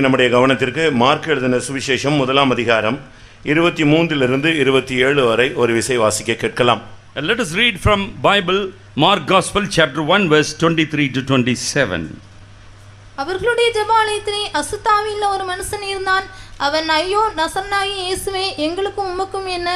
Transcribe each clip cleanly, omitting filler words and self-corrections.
நம்முடைய கவனத்திற்கு மார்க் எழுதின சுவிசேஷம் 1ஆம் அதிகாரம் 23 27 வரை ஒரு விசை வாசிக்க கேட்கலாம். Let us read from Bible, Mark Gospel chapter 1 verse 23 to 27. அவர்களுடைய ஜெபாலயத்திலே அசுத்தாவியுள்ள ஒரு மனுஷன் இருந்தான். அவன், ஐயோ நசரேயனாகிய இயேசுவே, எங்களுக்கும் உமக்கும் என்ன?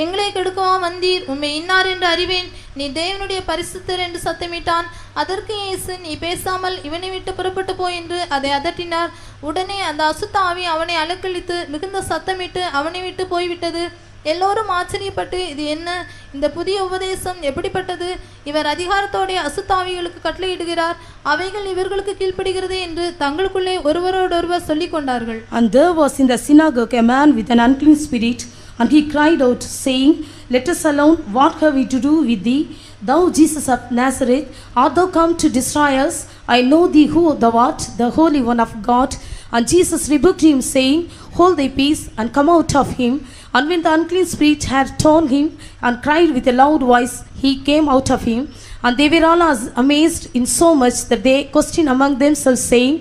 எங்களை கெடுக்கவா வந்தீர்? உம்மை இன்னார் என்று அறிவேன். நீ தேவனுடைய பரிசுத்தர் என்று சத்தமிட்டான். அதற்கு இயேசு, நீ பேசாமல் இவனை விட்டு புறப்பட்டு போய் என்று அதை அதட்டினார். உடனே அந்த அசுத்தாவி அவனை அலக்களித்து மிகுந்த சத்தமிட்டு அவனை விட்டு போய்விட்டது. எல்லோரும் ஆச்சரியப்பட்டு, இது என்ன? இந்த புதிய உபதேசம் எப்படிப்பட்டது? இவர் அதிகாரத்தோடைய அசுத்தாவிகளுக்கு கட்டளையிடுகிறார், அவைகள் இவர்களுக்கு கீழ்ப்படுகிறது என்று தங்களுக்குள்ளே ஒருவரோடொருவர் சொல்லிக் கொண்டார்கள். And there was in the synagogue a man with an unclean spirit, and he cried out, saying, Let us alone, what have we to do with thee? Thou Jesus of Nazareth, art thou come to destroy us? I know thee who thou art, the Holy One of God. And Jesus rebuked him, saying, Hold thy peace, and come out of him. And when the unclean spirit had torn him, and cried with a loud voice, he came out of him. And they were all amazed in so much that they questioned among themselves, saying,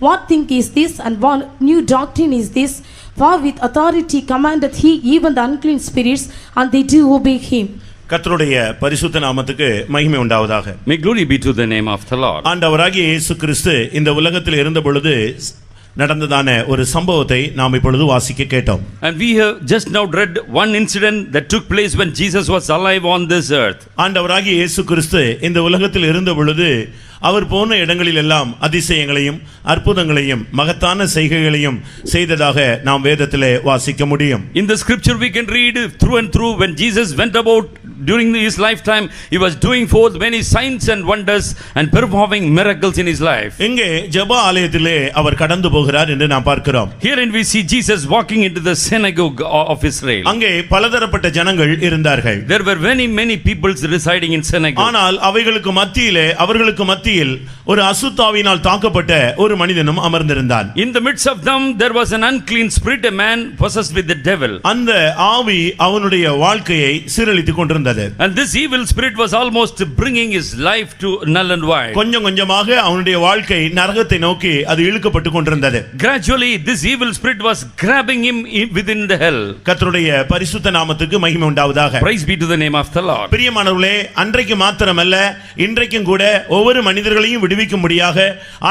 What thing is this, and what new doctrine is this? For with authority commandeth he even the unclean spirits, and they do obey him. கர்த்தருடைய பரிசுத்த நாமத்துக்கு மகிமை உண்டாவதாக. May glory be to the name of the Lord. ஆண்டவராகிய இயேசு கிறிஸ்து இந்த உலகத்தில் இருந்த பொழுது நடந்ததான ஒரு சம்பவத்தை நாம் இப்பொழுது வாசிக்க கேட்டோம். And we have just now read one incident that took place when Jesus was alive on this earth. ஆண்டவராகிய இயேசு கிறிஸ்து இந்த உலகத்தில் இருந்த பொழுது அவர் போன இடங்களில் எல்லாம் அதிசயங்களையும் அற்புதங்களையும் மகத்தான செய்கைகளையும் செய்ததாக நாம் வேதத்திலே வாசிக்க முடியும். In the scripture we can read through and through when Jesus went about during his lifetime, he was doing forth many signs and wonders and performing miracles in his life. இங்கே ஜெப ஆலயத்திலே அவர் கடந்து போகிறார் என்று நாம் பார்க்கிறோம். Herein we see Jesus walking into the synagogue of Israel. அங்கே பலதரப்பட்ட ஜனங்கள் இருந்தார்கள். There were many people residing in synagogue. ஆனால் அவைகளுக்கு மத்தியிலே அவர்களுக்கு மத்தியில் ஒரு அசுத்தாவினால் தாக்கப்பட்ட ஒரு மனிதனும் அமர்ந்திருந்தான். In the midst of them there was an unclean spirit, a man possessed with the devil. அந்த ஆவி அவனுடைய வாழ்க்கையை சீரழித்துக் கொண்டிருந்தது. And this evil spirit was almost bringing his life to null and void. கொஞ்சம் கொஞ்சமாக அவனுடைய வாழ்க்கை நரகத்தை நோக்கி அது இழுக்கப்பட்டு கொண்டிருந்தது. Gradually this evil spirit was grabbing him within the hell. கர்த்தருடைய பரிசுத்த நாமத்துக்கு மகிமை உண்டாவதாக. Praise be to the name of the Lord. பிரியமானவர்களே, அன்றைக்கு மாத்திரமல்ல இன்றைக்கும் கூட ஒவ்வொரு மனிதர்களையும் விடுவிக்கும்படியாக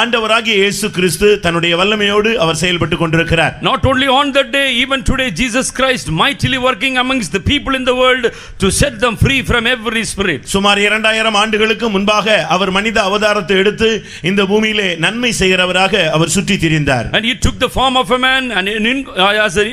ஆண்டவராகிய இயேசு கிறிஸ்து தன்னுடைய வல்லமையோடு அவர் செயல்பட்டு கொண்டிருக்கிறார். Not only on that day, even today Jesus Christ mightily working amongst the people in the world to set them free from every spirit. சுமார் 2000 ஆண்டுகளுக்கு முன்பாக அவர் மனித அவதாரத்தை எடுத்து இந்த பூமியிலே நன்மை செய்கிறவராக அவர் சுற்றி திரிந்தார். And he took the form of a man, and as a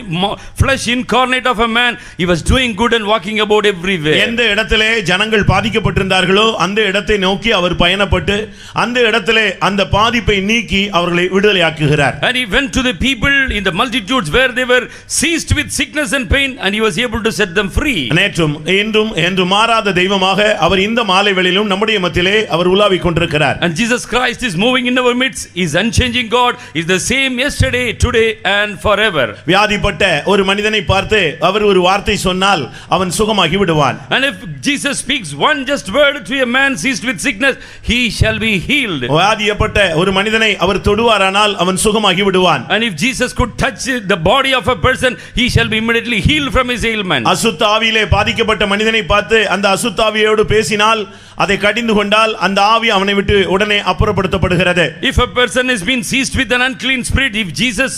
flesh incarnate of a man, he was doing good and walking about everywhere. எந்த இடத்திலே ஜனங்கள் பாதிக்கப்பட்டிருந்தார்களோ அந்த இடத்தை நோக்கி அவர் பயணப்பட்டு அந்த இடத்திலே அந்த பாதிப்பை நீக்கி அவர்களை விடுதலையாக்குகிறார். And he went to the people in the multitudes where they were seized with sickness and pain, and he was able to set them free. நேற்றும் இன்றும் என்று மாறாத தெய்வமாக அவர் இந்த மாலை வேளையிலும் நம்முடைய மத்தியிலே அவர் உலாவிக் கொண்டிருக்கிறார். And Jesus Christ is moving in our midst. He is unchanging God. He is the same yesterday, today and forever. வியாதிப்பட்ட ஒரு மனிதனை பார்த்து அவர் ஒரு வார்த்தை சொன்னால் அவன் சுகமாகி விடுவான். And if Jesus speaks one just word to a man seized with sickness, he shall be healed. வியாதிப்பட்ட ஒரு மனிதனை அவர் தொடுவாரானால் அவன் சுகமாகி விடுவான். And if Jesus could touch the body of a person, he shall be immediately healed from his ailment. அசுத்த ஆவியிலே பாதிக்கப்பட்ட மனிதனை பார்த்து அந்த அசுத்த ஆவியோடு பேசினால் அதை கடிந்து கொண்டால் அந்த ஆவி அவனை விட்டு உடனே அப்புறப்படுத்தப்படுகிறது. If a person has been seized with an unclean spirit, if Jesus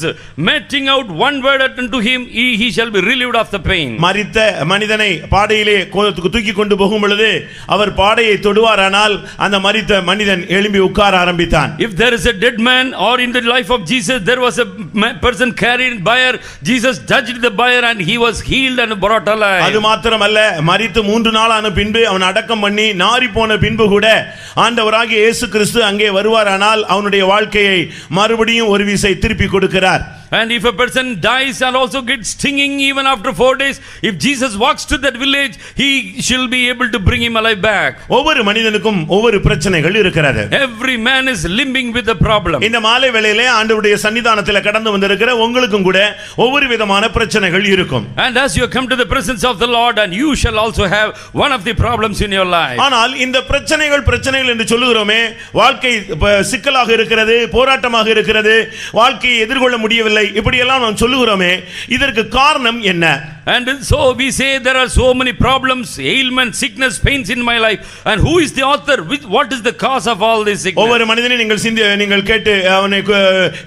meting out one word unto him, he shall be relieved of the pain. மரித்த மனிதனை பாடையிலே தூக்கி கொண்டு போகும் பொழுது அவர் பாடையை தொடுவாரானால் அந்த மரித்த மனிதன் எழும்பி உட்கார ஆரம்பித்தான். If there is a dead man, or in the life of Jesus there was a person carried bier, Jesus touched the bier and he was healed and brought alive. அது மாத்திரமல்ல, மரித்து 3 நாளான பின்பு அவன் அடக்கம் பண்ணி நாரி போன பின்பு கூட ஆண்டவராகிய இயேசு கிறிஸ்து அங்கே வருவாரானால் அவனுடைய வாழ்க்கையை மறுபடியும் ஒரு விசை திருப்பி கொடுக்கிறார். And if a person dies and also gets stinging even after 4 days, if Jesus walks to that village, he shall be able to bring him alive back. ஒவ்வொரு மனிதனுக்கும் ஒவ்வொரு பிரச்சனைகள் இருக்கிறது. Every man is limping with a problem. இந்த மாலை வேளையிலே ஆண்டவருடைய சன்னிதானத்திலே கடந்து வந்திருக்கிற உங்களுக்கும் கூட ஒவ்வொரு விதமான பிரச்சனைகள் இருக்கும். And as you come to the presence of the Lord, and you shall also have one of the problems in your life. ஆனால் இந்த பிரச்சனைகள் என்று சொல்லுகிறோமே, வாழ்க்கை சிக்கலாக இருக்கிறது, போராட்டமாக இருக்கிறது, வாழ்க்கையை எதிர்கொள்ள முடியவில்லை, இப்படி எல்லாம் நாம் சொல்லுகிறோமே, இதற்கு காரணம் என்ன? And so we say there are so many problems, ailments, sickness, pains in my life, and who is the author? What is the cause of all this sickness? ஒவ்வொரு மனிதனை நீங்கள் கேட்டு அவனை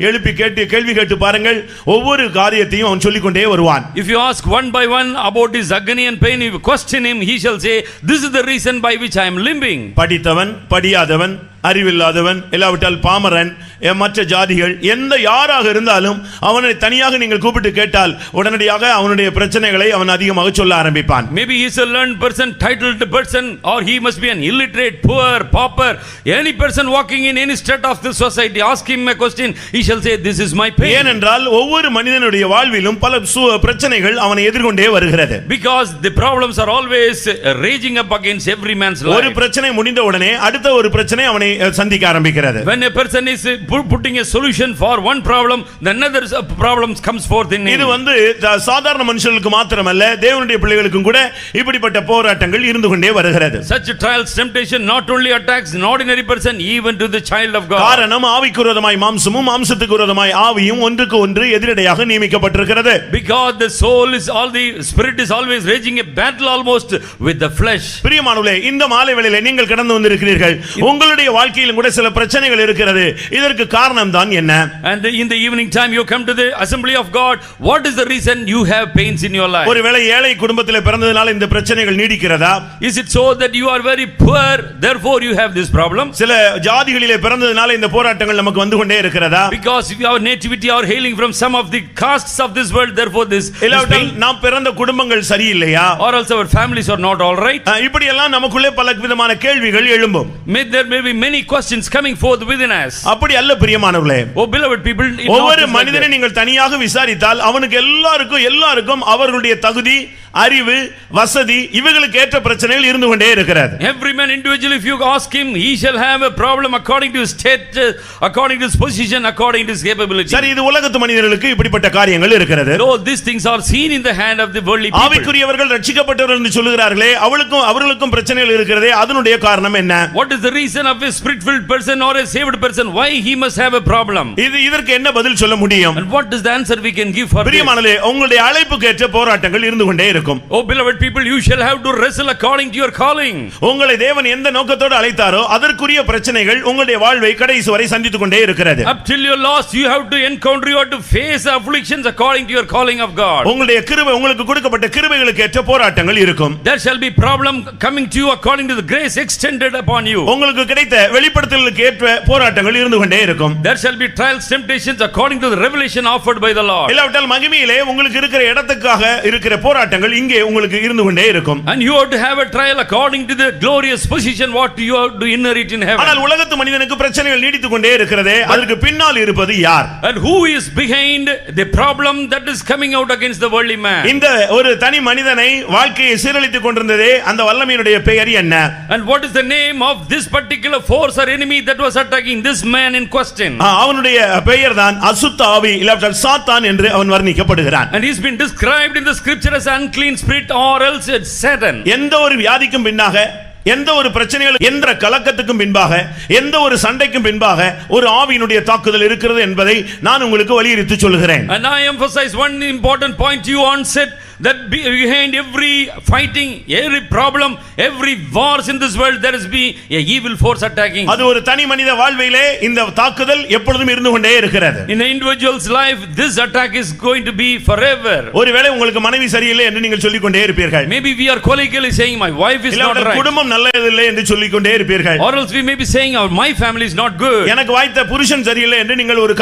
எழுப்பி கேட்டு கேள்வி கேட்டு பாருங்கள், ஒவ்வொரு காரியத்தையும் அவன் சொல்லிக் கொண்டே வருவான். If you ask one by one about his agony and pain, if you question him, he shall say, this is the reason by which I am limping. படித்தவன், படியாதவன், அறிவில்லாதவன், இல்லாவிட்டால் பாமரன், மற்ற ஜாதிகள், எந்த யாராக இருந்தாலும் அவனை தனியாக நீங்கள் கூப்பிட்டு கேட்டால் உடனடியாக அவனுடைய பிரச்சனைகளை அவன் அதிகமாக சொல்ல ஆரம்பிப்பான். Maybe he is a learned person, titled person, or he must be an illiterate, poor, pauper. Any person walking in any strata of the society, ask him a question, he shall say, this is my pain. ஏனென்றால் ஒவ்வொரு மனிதனுடைய வாழ்விலும் பல பிரச்சனைகள் அவனை எதிர்கொண்டே வருகிறது. Because the problems are always raging up against every man's life. ஒரு பிரச்சனை முடிந்த உடனே அடுத்த ஒரு பிரச்சனை அவனை சந்திக்க ஆரம்பிக்கிறது. When a person is putting a solution for one problem, then another problem comes forth in him. இது சாதாரண மனுஷர்களுக்கு மாத்திரமல்ல, தேவனுடைய பிள்ளைகளுக்கும் கூட இப்படிப்பட்ட போராட்டங்கள் இருந்து கொண்டே வருகிறது. Such trials, temptation not only attacks an ordinary person, even to the child of God. காரணம் ஆவிக்கு விரோதமாய் மாம்சமும், மாம்சத்துக்கு விரோதமாய் ஆவியும் ஒன்றுக்கு ஒன்று எதிரடையாக நியமிக்கப்பட்டிருக்கிறது. Because the soul is the spirit is always raging a battle almost with the flesh. பிரியமானவர்களே, இந்த மாலை வேளையிலே நீங்கள் கடந்து வந்திருக்கிறீர்கள், உங்களுடைய வாழ்க்கையிலும் கூட சில பிரச்சனைகள் இருக்கிறது. இதற்கு காரணம் தான் என்ன? And in the evening time you come to the assembly of God, what is the reason you have pains in your life? ஒருவேளை ஏழை குடும்பத்திலே பிறந்ததனால இந்த பிரச்சனைகள் நீடிக்கிறதா? Is it so that you are very poor, therefore you have this problem? சில ஜாதிகளிலே பிறந்ததனால இந்த போராட்டங்கள் நமக்கு வந்து கொண்டே இருக்கிறதா? Because if our nativity are hailing from some of the castes of this world, therefore this இல்லாவிட்டால் நாம் பிறந்த குடும்பங்கள் சரியில்லையா? Or else our families are not all right? இப்படி எல்லாம் நமக்குள்ளே பல விதமான கேள்விகள் எழும்பும். There may be many questions coming forth within us. அப்படி அல்ல பிரியமானவர்களே. Oh beloved people, ஒவ்வொரு மனிதனை நீங்கள் தனியாக விசாரித்தால் அவனுக்கு எல்லாருக்கும் அவர்களுடைய தகுதி, அறிவு, வசதி, இவைகளுக்கு ஏற்ற பிரச்சனைகள் இருந்து கொண்டே இருக்கிறது. Every man individually, if you ask him, he shall have a problem according to his state, according to his position, according to his capability. சரி, இது உலகத்து மனிதர்களுக்கு இப்படிப்பட்ட காரியங்கள் இருக்கிறது. Though these things are seen in the hand of the worldly people. ஆவிக்குரியவர்கள் ரட்சிக்கப்பட்டவர்கள் என்று சொல்கிறார்களே, அவர்களுக்கும் பிரச்சனைகள் இருக்கிறதே, அதனுடைய காரணம் என்ன? What is the reason of a spirit-filled person or a saved person, why he must have a problem? இதற்கு என்ன பதில் சொல்ல முடியும்? And what is the answer we can give for this? பிரியமானவர்களே, உங்களுடைய அழைப்புக்கு ஏற்ற போராட்டங்கள் இருந்து கொண்டே இருக்கும். Oh beloved people, you shall have to wrestle according to your calling. உங்களை தேவன் எந்த நோக்கத்தோடு அழைத்தாரோ அதற்குரிய பிரச்சனைகள் உங்களுடைய வாழ்வை கடைசி வரை சந்தித்துக் கொண்டே இருக்கிறது. Up till your loss you have to encounter, you have to face afflictions according to your calling of God. உங்களுடைய கிருபை, உங்களுக்கு கொடுக்கப்பட்ட கிருபைகளுக்கு ஏற்ற போராட்டங்கள் இருக்கும். There shall be problem coming to you according to the grace extended upon you. உங்களுக்கு கிடைத்த வெளிப்படுத்தலுக்கு ஏற்ற போராட்டங்கள் இருந்து கொண்டே இருக்கும். There shall be trials, temptations according to the revelation offered by the Lord. இல்லாவிட்டால் மகிமையிலே உங்களுக்கு இருக்கிற இடத்துக்காக இருக்கிற போராட்டங்கள் இங்கே உங்களுக்கு இருந்து கொண்டே இருக்கும். And you have to have a trial according to the glorious position what you have to inherit in heaven. ஆனால் உலகத்து மனிதனுக்கு பிரச்சனைகள் நீடித்துக் கொண்டே இருக்கிறதே, அதற்கு பின்னால் இருப்பது யார்? And who is behind the problem that is coming out against the worldly man? இந்த ஒரு தனி மனிதனை வாழ்க்கையை சீரழித்துக் கொண்டிருந்ததே, அந்த வல்லமையினுடைய பெயர் என்ன? And what is the name of this particular force or enemy that was attacking this man in question? அவனுடைய பெயர் தான் அசுத்த ஆவி, இல்லாவிட்டால் சாத்தான் என்று அவன் வர்ணிக்கப்படுகிறான். And he's been described in the scripture as unclean spirit or else it's Satan. எந்த ஒரு வியாதிக்கும் பின்னாக, எந்த ஒரு பிரச்சனைகள், எந்த கலக்கத்துக்கும் பின்பாக, எந்த ஒரு சண்டைக்கும் பின்பாக ஒரு ஆவியினுடைய தாக்குதல் இருக்கிறது என்பதை நான் உங்களுக்கு வலியுறுத்தி சொல்கிறேன். And I emphasize one important point you onset, that behind every fighting, every problem, every wars in this world, there is be a evil force attacking. அது ஒரு தனி மனித வாழ்விலே இந்த தாக்குதல் எப்பொழுதும் இருந்து கொண்டே இருக்கிறது. In an individual's life this attack is going to be forever. ஒருவேளை உங்களுக்கு மனைவி சரியில்லை என்று நீங்கள் சொல்லிக் கொண்டே இருப்பீர்கள். Maybe we are colloquially saying my wife is not right. குடும்பம் நல்லதில்லை என்று சொல்லிக் கொண்டே இருப்பீர்கள். Or else we may be saying my family is not good. எனக்கு வாய்த்த புருஷன் சரியில்லை என்று நீங்கள் ஒரு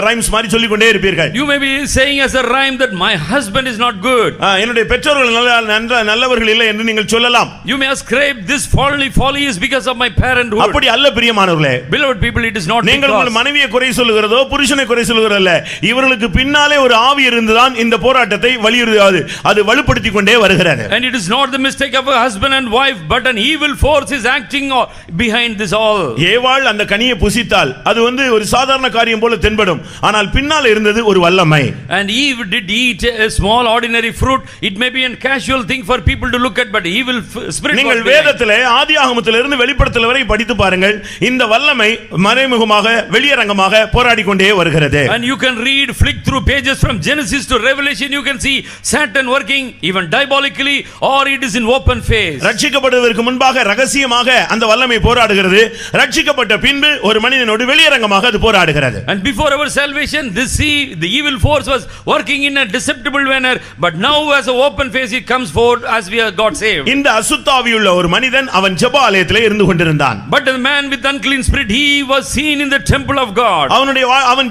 ரைம்ஸ் மாதிரி சொல்லிக் கொண்டே இருப்பீர்கள். You may be saying as a rhyme that my husband is not good. என்னுடைய பெற்றோர்கள் நல்லவர்கள் இல்லை என்று நீங்கள் சொல்லலாம். You may ascribe this folly is because of my parenthood. அப்படி அல்ல பிரியமானவர்களே. Beloved people, it is not நீங்கள் உங்கள் மனைவியை குறை சொல்லுகிறதோ புருஷனை குறை சொல்லுகிறதல்ல, இவர்களுக்கு பின்னாலே ஒரு ஆவி இருந்துதான் இந்த போராட்டத்தை அது வலுப்படுத்திக் கொண்டே வருகிறது. And it is not the mistake of a husband and wife, but an evil force is acting behind this all. ஏவாள் அந்த கனியை புசித்தால் அது ஒரு சாதாரண காரியம் போல தென்படும், ஆனால் பின்னால இருந்தது ஒரு வல்லமை. And Eve did eat a small ordinary fruit. It may be a casual thing for people to look at, but evil spirit. நீங்கள் வேதத்திலே ஆதியாகமத்திலிருந்து வெளிப்படுத்தல் வரை படித்து பாருங்கள், இந்த வல்லமை மறைமுகமாக வெளியரங்கமாக போராடி கொண்டே வருகிறது. And you can flick through pages from Genesis to Revelation, you can see Satan working even diabolically, or it is in open face. ரட்சிக்கப்படுவதற்கு முன்பாக ரகசியமாக அந்த வல்லமை போராடுகிறது, ரட்சிக்கப்பட்ட பின்பு ஒரு மனிதனோடு வெளியரங்கமாக அது போராடுகிறது. And before our salvation, the evil force was working in a deceptible manner, but now as an open face it comes forth as we are got saved. இந்த அசுத்தாவியுள்ள ஒரு மனிதன் அவன் ஜெப ஆலயத்திலே இருந்து கொண்டிருந்தான். But the man with unclean spirit, he was seen in the temple of God. அவன்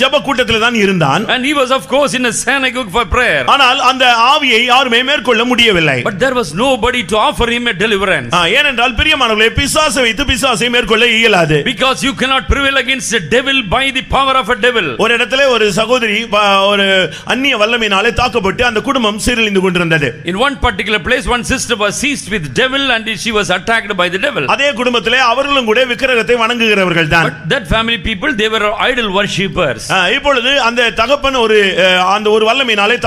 ஜெப கூட்டத்திலே தான் இருந்தான். And he was of course in a synagogue for prayer. ஆனால் அந்த ஆவியை யாருமே மேற்கொள்ள முடியவில்லை. But there was nobody to offer him a deliverance. ஏனென்றால் பிரியமானவர்களே, பிசாசை வைத்து பிசாசை மேற்கொள்ள இயலாது. Because you cannot prevail against the devil by the power of a devil. ஒரு இடத்திலே ஒரு சகோதரி ஒரு அந்நிய வல்லமையினாலே தாக்கப்பட்டு அந்த குடும்பம் சீரழிந்து கொண்டிருந்தது. In one particular place, one sister was seized with devil and she was attacked by the devil. அதே குடும்பத்திலே அவர்களும் கூட விக்கிரகத்தை வணங்குகிறவர்கள் தான். But that family people, they were idol worshippers. இப்பொழுது அந்த தகப்பன் அந்த ஒரு வல்லமையினாலே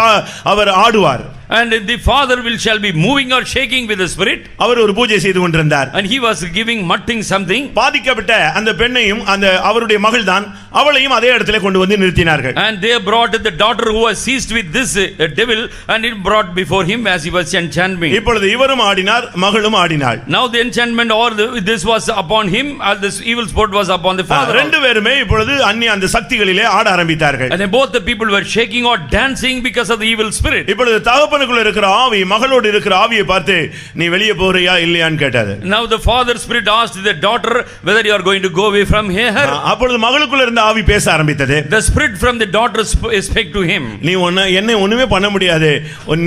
அவர் ஆடுவார். And the father shall be moving or shaking with the spirit. அவர் ஒரு பூஜை செய்து கொண்டிருந்தார். And he was muttering something. பாதிக்கப்பட்ட அந்த பெண்ணையும் அந்த அவருடைய மகள் தான் அவளையும் அதே இடத்திலே கொண்டு வந்து நிறுத்தினார்கள். And they brought the daughter who was seized with this devil, and it brought before him as he was enchanting. இப்பொழுது இவரும் ஆடினார், மகளும் ஆடினாள். Now the enchantment or this was upon him, and this evil sport was upon the father. ரெண்டு பேருமே இப்பொழுது அந்த சக்திகளிலே ஆட ஆரம்பித்தார்கள். And both the people were shaking or dancing because of the evil spirit. இப்பொழுது தகப்பனுக்குள்ள இருக்கிற ஆவி மகளோடு இருக்கிற ஆவியை பார்த்து நீ வெளியே போறியா இல்லையான்னு கேட்டாரு. Now the father spirit asked the daughter whether you are going to go away from here. அப்பொழுது மகளுக்குள்ள இருந்த ஆவி பேச ஆரம்பித்தது. The spirit from the daughter spoke to him. நீ என்ன ஒண்ணுமே பண்ண முடியாது,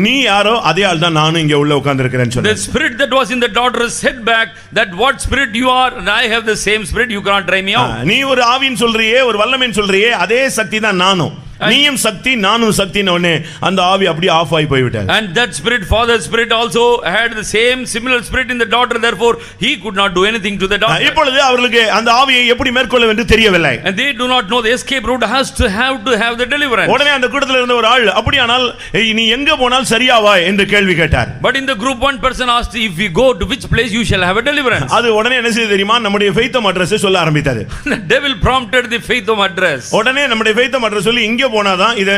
நீ யாரோ அதே ஆள் தான் நானும் இங்க உள்ள உட்கார்ந்திருக்கிறேன்னு சொன்னார். The spirit that was in the daughter said back that what spirit you are and I have the same spirit, you cannot drive me out. நீ ஒரு ஆவின்னு சொல்றியே, ஒரு வல்லமைன்னு சொல்றியே, அதே சக்தி தான் நானும். நீயும் சக்தி நானும் சக்தினோனே அந்த ஆவி அப்படியே ஆஃப் ஆகி போய்விட்டார். And that spirit, father spirit, also had the same similar spirit in the daughter, therefore he could not do anything to the daughter. இப்பொழுது அவர்களுக்கு அந்த ஆவியை எப்படி மேற்கொள்ள வேண்டும் தெரியவில்லை. And they do not know the escape route has to have the deliverance. உடனே அந்த கூட்டத்தில் இருந்த ஒரு ஆள் அப்படியானால் நீ எங்க போனால் சரியாவாய் என்று கேள்வி கேட்டார். But in the group one person asked, if we go to which place you shall have a deliverance. அது உடனே என்ன செய்து தெரியுமா, நம்முடைய ஃபெய்த்தம் அட்ரஸ் சொல்ல ஆரம்பித்தது. The devil prompted the faith of address. உடனே நம்முடைய ஃபெய்த்தம் அட்ரஸ் சொல்லி இங்க போனாதான் இத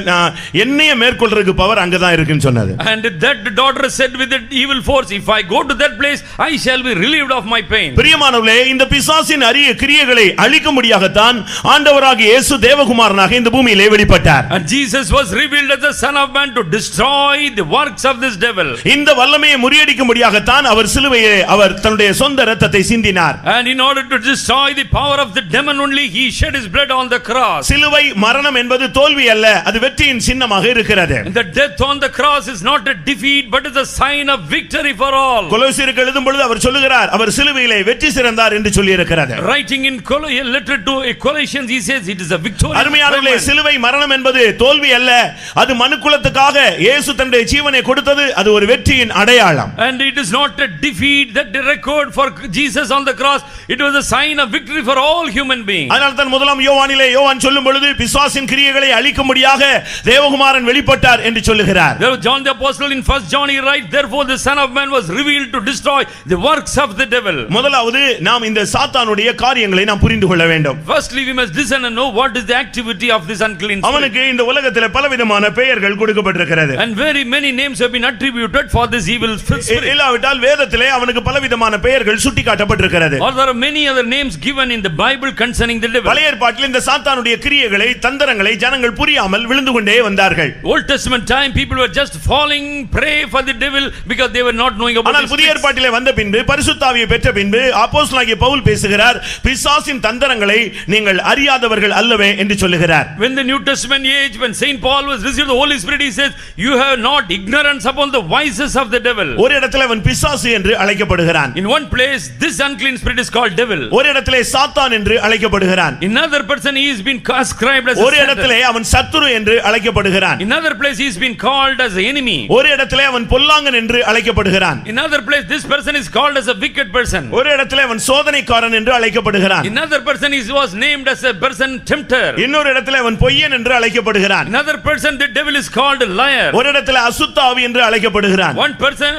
என்னைய மேற்கொள்றதுக்கு பவர் அங்க தான் இருக்குன்னு சொன்னது. And that daughter said with the evil force, if I go to that place I shall be relieved of my pain. பிரியமானவர்களே, இந்த பிசாசின் அரிய கிரியைகளை அழிக்கும்படியாகத்தான் ஆண்டவராகிய இயேசு தேவகுமாரனாக இந்த பூமியிலே வெளிப்பட்டார். And Jesus was revealed as the son of man to destroy the works of this devil. இந்த வல்லமையை முறியடிக்கும்படியாகத்தான் அவர் சிலுவையிலே அவர் தன்னுடைய சொந்த இரத்தத்தை சிந்தினார். And in order to destroy the power of the demon only, he shed his blood on the cross. சிலுவை மரணம் என்பது தோல்வி அல்ல, அது வெற்றியின் சின்னமாக இருக்கிறது. The death on the cross is not a defeat but is a sign of victory for all. கொலோசியருக்கு எழுதும் பொழுது அவர் சொல்லுகிறார், அவர் சிலுவையிலே வெற்றி சிறந்தார் என்று சொல்லி இருக்கிறார். Writing in a letter to Colossians, he says it is a victory. அருமையானவர்களே, சிலுவை மரணம் என்பது தோல்வி அல்ல, அது மனுக்குலத்துக்காக இயேசு தன்னுடைய ஜீவனை கொடுத்தது, அது ஒரு வெற்றியின் அடையாளம். And it is not a defeat that the record for Jesus on the cross, it was a sign of victory for all human beings. அதனால தான் முதலாம் யோவானிலே யோவான் சொல்லும் பொழுது பிசாசின் கிரியைகளை அழிக்கும்படியாக தேவகுமாரன் வெளிப்பட்டார் என்று சொல்லுகிறார். John the apostle in 1 John he writes, therefore the son of man was revealed to destroy the works of the devil. முதலாவது நாம் இந்த சாத்தானுடைய காரியங்களை நாம் புரிந்து கொள்ள வேண்டும். Firstly we must listen and know what is the activity of this unclean spirit. அவனுக்கு இந்த உலகத்திலே பலவிதமான பெயர்கள் கொடுக்கப்பட்டிருக்கிறது. And very many names have been attributed for this evil spirit. இல்லாவிட்டால் வேதத்திலே அவனுக்கு பலவிதமான பெயர்கள் சுட்டிக்காட்டப்பட்டிருக்கிறது. Or there are many other names given in the Bible concerning the devil. பழைய ஏற்பாட்டில் இந்த சாத்தானுடைய கிரியைகளை தந்திரங்களை ஜனங்கள் புரியாமல் விழுந்து கொண்டே வந்தார்கள். Old Testament time people were just falling prey for the devil because they were not knowing about ஆனால் புதிய ஏற்பாட்டிலே வந்த பின்பு பரிசுத்த ஆவியை பெற்ற பின்பு அப்போஸ்தலனாகிய பவுல் பேசுகிறார், பிசாசின் தந்திரங்களை நீங்கள் அறியாதவர்கள் அல்லவே என்று சொல்லுகிறார். When the New Testament age, when Saint Paul was received the Holy Spirit, he says, you have not ignorance upon the vices of the devil. ஒரு இடத்திலே அவன் பிசாசு என்று அழைக்கப்படுகிறான். In one place this unclean spirit is called devil. ஒரு இடத்திலே சாத்தான் என்று அழைக்கப்படுகிறான். In another person he is been ascribed as ஒரு இடத்திலே அவன் சத்துரு என்று அழைக்கப்படுகிறான். in another place he is been called as the enemy. ஒரு இடத்திலே அவன் பொல்லாங்கன் என்று அழைக்கப்படுகிறான். In another place this person is called as a wicked person. ஒரு இடத்திலே அவன் சோதனைக்காரன் என்று அழைக்கப்படுகிறான். In another person he was named as a person tempter. இன்னொரு இடத்திலே அவன் பொய்யன் என்று அழைக்கப்படுகிறான். Another person the devil is called a liar. ஒரு இடத்திலே அசுத்த ஆவி என்று அழைக்கப்படுகிறான். One person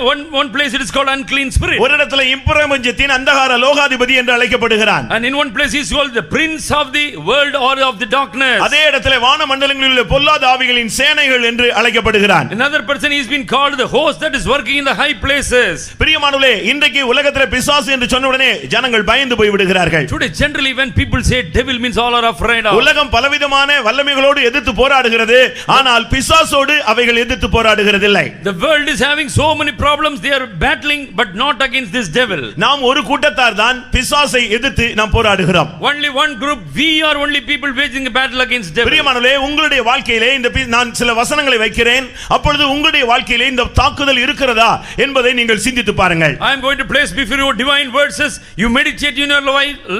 one place it is called unclean spirit. ஒரு இடத்திலே இம்பிரபஞ்சத்தின் அந்தகார லோகாதிபதி என்று அழைக்கப்படுகிறான். And in one place he is called the prince of the world or of the darkness. அதே இடத்திலே வான மண்டலங்களில் உள்ள பொல்லாத ஆவிகளின் சேனைகள் என்று அழைக்கப்படுகிறான். Another person he has been called the host that is working in the high places. பிரியமானவர்களே, இன்றைக்கு உலகத்திலே பிசாசு என்று சொன்ன உடனே ஜனங்கள் பயந்து போய் விடுகிறார்கள். Today generally when people say devil means all are afraid of. உலகம் பலவிதமான வல்லமைகளோடு எதிர்த்து போராடுகிறது, ஆனால் பிசாசோடு அவைகள் எதிர்த்து போராடுகிறதில்லை. The world is having so many problems, they are battling but not against this devil. நாம் ஒரு கூட்டத்தார் தான் பிசாசை எதிர்த்து நாம் போராடுகிறோம். Only one group, we are only people waging a battle against devil. பிரியமானவர்களே, உங்களுடைய வாழ்க்கையிலே இந்த நான் சில வசனங்களை வைக்கிறேன், அப்பொழுது உங்களுடைய வாழ்க்கையிலே இந்த தாக்குதல் இருக்கிறதா என்பதை நீங்கள் சிந்தித்து பாருங்கள். I am going to place before you divine verses. You meditate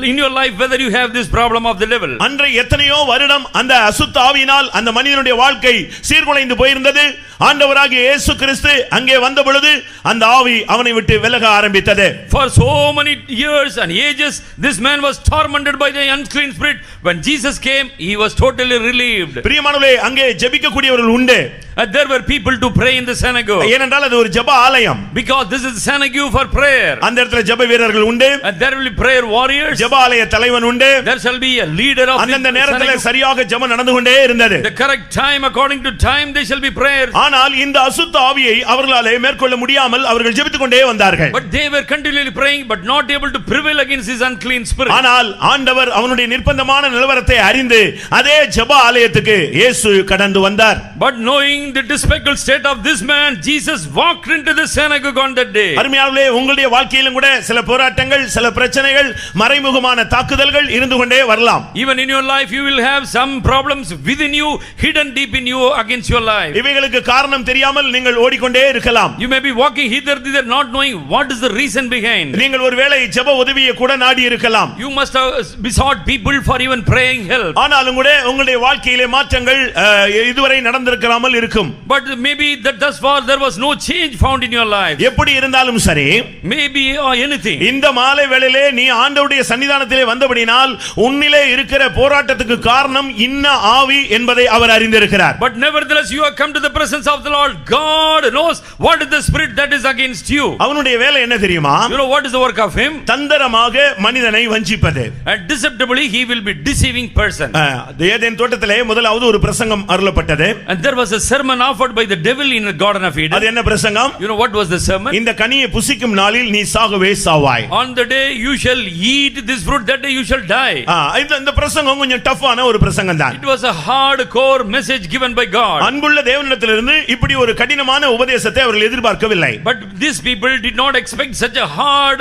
in your life whether you have this problem of the devil. அன்றை எத்தனையோ வருடம் அந்த அசுத்த ஆவியினால் அந்த மனிதனுடைய வாழ்க்கை சீர்குலைந்து போயிருந்தது. ஆண்டவராகிய இயேசு கிறிஸ்து அங்கே வந்த பொழுது அந்த ஆவி அவனை விட்டு விலக ஆரம்பித்தது. For so many years and ages this man was tormented by the unclean spirit. When Jesus came he was totally relieved. பிரியமானவர்களே, அங்கே ஜெபிக்கக்கூடியவர்கள் உண்டு. And there were people to pray in the synagogue. ஏனென்றால் அது ஒரு ஜெப ஆலயம். Because this is the synagogue for prayer. அந்த இடத்துல ஜெப வீரர்கள் உண்டு. And there will be prayer warriors. ஜெப ஆலய தலைவன் உண்டு. There shall be a leader of அந்த the நேரத்திலே synagogue. சரியாக ஜெபம் நடந்து கொண்டே இருந்தது. The correct time according to time they shall be prayers. ஆனால் இந்த அசுத்த ஆவியை அவர்களாலே மேற்கொள்ள முடியாமல் அவர்கள் ஜெபித்துக் கொண்டே வந்தார்கள். But they were continually praying but not able to prevail against this unclean spirit. ஆனால் ஆண்டவர் அவனுடைய நிர்பந்தமான நிலவரத்தை அறிந்து அதே ஜெப ஆலயத்துக்கு இயேசு கடந்து வந்தார். But knowing the despicable state of this man, Jesus walked into the synagogue on that day. அருமையானவர்களே, உங்களுடைய வாழ்க்கையிலும் கூட சில போராட்டங்கள், சில பிரச்சனைகள், மறைமுகமான தாக்குதல்கள் இருந்து கொண்டே வரலாம். Even in your life you will have some problems within you, hidden deep in you against your life. இவைகளுக்கு காரணம் தெரியாமல் நீங்கள் ஓடிக்கொண்டே இருக்கலாம். You may be walking hither thither not knowing what is the reason behind. நீங்கள் ஒருவேளை ஜெப உதவியை கூட நாடி இருக்கலாம். You must have besought people for even praying help. ஆனாலும் கூட உங்களுடைய வாழ்க்கையிலே மாற்றங்கள் இதுவரை நடந்திருக்காமல் இருக்கும். But maybe that thus far there was no change found in your life. எப்படி இருந்தாலும் சரி, Maybe or anything. இந்த மாலை வேளையிலே நீ ஆண்டவருடைய சன்னிதானத்திலே வந்தபடினால் உன்னிலே இருக்கிற போராட்டத்துக்கு காரணம் இன்ன ஆவி என்பதை அவர் அறிந்திருக்கிறார். But nevertheless you have come to the presence of the Lord. God knows what is the spirit that is against you. அவனுடைய வேலை என்ன தெரியுமா? You know what is the work of him? தந்திரமாக மனிதனை வஞ்சிப்பது. And deceptively he will be deceiving person. Eden தோட்டத்திலே முதலாவது ஒரு பிரசங்கம் அருளப்பட்டது. And there was a sermon offered by the devil in the garden of Eden. அது என்ன பிரசங்கம்? You know what was the sermon? இந்த கனியை புசிக்கும் நாளில் நீ சாகவே சாவாய். On the day you shall eat this fruit, that day you shall die. இந்த பிரசங்கம் கொஞ்சம் டஃப்பான ஒரு பிரசங்கம் தான். It was a hardcore message given by God. அன்புள்ள தேவனிடத்திலிருந்து இப்படி ஒரு கடினமான உபதேசத்தை அவர்கள் எதிர்பார்க்கவில்லை. But these people did not expect such a hard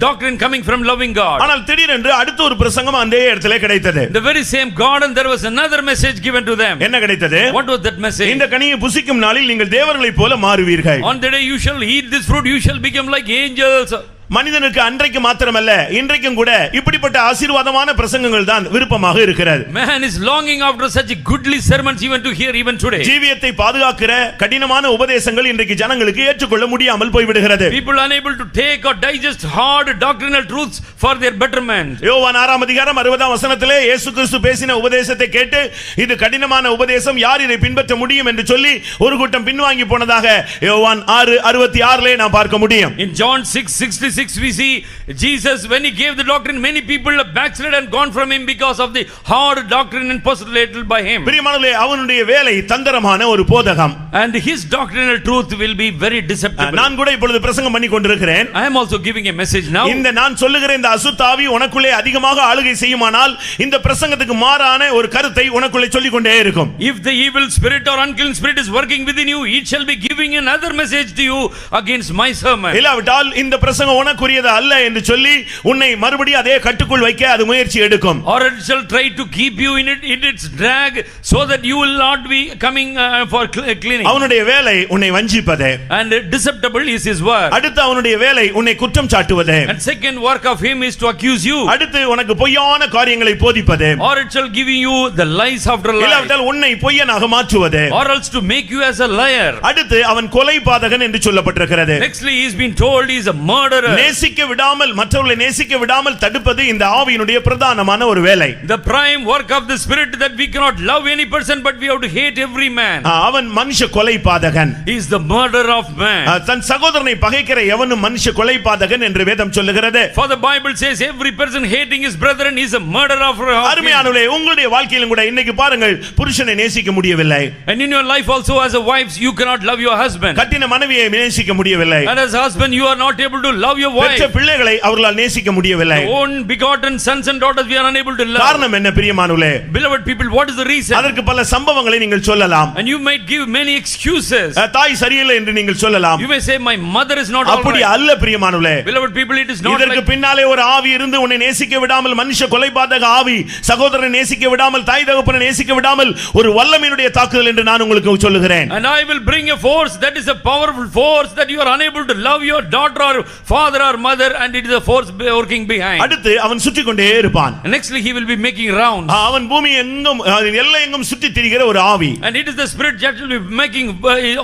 doctrine coming from loving God. ஆனால் திடீரென்று அடுத்த ஒரு பிரசங்கம் அந்த இடத்திலே கிடைத்தது. The very same garden there was another message given to them. என்ன கிடைத்தது? What was that message? இந்த கனியை புசிக்கும் நாளில் நீங்கள் தேவர்களைப் போல மாறுவீர்கள். On the day you shall eat this fruit, you shall become like angels. மனிதனுக்கு அன்றைக்கு மாத்திரமல்ல, இன்றைக்கும் கூட இப்படிப்பட்ட ஆசீர்வாதமான பிரசங்கங்கள் தான் விருப்பமாக இருக்கிறது. Man is longing after such goodly sermons even to hear even today. ஜீவியத்தை பாதுகாக்கிற கடினமான உபதேசங்கள் இன்றைக்கு ஜனங்களுக்கு ஏற்றுக்கொள்ள முடியாமல் போய்விடுகிறது. People unable to take or digest hard doctrinal truths for their betterment. யோவான் 6ஆம் அதிகாரம் 60ஆம் வசனத்திலே இயேசு கிறிஸ்து பேசின உபதேசத்தை கேட்டு இது கடினமான உபதேசம், யார் இதை பின்பற்ற முடியும் என்று சொல்லி ஒரு கூட்டம் பின்வாங்கி போனதாக யோவான் 6:66 நாம் பார்க்க முடியும். In John 6:66 we see Jesus, when he gave the doctrine, many people have backslid and gone from him because of the hard doctrine and postulated by him. பிரியமானவர்களே, அவனுடைய வேலை தந்திரமான ஒரு போதகம். And his doctrinal truth will be very deceptive. நான் கூட இப்பொழுது பிரசங்கம் பண்ணி கொண்டிருக்கிறேன். I am also giving a message now. இந்த நான் சொல்லுகிற இந்த அசுத்த ஆவி உனக்குள்ளே அதிகமாக ஆளுகை செய்யுமானால் இந்த பிரசங்கத்துக்கு மாறான ஒரு கருத்தை உனக்குள்ளே சொல்லிக் கொண்டே இருக்கும். If the evil spirit or unclean spirit is working within you, it shall be giving another message to you against my sermon. இல்லாவிட்டால் இந்த பிரசங்கம் உனக்குரியது அல்ல என்று சொல்லி உன்னை மறுபடியும் அதே கட்டுக்குள் வைக்க அது முயற்சி எடுக்கும். Or it shall try to keep you in its drag so that you will not be coming for cleaning. அவனுடைய வேலை உன்னை வஞ்சிப்பதே. And deceptible is his work. அடுத்து அவனுடைய வேலை உன்னை குற்றம் சாட்டுவதே. And second work of him is to accuse you. அடுத்து உனக்கு பொய்யான காரியங்களை போதிப்பதே. Or it shall give you the lies after lies. இல்லாவிட்டால் உன்னை பொய்யனாக மாற்றுவதே. Or else to make you as a liar. அடுத்து அவன் கொலை பாதகன் என்று சொல்லப்பட்டிருக்கிறது. Nextly he is being told he is a murderer. நேசிக்க விடாமல் மற்றவர்களை நேசிக்க விடாமல் தடுப்பது இந்த ஆவியினுடைய பிரதானமான ஒரு வேலை. The prime work of the spirit that we cannot love any person but we have to hate every man. அவன் மனுஷ கொலை பாதகன். He is the murderer of man. தன் சகோதரனை பகைக்கிற எவனும் மனுஷ கொலை பாதகன் என்று வேதம் சொல்லுகிறது. For the Bible says every person hating his brethren is a murderer of him. அருமையானவர்களே, உங்களுடைய வாழ்க்கையிலும் கூட இன்னைக்கு பாருங்கள், புருஷனை நேசிக்க முடியவில்லை. And in your life also as a wife you cannot love your husband. கட்டின மனைவியை நேசிக்க முடியவில்லை. And as a husband you are not able to love your wife. பெற்ற பிள்ளைகளை அவர்களால் நேசிக்க முடியவில்லை. Own begotten sons and daughters we are unable to love. காரணம் என்ன பிரியமானவர்களே? Beloved people, what is the reason? அதற்கு பல சம்பவங்களை நீங்கள் சொல்லலாம். And you might give many excuses. தாய் சரியில்லை என்று நீங்கள் சொல்லலாம். You may say my mother is not all அப்படி right. அல்ல பிரியமானவர்களே. Beloved people, it is not இதற்கு like பின்னாலே ஒரு ஆவி இருந்து உன்னை நேசிக்க விடாமல், மனுஷ கொலைபாதக ஆவி சகோதரனை நேசிக்க விடாமல், தாய் தகப்பனை நேசிக்க விடாமல் ஒரு வல்லமையினுடைய தாக்குதல் என்று நான் உங்களுக்கு சொல்லுகிறேன். And I will bring a force that is a powerful force that you are unable to love your daughter or father or mother, and it is a force working behind. அடுத்து அவன் சுற்றி கொண்டே இருப்பான். And nextly he will be making rounds. அவன் பூமி எங்கும் எல்லா எங்கும் சுற்றி திரிகிற ஒரு ஆவி. And it is the spirit that will be making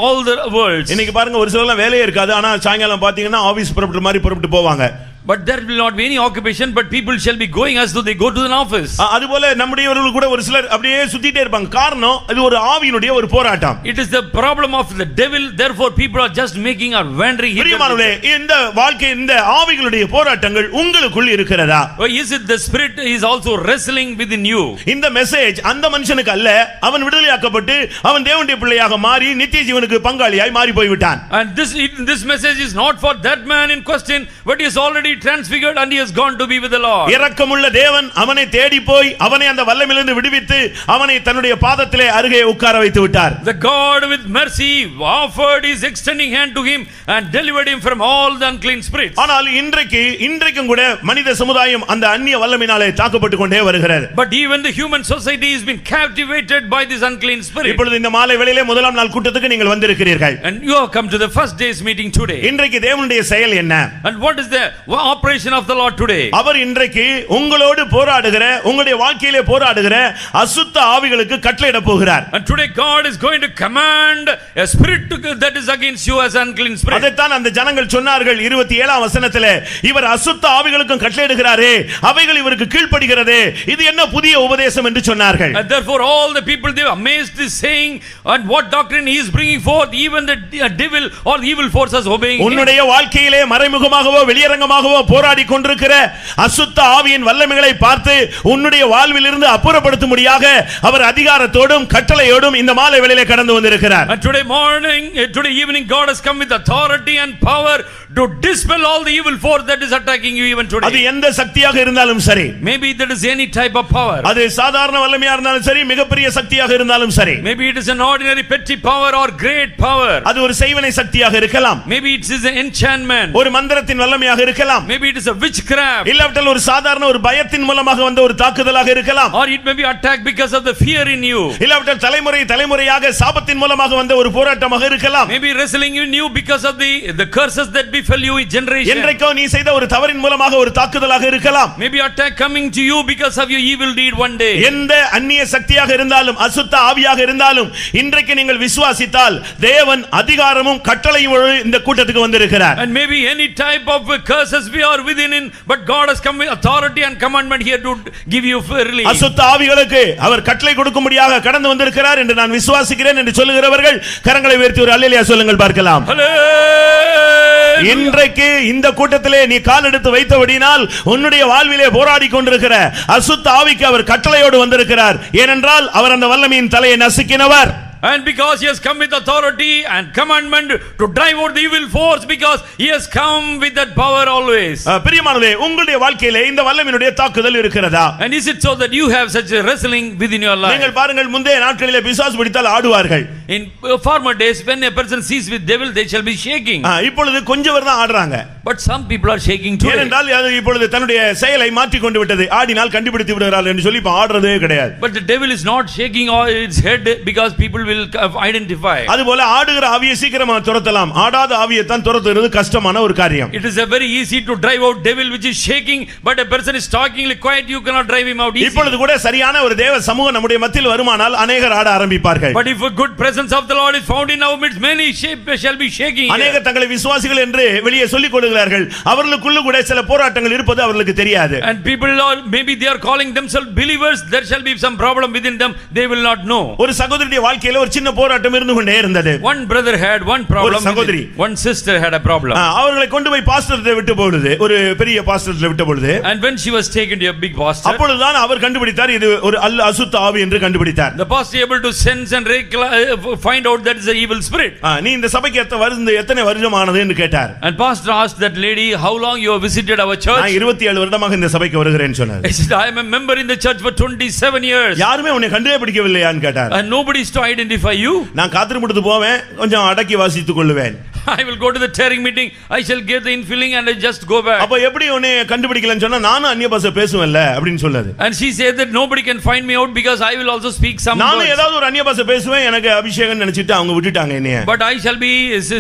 all the worlds. இன்னைக்கு பாருங்க, ஒரு சிலர்லாம் வேலையே இருக்காது, ஆனா சாயங்காலம் பாத்தீங்கன்னா ஆபீஸ் புறப்பட்டு மாதிரி புறப்பட்டு போவாங்க. But there will not be any occupation, but people shall be going as though they go to an office. அதுபோல நம்முடையவர்கள் கூட ஒரு சிலர் அப்படியே சுத்திட்டே இருப்பாங்க. காரணம் அது ஒரு ஆவியினுடைய ஒரு போராட்டம். It is the problem of the devil, therefore people are just making or wandering here. பிரியமானவர்களே, இந்த வாழ்க்கை இந்த ஆவிகளுடைய போராட்டங்கள் உங்களுக்குள் இருக்கிறதா? Is it the spirit is also wrestling within you? இந்த மெசேஜ் அந்த மனுஷனுக்கு அல்ல, அவன் விடுதலையாக்கப்பட்டு அவன் தேவனுடைய பிள்ளையாக மாறி நித்திய ஜீவனுக்கு பங்காளியாய் மாறி போய் விட்டான். And this message is not for that man in question, but he is already transfigured and he has gone to be with the Lord. இரக்கமுள்ள தேவன் அவனை தேடி போய் அவனை அந்த வல்லமையிலிருந்து விடுவித்து அவனை தன்னுடைய பாதத்திலே அருகே உட்கார வைத்து விட்டார். The God with mercy offered his extending hand to him and delivered him from all the unclean spirits. ஆனால் இன்றைக்கும் கூட மனித சமுதாயம் அந்த அந்நிய வல்லமையினாலே தாக்கப்பட்டு கொண்டே வருகிறது. But even the human society has been captivated by this unclean spirit. இப்பொழுது இந்த மாலை வேளையிலே முதலாம் நாள் கூட்டத்துக்கு நீங்கள் வந்திருக்கிறீர்கள். And you have come to the first day's meeting today. இன்றைக்கு தேவனுடைய செயல் என்ன? And what is the operation of the Lord today? அவர் இன்றைக்கு உங்களோடு போராடுகிற, உங்களுடைய வாழ்க்கையிலே போராடுகிற அசுத்த ஆவிகளுக்கு கட்டளையிட போகிறார். And today God is going to command a spirit that is against you as unclean spirit. அதைத்தான் அந்த ஜனங்கள் சொன்னார்கள் 27ஆம் வசனத்திலே, இவர் அசுத்த ஆவிகளுக்கும் கட்டளையிடுகிறாரே, அவைகள் இவருக்கு கீழ்ப்படிகிறதே, இது என்ன புதிய உபதேசம் என்று சொன்னார்கள். And therefore all the people they were amazed this saying, and what doctrine he is bringing forth, even the devil or the evil forces obeying him. உன்னுடைய வாழ்க்கையிலே மறைமுகமாகவோ வெளியரங்கமாகவோ போராடி கொண்டிருக்கிற அசுத்த ஆவியின் வல்லமைகளை பார்த்து உன்னுடைய வாழ்விலிருந்து அப்புறப்படுத்தும்படியாக அவர் அதிகாரத்தோடும் கட்டளையோடும் இந்த மாலை வேளையிலே கடந்து வந்திருக்கிறார். And today evening God has come with authority and power to dispel all the evil force that is attacking you even today. அது எந்த சக்தியாக இருந்தாலும் சரி, maybe that is any type of power. அது சாதாரண வல்லமையா இருந்தாலும் சரி, மிகப்பெரிய சக்தியாக இருந்தாலும் சரி. Maybe it is an ordinary petty power or great power. அது ஒரு செய்வனை சக்தியாக இருக்கலாம். Maybe it is an enchantment. ஒரு மந்திரத்தின் வல்லமையாக இருக்கலாம். Maybe it is a witchcraft. இல்லாவிட்டால் ஒரு சாதாரண ஒரு பயத்தின் மூலமாக வந்த ஒரு தாக்குதலாக இருக்கலாம். Or it may be attacked because of the fear in you. இல்லாவிட்டால் தலைமுறையாக சாபத்தின் மூலமாக வந்த ஒரு போராட்டமாக இருக்கலாம். Maybe wrestling in you because of the curses that befell you in generation. என்றைக்கோ நீ செய்த ஒரு தவறின் மூலமாக ஒரு தாக்குதலாக இருக்கலாம். Maybe attack coming to you because of your evil deed one day. எந்த அந்நிய சக்தியாக இருந்தாலும், அசுத்த ஆவியாக இருந்தாலும், இன்றைக்கு நீங்கள் விசுவாசித்தால் தேவன் அதிகாரமும் கட்டளையும் இந்த கூட்டத்துக்கு வந்திருக்கிறார். And maybe any type of curses we are within in, but God has come with authority and commandment here to give you relief. அசுத்த ஆவிகளுக்கு அவர் கட்டளை கொடுக்கும்படியாக கடந்து வந்திருக்கிறார் என்று நான் விசுவாசிக்கிறேன் என்று சொல்லுகிறவர்கள் கரங்களை உயர்த்தி ஒரு அல்லேலூயா சொல்லுங்கள் பார்க்கலாம். Hallelujah. இன்றைக்கு இந்த கூட்டத்திலே நீ கால் எடுத்து வைத்தபடினால் உன்னுடைய வாழ்விலே போராடி கொண்டிருக்கிற அசுத்த ஆவிக்கு அவர் கட்டளையோடு வந்திருக்கிறார். ஏனென்றால் அவர் அந்த வல்லமையின் தலையை நசுக்கினவர். And because he has come with authority and commandment to drive out the evil force, because he has come with that power always. பிரியமானவர்களே, உங்களுடைய வாழ்க்கையிலே இந்த வல்லமையினுடைய தாக்குதல் இருக்கிறதா? And is it so that you have such a wrestling within your life? நீங்கள் பாருங்கள், முந்தைய நாட்களிலே பிசாசு பிடித்தால் ஆடுவார்கள். In former days, when a person sees with devil, they shall be shaking. இப்பொழுது கொஞ்சம் தான் ஆடுறாங்க. But some people are shaking too. ஏனென்றால் அது இப்பொழுது தன்னுடைய செயலை மாற்றி கொண்டு விட்டது. ஆடினால் கண்டுபிடித்து விடுகிறார்கள் என்று சொல்லி இப்ப ஆடுறதே கிடையாது. But the devil is not shaking its head because people will identify. அதுபோல ஆடுகிற ஆவியை சீக்கிரமா துரத்தலாம். ஆடாத ஆவியை தான் துரத்துறது கஷ்டமான ஒரு காரியம். It is a very easy to drive out devil which is shaking, but a person is talkingly quiet, you cannot drive him out easily. இப்பொழுது கூட சரியான ஒரு தேவ சமூகம் நம்முடைய மத்தியில் வருமானால் அநேகர் ஆட ஆரம்பிப்பார்கள். But if a good presence of the Lord is found in our midst, many shall be shaking. அநேகர் தங்களை விசுவாசிகள் என்று வெளியே சொல்லிக் கொள்கிறார்கள். அவர்களுக்குள்ள கூட சில போராட்டங்கள் இருப்பது அவர்களுக்கு தெரியாது. And people are, maybe they are calling themselves believers, there shall be some problem within them, they will not know. ஒரு சகோதரியுடைய வாழ்க்கையில ஒரு சின்ன போராட்டம் இருந்து கொண்டே இருந்தது. One brother had one problem, சகோதரி, one sister had a problem. அவர்களை கொண்டு போய் பாஸ்டர்ட்ட விட்டு பொழுது, ஒரு பெரிய பாஸ்டர்ட்ட விட்ட பொழுது, and when she was taken to a big pastor, அப்பொழுதுதான் அவர் கண்டுபிடித்தார் இது ஒரு அசுத்த ஆவி என்று கண்டுபிடித்தார். the pastor able to sense and find out that is an evil spirit. நீ இந்த சபைக்கு எத்தனை வருஷமானது என்று கேட்டார். And pastor asked that lady, how long you have visited our church? நான் 27 வருடமாக இந்த சபைக்கு வருகிறேன்னு சொன்னார். I said, I am a member in the church for 27 years. யாருமே உன்னை கண்டுபிடிக்கவில்லையான்னு கேட்டார். And nobody is to identify you. நான் காத்திருமுட்டு போவேன், கொஞ்சம் அடக்கி வாசித்துக் கொள்வேன். I will go to the tearing meeting, I shall get the infilling and I just go back. அப்ப எப்படி உன்னை கண்டுபிடிக்கலன்னு சொன்னா நானும் அந்நிய பாஷை பேசுவேன்ல அப்படினு சொல்லாது. And she said that nobody can find me out because I will also speak some words. நானும் ஏதாவது ஒரு அந்நிய பாஷை பேசுவேன், எனக்கு அபிஷேகம் நினைச்சிட்டு அவங்க விட்டுட்டாங்க என்னைய. But I shall be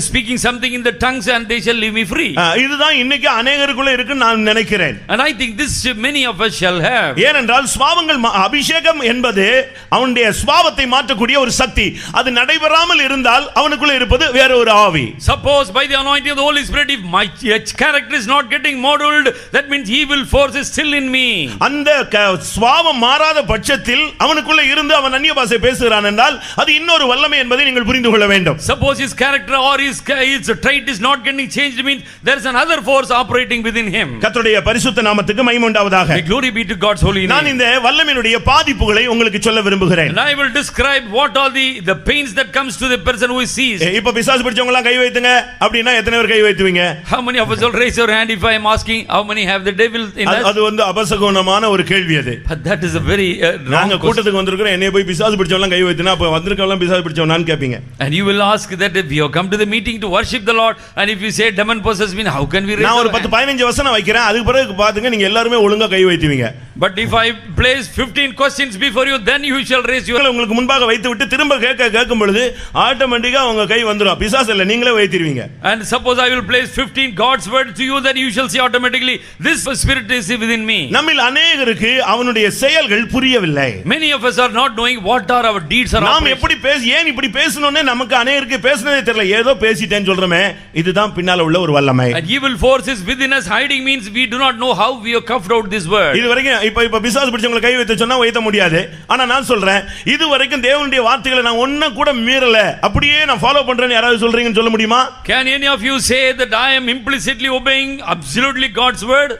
speaking something in the tongues and they shall leave me free. இதுதான் இன்னைக்கு அநேகருக்குள்ள இருக்குன்னு நான் நினைக்கிறேன். And I think this many of us shall have. ஏனென்றால் ஸ்வாவங்கள் அபிஷேகம் என்பது அவனுடைய ஸ்வாவத்தை மாற்றக்கூடிய ஒரு சக்தி. அது நடைபெறாமல் இருந்தால் அவனுக்குள்ள இருப்பது வேற ஒரு ஆவி. Suppose by the anointing of the Holy Spirit, if my character is not getting modeled, that means evil force is still in me. அந்த ஸ்வாவம் மாறாத பட்சத்தில் அவனுக்குள்ள இருந்து அவன் அந்நிய பாஷை பேசுகிறான் என்றால் அது இன்னொரு வல்லமை என்பதை நீங்கள் புரிந்து கொள்ள வேண்டும். Suppose his character or his trait is not getting changed, means there is another force operating within him. கர்த்தருடைய பரிசுத்த நாமத்துக்கு மகிமை உண்டாவதாக. Glory be to God's holy name. நான் இந்த வல்லமையினுடைய பாதிப்புகளை உங்களுக்கு சொல்ல விரும்புகிறேன். And I will describe what are the pains that comes to the person who is seized. இப்ப பிசாசு பிடிச்சவங்க எல்லாம் கை வைத்துங்க அப்படினா எத்தனை பேர் கை வைத்துவீங்க? How many of us will raise your hand if I am asking how many have the devil in us? அது வந்து அபசகுனமான ஒரு கேள்வி அது. But that is a very நாங்க கூட்டத்துக்கு வந்திருக்கோம், என்னைய போய் பிசாசு பிடிச்சவங்க எல்லாம் கை வைத்துனா அப்ப வந்திருக்கவங்க எல்லாம் பிசாசு பிடிச்சவனான்னு கேப்பீங்க. And you will ask that if you have come to the meeting to worship the Lord and if you say demon possessed mean how can we raise? நான் ஒரு 10-15 வசனம் வைக்கிறேன், அதுக்கு பிறகு பாத்துங்க நீங்க எல்லாரும் ஒழுங்கா கை வைத்துவீங்க. But if I place 15 questions before you, then you shall raise your. உங்களுக்கு முன்பாக வைத்து விட்டு திரும்ப கேட்கும் பொழுது ஆட்டோமேட்டிக்கா உங்க கை வந்துரும். பிசாசு இல்ல, நீங்களே வைத்திருவீங்க. And suppose I will place 15 God's word to you, then you shall see automatically this spirit is within me. நம்மில் அநேகருக்கு அவனுடைய செயல்கள் புரியவில்லை. Many of us are not knowing what are our deeds are. நாம் எப்படி ஏன் இப்படி பேசணும்னு நமக்கு அநேகருக்கு பேசனதே தெரியல. ஏதோ பேசிட்டேன்னு சொல்றமே, இதுதான் பின்னால உள்ள ஒரு வல்லமை. And evil forces within us hiding means we do not know how we have cuffed out this word. இதுவரைக்கும் இப்ப பிசாசு பிடிச்சவங்களை கை வைத்து சொன்னா வைத்த முடியாது. ஆனா நான் சொல்றேன், இதுவரைக்கும் தேவனுடைய வார்த்தைகளை நான் ஒன்னும் கூட மீறல, அப்படியே நான் ஃபாலோ பண்றேன்னு யாராவது சொல்றீங்கன்னு சொல்ல முடியுமா? Can any of you say that I am implicitly obeying absolutely God's word?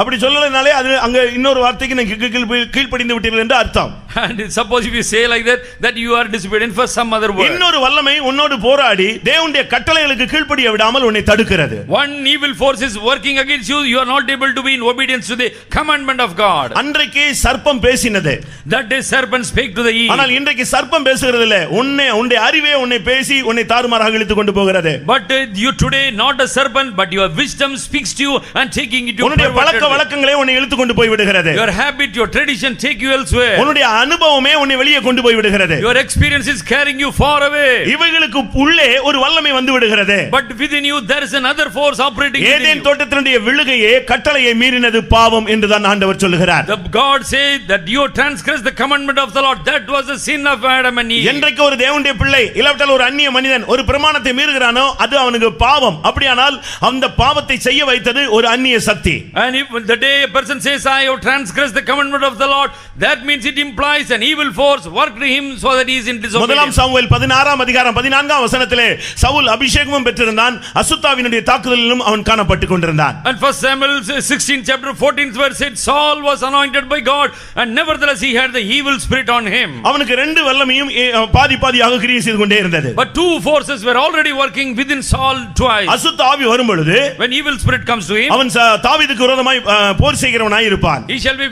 அப்படி சொல்லலனாலே அது அங்க இன்னொரு வார்த்தைக்கு நீங்க கீழ்ப்படிந்து விட்டீர்கள் என்று அர்த்தம். And suppose if you say like that you are disobedient for some other word. இன்னொரு வல்லமை உன்னோடு போராடி தேவனுடைய கட்டளைகளுக்கு கீழ்ப்படிய விடாமல் உன்னை தடுக்கிறது. One evil force is working against you, you are not able to be in obedience to the commandment of God. அன்றைக்கு சர்ப்பம் பேசினது. That day serpent spake to the Eve. ஆனால் இன்றைக்கு சர்ப்பம் பேசுகிறது இல்ல, உன்னுடைய அறிவே உன்னை பேசி உன்னை தாறுமாறாக இழுத்து கொண்டு போகிறது. But you today not a serpent, but your wisdom speaks to you and taking it to உன்னுடைய பழக்க வழக்கங்களே உன்னை இழுத்து கொண்டு போய் விடுகிறது. Your habit, your tradition take you elsewhere. உன்னுடைய அனுபவமே உன்னை வெளியே கொண்டு போய் விடுகிறது. Your experience is carrying you far away. இவைகளுக்கு உள்ளே ஒரு வல்லமை வந்து விடுகிறது. But within you there is another force operating within you. Eden தோட்டத்தினுடைய விழுகையே கட்டளையை மீறினது பாவம் என்று தான் ஆண்டவர் சொல்கிறார். The God said that you transgressed the commandment of the Lord, that was the sin of Adam and Eve. என்றைக்கு ஒரு தேவனுடைய பிள்ளை இல்லாவிட்டால் ஒரு அந்நிய மனிதன் ஒரு பிரமாணத்தை மீறுகிறானோ அது அவனுக்கு பாவம். அப்படியானால் அந்த பாவத்தை செய்ய வைத்தது ஒரு அந்நிய சக்தி. And if the day a person says I have transgressed the commandment of the Lord, that means it implies twice an evil force worked him so that he is in முதலாம் disobedience. சாமுவேல் 16ஆம் அதிகாரம் 14ஆம் வசனத்திலே சவுல் அபிஷேகமும் பெற்றிருந்தான், அசுத்தாவினுடைய தாக்குதலிலும் அவன் காணப்பட்டுக் கொண்டிருந்தான். And first Samuel 16th chapter 14th verse said Saul was anointed by God and nevertheless he had the evil spirit on him. அவனுக்கு ரெண்டு வல்லமையும் பாதி பாதியாக கிரியை செய்து கொண்டே இருந்தது. But two forces were already working within Saul twice. அசுத்த ஆவி வரும் பொழுது When evil spirit comes to him, அவன் தாவீதுக்கு விரோதமாய் போர் செய்கிறவனாய் இருப்பான். he shall be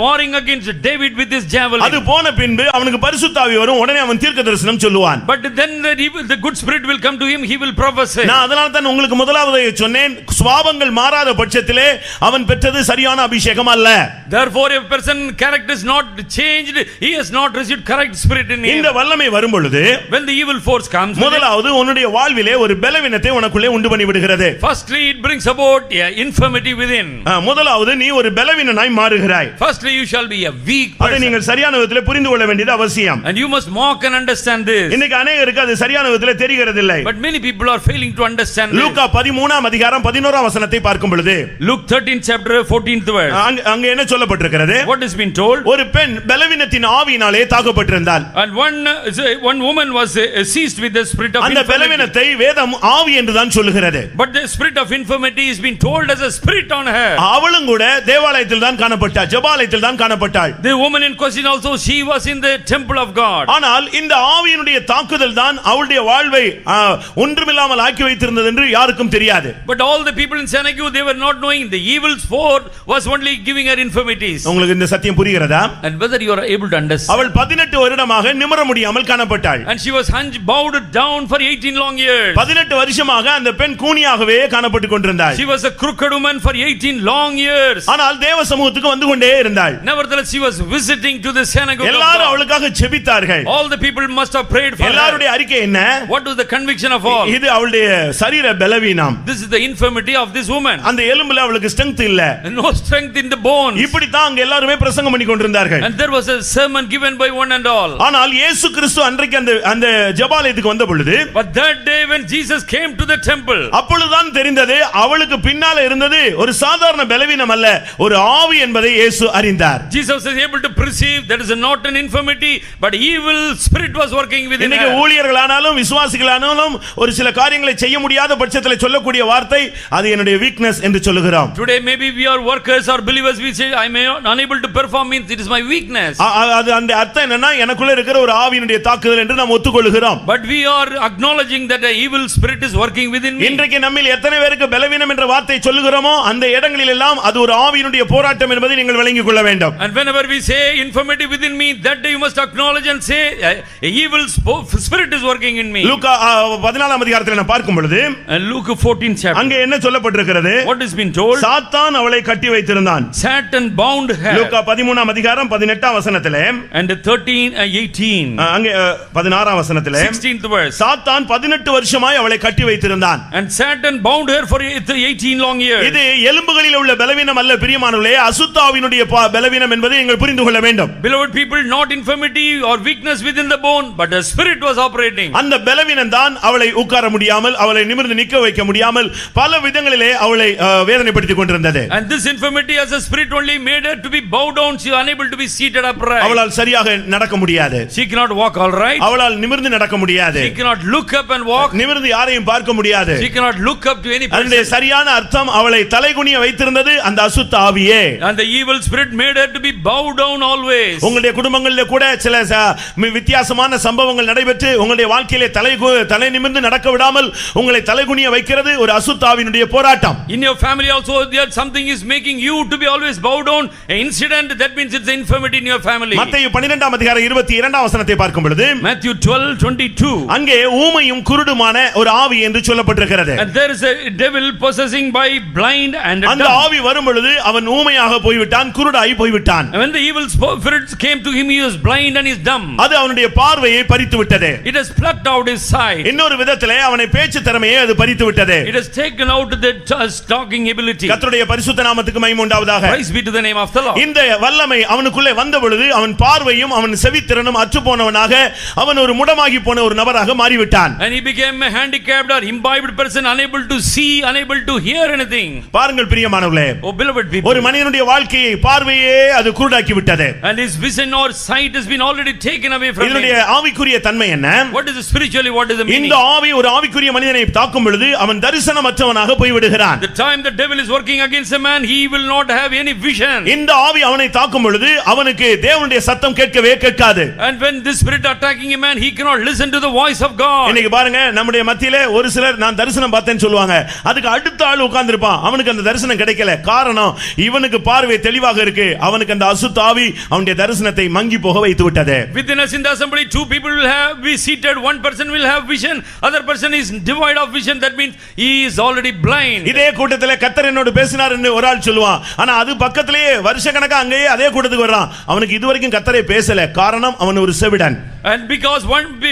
warring against David with his javelin. அது போன பின்பு அவனுக்கு பரிசுத்த ஆவி வரும், உடனே அவன் தீர்க்கதரிசனம் சொல்லுவான். But then the good spirit will come to him, he will prophesy. நான் அதனால தான் உங்களுக்கு முதலாவது சொன்னேன், சுபாவங்கள் மாறாத பட்சத்திலே அவன் பெற்றது சரியான அபிஷேகம் அல்ல. Therefore if a person character is not changed, he has not received correct spirit in him. இந்த வல்லமை வரும் பொழுது When the evil force comes, முதலாவது உன்னுடைய வாழ்விலே ஒரு பலவீனத்தை உனக்குள்ளே உண்டு பண்ணி விடுகிறது. firstly it brings about infirmity within. முதலாவது நீ ஒரு பலவீனனாய் மாறுகிறாய். Firstly you shall be a weak அதை person. நீங்கள் சரியான விதத்திலே புரிந்து கொள்ள வேண்டியது அவசியம். And you must mock and understand this. இன்னைக்கு அநேகருக்கு அது சரியான விதத்திலே தெரிகிறதில்லை. But many people are failing to understand this. லூக்கா 13ஆம் அதிகாரம் 11ஆம் வசனத்தை பார்க்கும் பொழுது Luke 13th chapter 14th verse. அங்க என்ன சொல்லப்பட்டிருக்கிறது? What has been told? ஒரு பெண் பலவீனத்தின் ஆவியினாலே தாக்கப்பட்டிருந்தாள். And one woman was seized with the spirit of அந்த infirmity. பலவீனத்தை வேதம் ஆவி என்று தான் சொல்லுகிறது. But the spirit of infirmity is being told as a spirit on her. அவளும் கூட தேவாலயத்தில் தான் காணப்பட்டாள், ஜெபாலயத்தில் தான் காணப்பட்டாள். The woman in question also, she was in the temple of God. ஆனால் இந்த ஆவியினுடைய தாக்குதல் தான் அவளுடைய வாழ்வை ஒன்றுமில்லாமல் ஆக்கி வைத்திருந்தது என்று யாருக்கும் தெரியாது. But all the people in Sennacherib, they were not knowing the evil force was only giving her infirmities. உங்களுக்கு இந்த சத்தியம் புரிகிறதா? And whether you are able to understand. அவள் 18 வருடமாக நிமிர முடியாமல் காணப்பட்டாள். And she was bowed down for 18 long years. 18 வருஷமாக அந்த பெண் கூனியாகவே காணப்பட்டுக் கொண்டிருந்தாள். She was a crooked woman for 18 long years. ஆனால் தேவ சமூகத்துக்கு வந்து கொண்டே இருந்தாள். Nevertheless she was visiting to the synagogue of எல்லாரும் God. அவளுக்காக ஜெபித்தார்கள். All the people must have prayed for her. எல்லாருடைய அறிக்கை என்ன? What was the conviction of all? இது அவளுடைய சரீர பலவீனம். This is the infirmity of this woman. அந்த எலும்புல அவளுக்கு ஸ்ட்ரெngth இல்ல. No strength in the bones. இப்படி தான் அங்க எல்லாரும் பிரசங்கம் பண்ணி கொண்டிருந்தார்கள். And there was a sermon given by one and all. ஆனால் இயேசு கிறிஸ்து அன்றைக்கு அந்த ஜெபாலயத்துக்கு வந்த பொழுது, But that day when Jesus came to the temple, அப்பொழுதுதான் தெரிந்தது அவளுக்கு பின்னால இருந்தது ஒரு சாதாரண பலவீனம் அல்ல, ஒரு ஆவி என்பதை இயேசு அறிந்தார். Jesus was able to perceive that is not an infirmity but evil spirit was working within இன்னைக்கு her. ஊழியர்களானாலும் விசுவாசிகளானாலும் ஒரு சில காரியங்களை செய்ய முடியாத பட்சத்தில் சொல்லக்கூடிய வார்த்தை அது என்னுடைய வீக்னஸ் என்று சொல்லுகிறோம். Today maybe we are workers or believers, we say I may not unable to perform, means it is my weakness. அது அந்த அர்த்தம் என்னன்னா எனக்குள்ள இருக்கிற ஒரு ஆவியினுடைய தாக்குதல் என்று நாம் ஒத்துக்கொள்கிறோம். But we are acknowledging that a evil spirit is working within me. இன்றைக்கு நம்மில் எத்தனை பேருக்கு பலவீனம் என்ற வார்த்தை சொல்லுகிறோமோ அந்த இடங்களில் எல்லாம் அது ஒரு ஆவியினுடைய போராட்டம் என்பதை நீங்கள் விளங்கிக் கொள்ள வேண்டும். And whenever we say infirmity within me, that day you must acknowledge and say a evil spirit is working in me. லூக்கா 14ஆம் அதிகாரத்தில் நான் பார்க்கும் பொழுது Luke 14th chapter, அங்கே என்ன சொல்லப்பட்டிருக்கிறது? what has been told? சாத்தான் அவளை கட்டி வைத்திருந்தான். Satan bound her. லூக்கா 13ஆம் அதிகாரம் 18ஆம் வசனத்திலே And 18 அங்கே 16ஆம் வசனத்திலே 16th verse. சாத்தான் 18 வருஷமாய் அவளை கட்டி வைத்திருந்தான். And Satan bound her for 18 long years. இது எலும்புகளில் உள்ள பலவீனம் அல்ல பிரியமானவர்களே, அசுத்த ஆவியினுடைய பலவீனம் என்பதை நீங்கள் புரிந்து கொள்ள வேண்டும். Beloved people, not infirmity or weakness within the bone, but a spirit was operating. அந்த பலவீனம் தான் அவளை உட்கார முடியாமல், அவளை நிமிர்ந்து நிற்க வைக்க முடியாமல் பல விதங்களிலே அவளை வேதனைப்படுத்திக் கொண்டிருந்தது. And this infirmity as a spirit only made her to be bowed down, she unable to be seated upright. அவளால் சரியாக நடக்க முடியாது. She cannot walk all right. அவளால் நிமிர்ந்து நடக்க முடியாது. She cannot look up and walk. நிமிர்ந்து யாரையும் பார்க்க முடியாது. She cannot look up to any அந்த person. சரியான அர்த்தம் அவளை தலைகுனிய வைத்திருந்தது அந்த அசுத்த ஆவியே. And the evil spirit made her to be bowed down always. உங்களுடைய குடும்பங்களிலே கூட சில வித்தியாசமான சம்பவங்கள் நடைபெற்று உங்களுடைய வாழ்க்கையிலே தலை நிமிர்ந்து நடக்க விடாமல் உங்களை தலைகுனிய வைக்கிறது ஒரு அசுத்த ஆவியினுடைய போராட்டம். In your family also there something is making you to be always bowed down. An incident, that means it's an infirmity in your family. மத்தேயு 12ஆம் அதிகாரம் 22ஆம் வசனத்தை பார்க்கும் பொழுது Matthew 12:22. அங்கே ஊமையும் குருடுமான ஒரு ஆவி என்று சொல்லப்பட்டிருக்கிறது. And there is a devil possessing by blind and அந்த dumb. ஆவி வரும் பொழுது அவன் ஊமையாக போய்விட்டான், குருடாய் போய்விட்டான். And when the evil spirits came to him, he was blind and is dumb. அது அவனுடைய பார்வையை பறித்து விட்டது. It has plucked out his sight. இன்னொரு விதத்திலே அவனை பேச்சு திறமையை அது பறித்து விட்டது. It has taken out the talking ability. கர்த்தருடைய பரிசுத்த நாமத்துக்கு மகிமை உண்டாவதாக. Praise be to the name of the Lord. இந்த வல்லமை அவனுக்குள்ளே வந்த பொழுது அவன் பார்வையும் அவன் செவித்திறனும் அற்றுப்போனவனாக அவன் ஒரு முடமாகி போன ஒரு நபராக மாறிவிட்டான். And he became a handicapped or imbibed person, unable to see, unable to hear anything. பாருங்கள் பிரியமானவர்களே, Oh beloved people, ஒரு மனிதனுடைய வாழ்க்கையை பார்வையே அது குருடாக்கி விட்டது. and And his vision or sight has been already taken away from இதனுடைய him. ஆவிக்குரிய தன்மை என்ன? What is the spiritually, what is the meaning? இந்த ஆவி ஒரு ஆவிக்குரிய மனிதனை தாக்கும் பொழுது அவன் தரிசனமற்றவனாக போய் விடுகிறான். The time the devil is working against a man, he will not have any vision. இந்த ஆவி அவனை தாக்கும் பொழுது அவனுக்கு தேவனுடைய சத்தம் கேட்கவே கேட்காது. And when this spirit attacking a man, he cannot listen to the voice of God. இன்னைக்கு பாருங்க, நம்முடைய மத்தியிலே ஒரு சிலர் நான் தரிசனம் பார்த்தேன்னு சொல்லுவாங்க. அதுக்கு அடுத்த ஆள் உட்கார்ந்திருப்பான், அவனுக்கு அந்த தரிசனம் கிடைக்கல. காரணம், இவனுக்கு பார்வை தெளிவாக இருக்கு, அவனுக்கு அந்த அசுத்த ஆவி அவனுடைய தரிசனத்தை மங்கி போக வைத்து விட்டது. Within us in the assembly, two people will have be seated, one person will have vision, other person is devoid of vision. That means he is already blind. இதே கூட்டத்திலே கர்த்தர் என்னோடு பேசினார் என்று ஒரு ஆள் சொல்லுவான். ஆனா அது பக்கத்திலேயே வருஷக்கணக்கா அங்கேயே அதே கூட்டத்துக்கு வர்றான். அவனுக்கு இதுவரைக்கும் கர்த்தரே பேசல. காரணம், அவன் ஒரு செவிடன். And because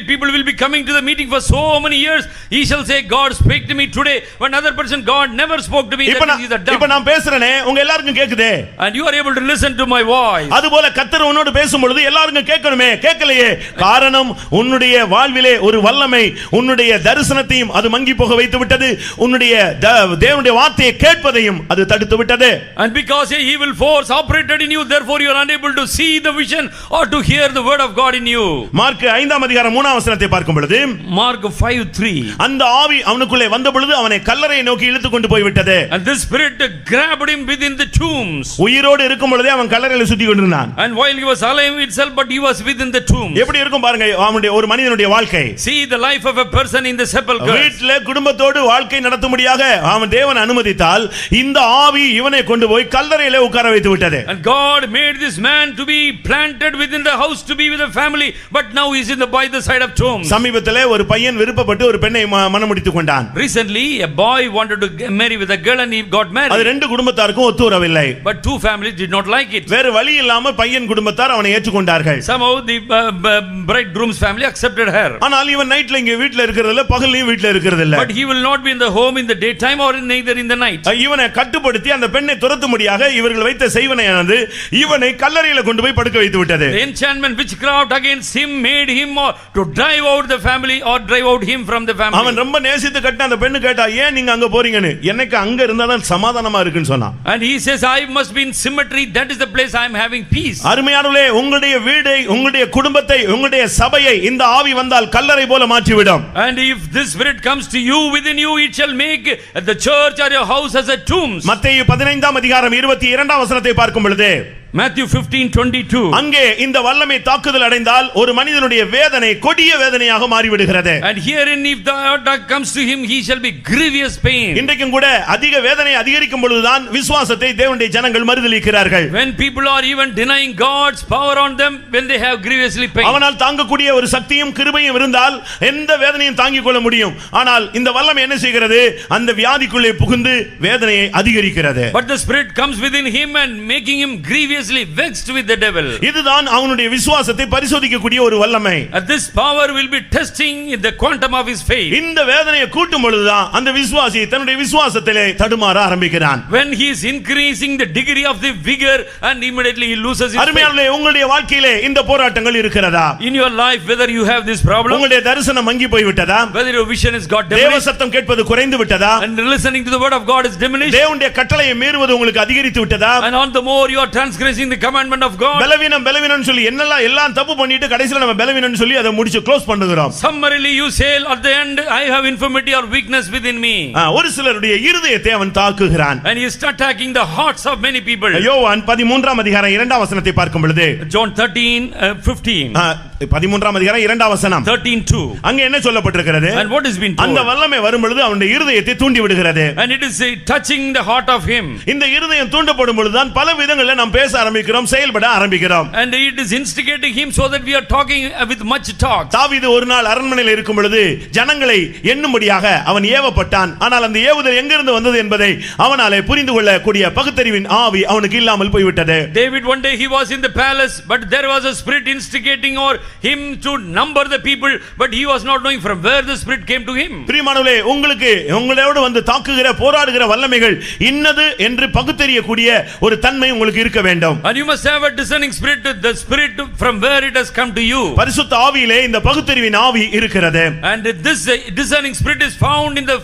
people will be coming to the meeting for so many years, he shall say, God spake to me today. When other person, God never spoke to me. That means he's a dumb. இப்ப நான் பேசுறேனே, உங்க எல்லாருக்கும் கேக்குதே. And you are able to listen to my voice. அதுபோல கர்த்தர் உன்னோடு பேசும் பொழுது எல்லாருக்கும் கேட்கணுமே, கேட்கலையே. காரணம், உன்னுடைய வாழ்விலே ஒரு வல்லமை உன்னுடைய தரிசனத்தையும் அது மங்கி போக வைத்து விட்டது. உன்னுடைய தேவனுடைய வார்த்தையை கேட்பதையும் அது தடுத்து விட்டது. And because a evil force operated in you, therefore you are unable to see the vision or to hear the word of God in you. Mark 5ஆம் அதிகாரம் 3ஆம் வசனத்தை பார்க்கும் பொழுது, Mark 5:3. அந்த ஆவி அவனுக்குள்ளே வந்த பொழுது அவனை கல்லறையை நோக்கி இழுத்து கொண்டு போய் விட்டது. And this spirit grabbed him within the tombs. உயிரோடு இருக்கும் பொழுதே அவன் கல்லறையில சுத்தி கொண்டிருந்தான். And while he was alive itself, but he was within the tombs. எப்படி இருக்கும் பாருங்க அவனுடைய ஒரு மனிதனுடைய வாழ்க்கை. See the life of a person in the sepulchre. வீட்டிலே குடும்பத்தோடு வாழ்க்கை நடத்தும்படியாக அவன் தேவன் அனுமதித்தால் இந்த ஆவி இவனை கொண்டு போய் கல்லறையிலே உட்கார வைத்து விட்டது. And God made this man to be planted within the house to be with a family, but now he is by the side of tombs. சமீபத்திலே ஒரு பையன் விருப்பப்பட்டு ஒரு பெண்ணை மணமுடித்துக் கொண்டான். Recently a boy wanted to marry with a girl and he got married. அது ரெண்டு குடும்பத்தாருக்கும் ஒத்து வரவில்லை. But two families did not like it. வேற வழி இல்லாம பையன் குடும்பத்தார் அவனை ஏற்றுக்கொண்டார்கள். Somehow the bridegroom's family accepted her. ஆனால் இவன் நைட்ல இங்க வீட்ல இருக்கிறது இல்ல, பகல்லையும் வீட்ல இருக்கிறது இல்ல. But he will not be in the home in the daytime or neither in the night. இவனை கட்டுப்படுத்தி அந்த பெண்ணை துரத்தும்படியாக இவர்கள் வைத்த செய்வனையானது இவனை கல்லறையில கொண்டு போய் படுக்க வைத்து விட்டது. The enchantment witchcraft against him made him to drive out the family or drive out him from the family. அவன் ரொம்ப நேசித்து கட்டின அந்த பெண்ணு கேட்டா, ஏன் நீங்க அங்க போறீங்கன்னு. எனக்கு அங்க இருந்தா தான் சமாதானமா இருக்குன்னு சொன்னான். And he says, I must be in symmetry, that is the place I am having peace. அருமையானவர்களே, உங்களுடைய வீடை, உங்களுடைய குடும்பத்தை, உங்களுடைய சபையை இந்த ஆவி வந்தால் கல்லறை போல மாற்றிவிடும். And if this spirit comes to you, within you, it shall make the church or your house as a tomb. மத்தேயு 15ஆம் அதிகாரம் 22ஆம் வசனத்தை பார்க்கும் பொழுது, Matthew 15:22. அங்கே இந்த வல்லமை தாக்குதல் அடைந்தால் ஒரு மனிதனுடைய வேதனை கொடிய வேதனையாக மாறிவிடுகிறது. And herein if the attack comes to him, he shall be grievous pain. இன்றைக்கும் கூட அதிக வேதனை அதிகரிக்கும் பொழுதுதான் விசுவாசத்தை தேவனுடைய ஜனங்கள் மறுதலிக்கிறார்கள். When people are even denying God's power on them, when they have grievously pain. அவனால் தாங்கக்கூடிய ஒரு சக்தியும் கிருபையும் இருந்தால் எந்த வேதனையும் தாங்கிக் கொள்ள முடியும். ஆனால் இந்த வல்லமை என்ன செய்கிறது? அந்த வியாதிக்குள்ளே புகுந்து வேதனையை அதிகரிக்கிறது. But the spirit comes within him and making him grievously vexed with the devil. இதுதான் அவனுடைய விசுவாசத்தை பரிசோதிக்கக்கூடிய ஒரு வல்லமை. And this power will be testing the quantum of his faith. இந்த வேதனையை கூட்டும் பொழுதுதான் அந்த விசுவாசி தன்னுடைய விசுவாசத்திலே தடுமாற ஆரம்பிக்கிறான். When he is increasing the degree of the vigor and immediately he loses his faith. அருமையானவர்களே, உங்களுடைய வாழ்க்கையிலே இந்த போராட்டங்கள் இருக்கிறதா? In your life, whether you have this problem, உங்களுடைய தரிசனம் மங்கி போய் விட்டதா? whether your vision has got தேவ diminished சத்தம் கேட்பது குறைந்து விட்டதா? and listening to the word of God is diminished, தேவனுடைய கட்டளையை மீறுவது உங்களுக்கு அதிகரித்து விட்டதா? and all the more you are transgressing the commandment of God. பலவீனம் சொல்லி எல்லாம் தப்பு பண்ணிட்டு கடைசில நம்ம பலவீனம் சொல்லி அதை முடிச்சு க்ளோஸ் பண்ணுகிறோம். Summarily you say at the end, I have infirmity or weakness within me. ஒரு சிலருடைய இருதயத்தை அவன் தாக்குகிறான். And he is attacking the hearts of many people. யோவான் 13ஆம் அதிகாரம் 2ஆம் வசனத்தை பார்க்கும் பொழுது, John 13:15. 13ஆம் அதிகாரம் 2ஆம் வசனம் 13:2. அங்க என்ன சொல்லப்பட்டிருக்கிறது? And what has been told? அந்த வல்லமை வரும் பொழுது அவனுடைய இருதயத்தை தூண்டி விடுகிறது. And it is touching the heart of him. இந்த இருதயம் தூண்டப்படும் பொழுதுதான் பல விதங்களில் நாம் பேச ஆரம்பிக்கிறோம், செயல்பட ஆரம்பிக்கிறோம். And it is instigating him so that we are talking with much talk. தாவீது ஒரு நாள் அரண்மனையில் இருக்கும் பொழுது ஜனங்களை எண்ணும்படியாக அவன் ஏவப்பட்டான். ஆனால் அந்த ஏவுதல் எங்கிருந்து வந்தது என்பதை அவனாலே புரிந்து கொள்ளக்கூடிய பகுத்தறிவின் ஆவி அவனுக்கு இல்லாமல் போய்விட்டது. David one day he was in the palace, but there was a spirit instigating or him to number the people, but he was not knowing from where the spirit came to him. பிரியமானவர்களே, உங்களோடு வந்து தாக்குகிற போராடுகிற வல்லமைகள் இன்னது என்று பகுத்தறியக்கூடிய ஒரு தன்மை உங்களுக்கு இருக்க வேண்டும். வேண்டும். And you must have a discerning spirit, the spirit from where it has come to you. பரிசுத்த ஆவியிலே இந்த பகுத்தறிவின் ஆவி இருக்கிறது. And this discerning spirit is found in the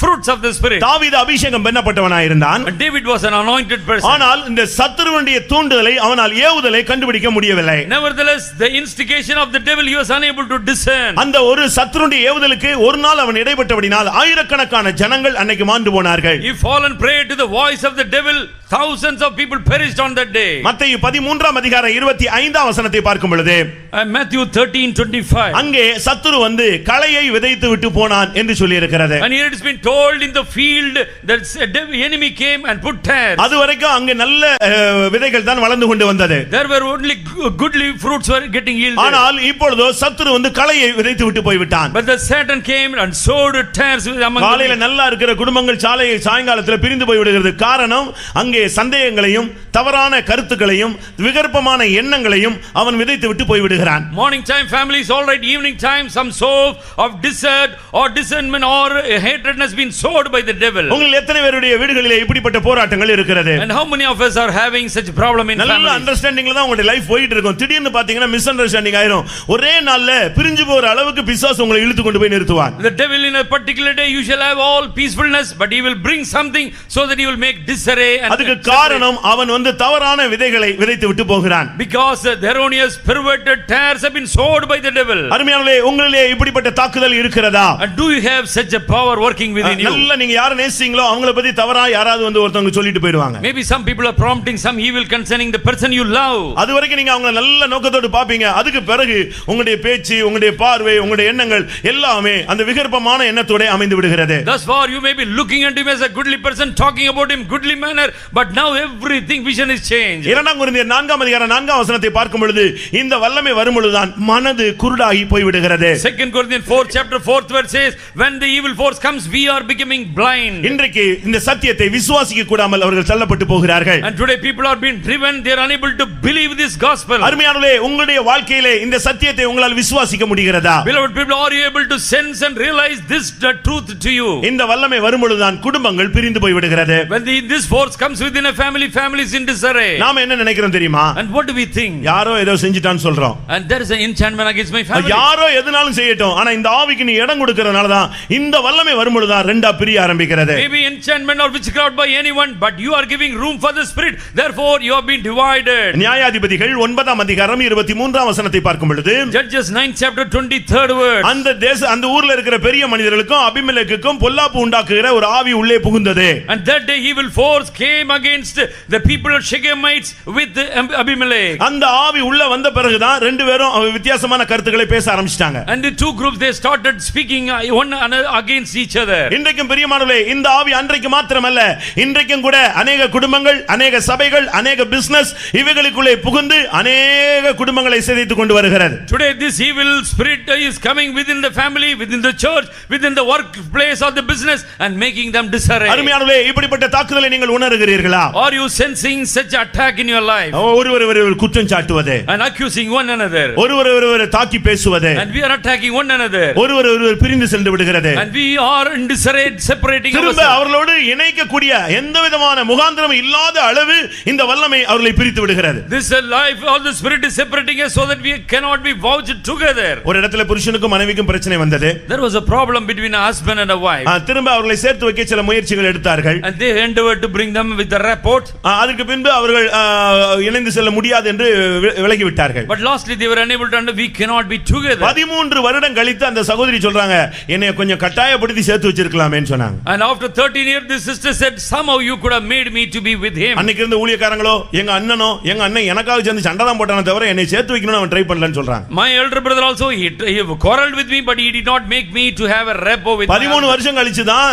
fruits of the spirit. தாவீது அபிஷேகம் பண்ணப்பட்டவனாய் இருந்தான். And David was an anointed person. ஆனால் இந்த சத்துருவினுடைய தூண்டுதலை அவனால் ஏவுதலை கண்டுபிடிக்க முடியவில்லை. Nevertheless, the instigation of the devil he was unable to discern. அந்த ஒரு சத்துருவினுடைய ஏவுதலுக்கு ஒரு நாள் அவன் இடைப்பட்டபடினால் ஆயிரக்கணக்கான ஜனங்கள் அன்னைக்கு மாண்டு போனார்கள். He fallen prey to the voice of the devil. Thousands of people perished on that day. மத்தேயு 13ஆம் அதிகாரம் 25ஆம் வசனத்தை பார்க்கும் பொழுது Matthew 13:25. அங்கே சத்துரு வந்து களையை விதைத்து விட்டு போனான் என்று சொல்லி இருக்கிறது. And here it has been told in the field that the enemy came and put tares. அதுவரைக்கும் அங்கே நல்ல விதைகள் தான் வளர்ந்து கொண்டு வந்தது. There were only goodly fruits were getting yielded. ஆனால் இப்பொழுதோ சத்துரு வந்து களையை விதைத்து விட்டு போய் விட்டான். But the Satan came and sowed tares among them. காலையில நல்லா இருக்கிற குடும்பங்கள் சாயங்காலத்தில் பிரிந்து போய் விடுகிறது. காரணம் அங்கே சந்தேகங்களையும் தவறான கருத்துக்களையும் விகற்பமான எண்ணங்களையும் அவன் விதைத்து விட்டு போய் விடுகிறான். Morning time family is all right, evening time some sow of discern or discernment or hatred has been sowed by the devil. உங்கள் எத்தனை பேருடைய வீடுகளிலே இப்படிப்பட்ட போராட்டங்கள் இருக்கிறது? And how many of us are having such problem in family? நல்ல அண்டர்ஸ்டாண்டிங்ல தான் உங்களுடைய லைஃப் போயிட்டு இருக்கும். திடீர்னு பாத்தீங்கன்னா மிஸ் அண்டர்ஸ்டாண்டிங் ஆயிரும். ஒரே நாள்ல பிரிஞ்சு போற அளவுக்கு பிசாசு உங்களை இழுத்து கொண்டு போய் நிறுத்துவான். The devil in a particular day you shall have all peacefulness, but he will bring something so that he will make disarray. And அதுக்கு காரணம் அவன் வந்து தவறான விதைகளை விதைத்து விட்டு போகிறான். Because the erroneous perverted tares have been sowed by the devil. அருமையானவர்களே, உங்களிலே இப்படிப்பட்ட தாக்குதல் இருக்கிறதா? And do you have such a power working within you? நல்ல நீங்க யாரை நேசிங்களோ அவங்கள பத்தி தவறா யாராவது வந்து ஒருத்தங்க சொல்லிட்டு போயிடுவாங்க. Maybe some people are prompting some evil concerning the person you love. அதுவரைக்கும் நீங்க அவங்கள நல்ல நோக்கத்தோடு பாப்பீங்க. அதுக்கு பிறகு உங்களுடைய பேச்சு, உங்களுடைய பார்வை, உங்களுடைய எண்ணங்கள் எல்லாமே அந்த விகற்பமான எண்ணத்தோட அமைந்து விடுகிறது. Thus far you may be looking at him as a goodly person, talking about him goodly manner, but now everything vision is changed. 2 கொரிந்தியர் 4ஆம் அதிகாரம் 4ஆம் வசனத்தை பார்க்கும் பொழுது இந்த வல்லமை வரும் பொழுதுதான் மனது குருடாகி போய் விடுகிறது. 2 Corinthians 4th chapter 4th verse says, when the evil force comes we are becoming blind. இன்றைக்கு இந்த சத்தியத்தை விசுவாசிக்க கூடாமல் அவர்கள் தள்ளப்பட்டு போகிறார்கள். And today people are being driven, they are unable to believe this gospel. அருமையானவர்களே, உங்களுடைய வாழ்க்கையிலே இந்த சத்தியத்தை உங்களால் விசுவாசிக்க முடிகிறதா? Beloved people, are you able to sense and realize this the truth to you? இந்த வல்லமை வரும் பொழுதுதான் குடும்பங்கள் பிரிந்து போய் விடுகிறது. When this force comes within a family, families in disarray. நாம என்ன நினைக்கிறோம் தெரியுமா? And what do we think? யாரோ ஏதோ செஞ்சிட்டான்னு சொல்றோம். And there is an enchantment against my family. யாரோ எதுனாலும் செய்யட்டும், ஆனா இந்த ஆவிக்கு நீ இடம் கொடுக்கறனால தான் இந்த வல்லமை வரும் பொழுதுதான் ரெண்டா பிரிய ஆரம்பிக்கிறது. Maybe enchantment or witchcraft by anyone, but you are giving room for the spirit, therefore you have been divided. நியாயாதிபதிகள் 9ஆம் அதிகாரம் 23ஆம் வசனத்தை பார்க்கும் பொழுது Judges 9th chapter 23rd verse. அந்த ஊர்ல இருக்கிற பெரிய மனிதர்களுக்கும் அபிமெலேக்குக்கும் பொல்லாப்பு உண்டாக்குகிற ஒரு ஆவி உள்ளே புகுந்தது. And that day evil force came against the people of Shechemites with Abimelech. அந்த ஆவி உள்ள வந்த பிறகுதான் ரெண்டு பேரும் வித்தியாசமான கருத்துக்களை பேச ஆரம்பிச்சிட்டாங்க. And the two groups they started speaking one another against each other. இன்றைக்கும் பிரியமானவர்களே, இந்த ஆவி அன்றைக்கு மாத்திரமல்ல, இன்றைக்கும் கூட अनेक குடும்பங்கள், अनेक சபைகள், अनेक பிசினஸ் இவைகளுக்குள்ளே புகுந்து अनेक குடும்பங்களை சிதைத்துக் கொண்டு வருகிறது. Today this evil spirit is coming within the family, within the church, within the workplace or the business and making them disarray. அருமையானவர்களே, இப்படிப்பட்ட தாக்குதலை நீங்கள் உணர்கிறீர்களா? Are you sensing such attack in your life? ஒருவர் குற்றம் சாட்டுவது, and accusing one another, ஒருவர் தாக்கி பேசுவது, and we are attacking one another, ஒருவர் பிரிந்து சென்று விடுகிறது, and we are in disarray, separating திரும்ப அவர்களோடு இணைக்கக்கூடிய எந்த விதமான முகாந்திரம் இல்லாத அளவு இந்த வல்லமை அவர்களை பிரித்து விடுகிறது. This life all the spirit is separating us so that we cannot be vouched together. ஒரு இடத்துல புருஷனுக்கும் மனைவிக்கும் பிரச்சனை வந்தது. There was a problem between a husband and a wife. திரும்ப அவர்களை சேர்த்து வைக்க சில முயற்சிகள் எடுத்தார்கள். And they endeavored to bring them with the rapport. அதுக்கு பின்பு அவர்கள் இணைந்து செல்ல முடியாது என்று விலகி விட்டார்கள். But lastly they were unable to we cannot be together. 13 வருடம் கழித்து அந்த சகோதரி சொல்றாங்க, என்னைய கொஞ்சம் கட்டாயப்படுத்தி சேர்த்து வச்சிருக்கலாமேன்னு சொன்னாங்க. And after 13 years this sister said somehow you could have made me to be with him. அன்னைக்கு இருந்த ஊழியக்காரங்களோ எங்க அண்ணன் எனக்காக சேர்ந்து சண்டை தான் போட்டானே தவிர என்னை சேர்த்து வைக்கணும்னு அவன் ட்ரை பண்ணலன்னு சொல்றாங்க. My elder brother also he quarreled with me but he did not make me to have a rapport with 13 வருஷம் கழிச்சு தான்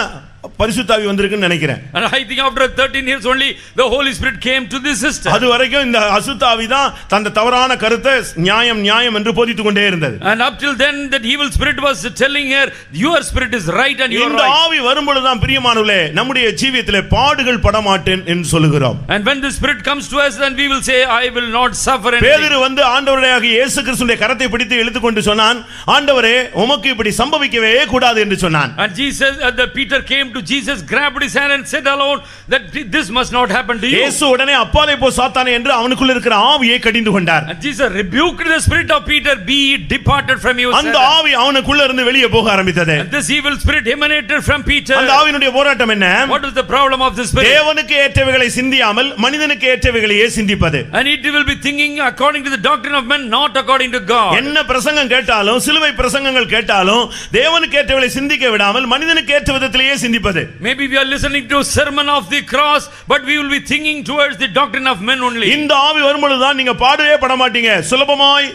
பரிசுத்தாவி வந்திருக்குன்னு நினைக்கிறேன். And I think after 13 years only the Holy Spirit came to this sister. அது வரைக்கும் இந்த அசுத்தாவி தான் தந்த தவறான கருத்தை நியாயம் என்று போதித்துக் கொண்டே இருந்தது. And up till then that evil spirit was telling her your spirit is right and you are right. இந்த ஆவி வரும்பொழுது தான் பிரியமானவர்களே நம்முடைய ஜீவியத்திலே பாடுகள் படமாட்டேன் என்று சொல்லுகிறோம். And when the spirit comes to us then we will say I will not suffer anything. பேதுரு வந்து ஆண்டவராகிய இயேசு கிறிஸ்துவின் கரத்தை பிடித்து இழுத்துக்கொண்டு சொன்னான், ஆண்டவரே உமக்கு இப்படி சம்பவிக்கவே கூடாது என்று சொன்னான். And Jesus Peter came to Jesus, grabbed his hand and said aloud that this must not happen to you. இயேசு உடனே அப்பாலே போ சாத்தானே என்று அவனுக்குள்ள இருக்கிற ஆவியை கடிந்து கொண்டார். And Jesus rebuked the spirit of Peter, be it departed from you. அந்த ஆவி அவனுக்குள்ள இருந்து வெளியே போக ஆரம்பித்தது. And this evil spirit emanated from Peter. அந்த ஆவியினுடைய போராட்டம் என்ன? What is the problem of this spirit? தேவனுக்கு ஏற்றவைகளை சிந்தியாமல் மனிதனுக்கு ஏற்றவைகளையே சிந்திப்பது. And it will be thinking according to the doctrine of men, not according to God. என்ன பிரசங்கம் கேட்டாலும் சிலுவை பிரசங்கங்கள் கேட்டாலும் தேவனுக்கு ஏற்றவைகளை சிந்திக்க விடாமல் மனிதனுக்கு ஏற்ற விதத்திலேயே சிந்திப்பது. Maybe we are listening to sermon of the cross, but we will be thinking towards the doctrine of men only. இந்த ஆவி வரும்பொழுது தான் நீங்க பாடவே பட மாட்டீங்க. சுலபமாய்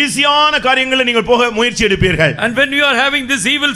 ஈஸியான காரியங்களை நீங்கள் போக முயற்சி எடுப்பீர்கள். And when you are having this evil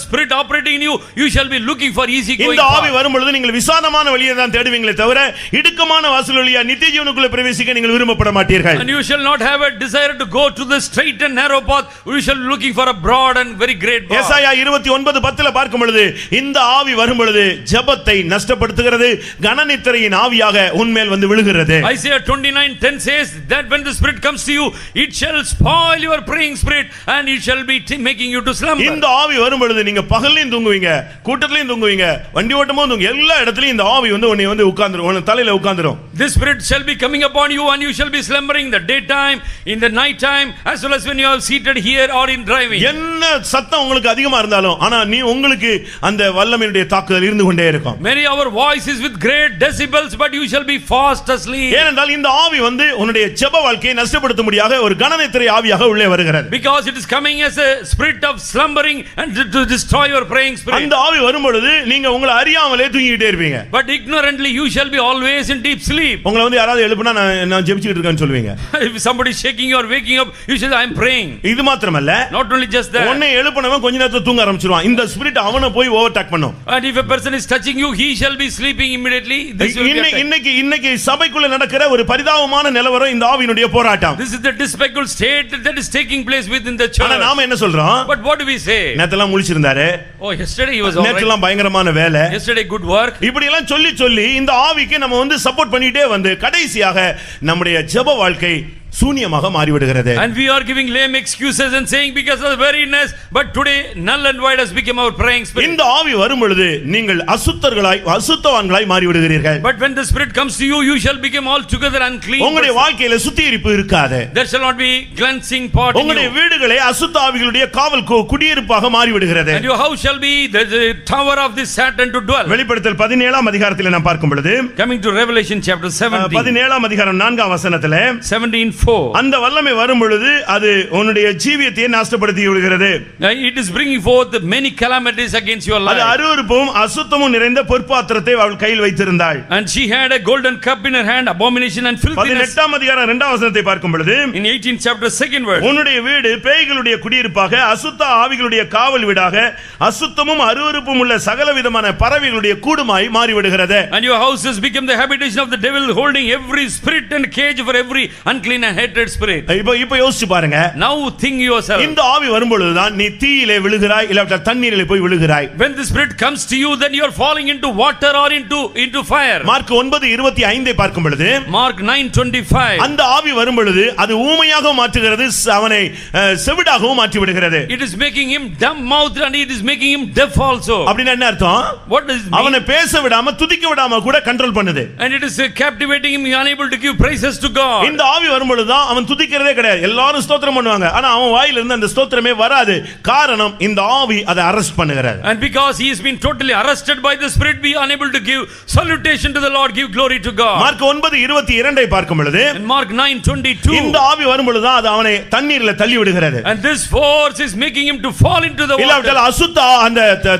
spirit operating in you, you shall be looking for easy going. இந்த ஆவி வரும்பொழுது நீங்கள் விசாலமான வழியை தான் தேடுவீங்களே தவிர இடுக்கமான வாசல் வழியா நித்திய ஜீவனுக்குள்ள பிரவேசிக்க நீங்கள் விரும்பப்பட மாட்டீர்கள். And you shall not have a desire to go to the straight and narrow path. You shall be looking for a broad and very great path. ஏசாயா 29:10 பார்க்கும் பொழுது இந்த ஆவி வரும் பொழுது ஜெபத்தை நஷ்டப்படுத்துகிறது, கனநித்திரையின் ஆவியாக உன்மேல் வந்து விழுகிறது. Isaiah 29:10 says that when the spirit comes to you, it shall spoil your praying spirit and it shall be making you to slumber. இந்த ஆவி வரும் பொழுது நீங்க பகல்லையும் தூங்குவீங்க, கூட்டத்திலையும் தூங்குவீங்க, வண்டி ஓட்டும்போது தூங்குவீங்க, எல்லா இடத்துலயும் இந்த ஆவி வந்து உன்னை வந்து உட்கார்ந்துரும், உன் தலையில உட்கார்ந்துரும். This spirit shall be coming upon you and you shall be slumbering the daytime, in the night time, as well as when you are seated here or in driving. என்ன சத்தம் உங்களுக்கு அதிகமா இருந்தாலும் ஆனா நீ உங்களுக்கு அந்த வல்லமையுடைய தாக்குதல் இருந்து கொண்டே இருக்கும். Many our voice is with great decibels, but you shall be fast asleep. ஏனென்றால் இந்த ஆவி வந்து உன்னுடைய ஜெப வாழ்க்கையை நஷ்டப்படுத்தும்படியாக ஒரு கனநித்திரை ஆவியாக உள்ளே வருகிறது. Because it is coming as a spirit of slumbering and to destroy your praying spirit. அந்த ஆவி வரும் பொழுது நீங்க உங்களை அறியாமலே தூங்கிட்டே இருப்பீங்க. But ignorantly you shall be always in deep sleep. உங்களை வந்து யாராவது எழுப்புனா நான் ஜெபிச்சிட்டு இருக்கேன்னு சொல்லுவீங்க. If somebody is shaking you or waking up, you say I am praying. இது மாத்திரமல்ல, Not only just that. உன்னை எழுப்புனவன் கொஞ்ச நேரத்துல தூங்க ஆரம்பிச்சிடுவான். இந்த ஸ்பிரிட் அவனை போய் ஓவர்டேக் பண்ணும். And if a person is touching you, he shall be sleeping immediately. This will be இன்னைக்கு சபைக்குள்ள நடக்கிற ஒரு பரிதாபமான நிலவரம் இந்த ஆவியினுடைய போராட்டம். This is the despicable state that is taking place within the church. ஆனா நாம என்ன சொல்றோம்? But what do we say? நேத்தெல்லாம் முழிச்சிருந்தாரு. Oh, yesterday he was all right. நேத்தெல்லாம் பயங்கரமான வேலை. Yesterday good work. இப்படி எல்லாம் சொல்லி இந்த ஆவிக்கு நம்ம வந்து சப்போர்ட் பண்ணிட்டே வந்து கடைசியாக நம்முடைய ஜெப வாழ்க்கை சூனியமாக மாறிவிடுகிறது. And we are giving lame excuses and saying because of the weariness, but today null and void has become our praying spirit. இந்த ஆவி வரும் பொழுது நீங்கள் அசுத்தவான்களாய் மாறிவிடுகிறீர்கள். But when the spirit comes to you, you shall become altogether unclean. உங்களுடைய வாழ்க்கையில சுத்திகரிப்பு இருக்காது. There shall not be cleansing part in you. உங்களுடைய வீடுகளை அசுத்த ஆவிகளுடைய காவல் குடியிருப்பாக மாறிவிடுகிறது. And your house shall be the tower of the Satan to dwell. வெளிப்படுத்தல் 17ஆம் அதிகாரத்தில் நாம் பார்க்கும் பொழுது, Coming to Revelation chapter 17. 17ஆம் அதிகாரம் 4ஆம் வசனத்திலே 17:4. அந்த வல்லமை வரும் பொழுது அது உன்னுடைய ஜீவியத்தை நாசப்படுத்தி விடுகிறது. It is bringing forth many calamities against your life. அது அருவருப்பும் அசுத்தமும் நிறைந்த பொற்பாத்திரத்தை அவள் கையில் வைத்திருந்தாள். And she had a golden cup in her hand, abomination and filthiness. 18ஆம் அதிகாரம் 2ஆம் வசனத்தை பார்க்கும் பொழுது, In 18th chapter 2nd verse. உன்னுடைய வீடு பேய்களுடைய குடியிருப்பாக, அசுத்த ஆவிகளுடைய காவல் வீடாக, அசுத்தமும் அருவருப்பும் உள்ள சகலவிதமான பறவைகளுடைய கூடுமாய் மாறிவிடுகிறது. And your house has become the habitation of the devil, holding every spirit and cage for every unclean and hated spirit. இப்போ யோசிச்சு பாருங்க. Now think yourself. இந்த ஆவி வரும் பொழுது தான் நீ தீயிலே விழுகிறாய், இல்ல தண்ணீரிலே போய் விழுகிறாய். When the spirit comes to you, then you are falling into water or into fire. Mark 9:25 பார்க்கும் பொழுது, Mark 9:25. அந்த ஆவி வரும் பொழுது அது ஊமையாக மாற்றுகிறது, அவனை செவிடாகவும் மாற்றி விடுகிறது. It is making him dumb mouthed and it is making him deaf also. அப்படினா என்ன அர்த்தம்? What does it mean? அவனை பேச விடாம துதிக்க விடாம கூட கண்ட்ரோல் பண்ணுது. And it is captivating him, unable to give praises to God. இந்த ஆவி வரும் பொழுது தான் அவன் துதிக்கிறதே கிடையாது. எல்லாரும் ஸ்தோத்திரம் பண்ணுவாங்க, ஆனா அவன் வாயில இருந்து அந்த ஸ்தோத்திரமே வராது. காரணம் இந்த ஆவி அதை அரெஸ்ட் பண்ணுகிறது. And because he has been totally arrested by the spirit, be unable to give salutation to the Lord, give glory to God. Mark 9:22 பார்க்கும் பொழுது, In Mark 9:22. இந்த ஆவி வரும் பொழுது தான் அது அவனை தண்ணீரில தள்ளி விடுகிறது. And this force is making him to fall into the water. இல்லாவிட்டால் அசுத்த அந்த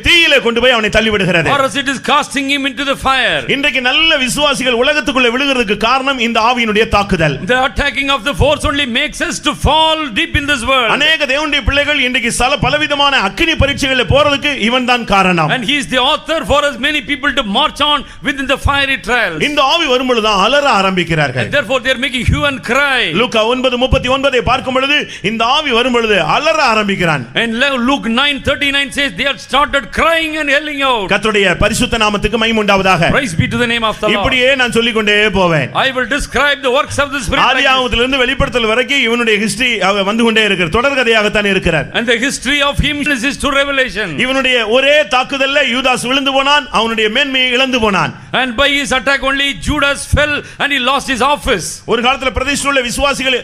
தீயிலே கொண்டு போய் அவனை தள்ளி விடுகிறது. Or else it is casting him into the fire. இன்றைக்கு நல்ல விசுவாசிகள் உலகத்துக்குள்ள விழுகிறதுக்கு காரணம் இந்த ஆவியினுடைய தாக்குதல். The attacking of the force only makes us to fall deep in this world. அநேக தேவனுடைய பிள்ளைகள் இன்றைக்கு பலவிதமான அக்கினி பரீட்சைகளில் போறதுக்கு இவன் தான் காரணம். And he is the author for us many people to march on within the fiery trials. இந்த ஆவி வரும் பொழுது தான் அலற ஆரம்பிக்கிறார்கள். And therefore they are making hue and cry. லூக்கா 9:39 பார்க்கும் பொழுது இந்த ஆவி வரும் பொழுது அலற ஆரம்பிக்கிறான். And Luke 9:39 says they have started crying and yelling out. கர்த்தருடைய பரிசுத்த நாமத்துக்கு மகிமை உண்டாவதாக. Praise be to the name of the Lord. இப்படியே நான் சொல்லிக்கொண்டே போவேன். I will describe the works of the Spirit by ஆதியாகமத்திலிருந்து வெளிப்படுத்தல் வரைக்கும் இவனுடைய ஹிஸ்டரி வந்து கொண்டே இருக்கிறது, தொடர்கதையாகத்தான் இருக்கிறார். And the history of him is to Revelation. இவனுடைய ஒரே தாக்குதல்ல யூதாஸ் விழுந்து போனான், அவனுடைய மேன்மையை இழந்து போனான். And by his attack only Judas fell and he lost his office. ஒரு காலத்துல பிரதிஷ்டையுள்ள விசுவாசிகள்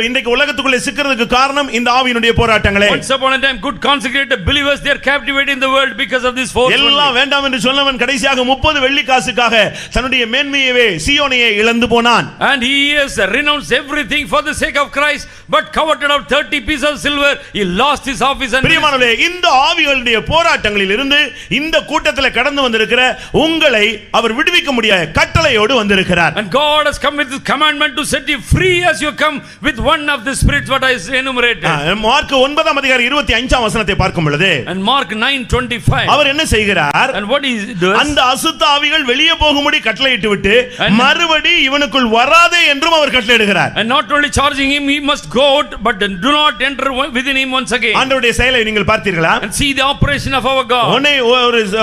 இன்றைக்கு உலகத்துக்குள்ளே சிக்கிறதுக்கு காரணம் இந்த ஆவியினுடைய போராட்டங்களே. Once upon a time good consecrated believers, they are captivated in the world because of this force. எல்லாம் வேண்டாம் என்று சொன்னவன் கடைசியாக 30 வெள்ளி காசுக்காக தன்னுடைய மேன்மையவே சீயோனையை இழந்து போனான். And he has renounced everything for the sake of Christ, but coveted out 30 pieces of silver, he lost his office. And பிரியமானவர்களே, இந்த ஆவிகளுடைய போராட்டங்களில் இருந்து இந்த கூட்டத்தில் கடந்து வந்திருக்கிற உங்களை அவர் விடுவிக்க முடியாத கட்டளையோடு வந்திருக்கிறார். And God has come with his commandment to set you free as you come with one of the spirits what I enumerated. Mark 9 அதிகாரம் 25 வசனத்தை பார்க்கும் பொழுது, and Mark 9:25, அவர் என்ன செய்கிறார்? and what he does, அந்த அசுத்த ஆவிகள் வெளியே போகும்படி கட்டளையிட்டு விட்டு மறுபடி இவனுக்குள் வராதே என்றும் அவர் கட்டளையிடுகிறார். and not only charging him he must go out, but do not enter within him once again. ஆண்டவருடைய செயலை நீங்கள் பார்த்தீர்களா? and see the operation of our God. உன்னை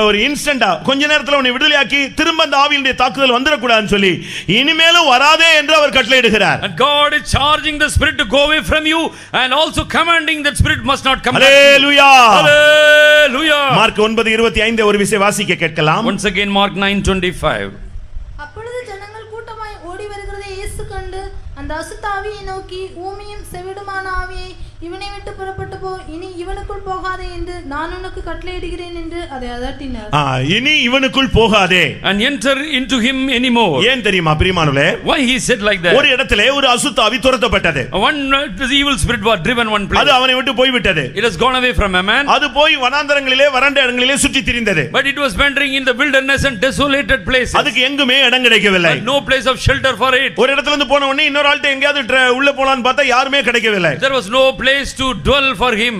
ஒரு இன்ஸ்டன்டா கொஞ்ச நேரத்துல உன்னை விடுதலையாக்கி திரும்ப அந்த ஆவியினுடைய தாக்குதல் வந்துட கூடாதுன்னு சொல்லி இனிமேலும் வராதே என்று அவர் கட்டளையிடுகிறார். and God is charging the spirit to go away from you and also commanding that spirit must not come back. Hallelujah. Hallelujah. Mark 9:25 ஒரு விசை வாசிக்க கேட்கலாம். once again Mark 9:25. அப்பொழுது ஜனங்கள் கூட்டமாய் ஓடி வருகிறதை இயேசு கண்டு அந்த அசுத்த ஆவியை நோக்கி, ஊமையும் செவிடுமான ஆவியை இவனை விட்டு புறப்பட்டு போ, இனி இவனுக்குள் போகாதே என்று நான் உனக்கு கட்டளையிடுகிறேன் என்று அதை அதட்டினார். இனி இவனுக்குள் போகாதே and enter into him anymore. ஏன் தெரியுமா பிரியமானவர்களே? why he said like that? ஒரு இடத்திலே ஒரு அசுத்த ஆவி துரத்தப்பட்டது. one the evil spirit was driven one place. அது அவனை விட்டு போய் விட்டது. it has gone away from a man. அது போய் வனாந்தரங்களிலே வறண்ட இடங்களிலே சுற்றி திரிந்தது. but it was wandering in the wilderness and desolated places. அதுக்கு எங்குமே இடம் கிடைக்கவில்லை. no place of shelter for it. ஒரு இடத்துல இருந்து போன உடனே இன்னொரு ஆள்கிட்ட எங்கயாவது உள்ள போலான்னு பார்த்தா யாருமே கிடைக்கவில்லை. there was no place to dwell for him.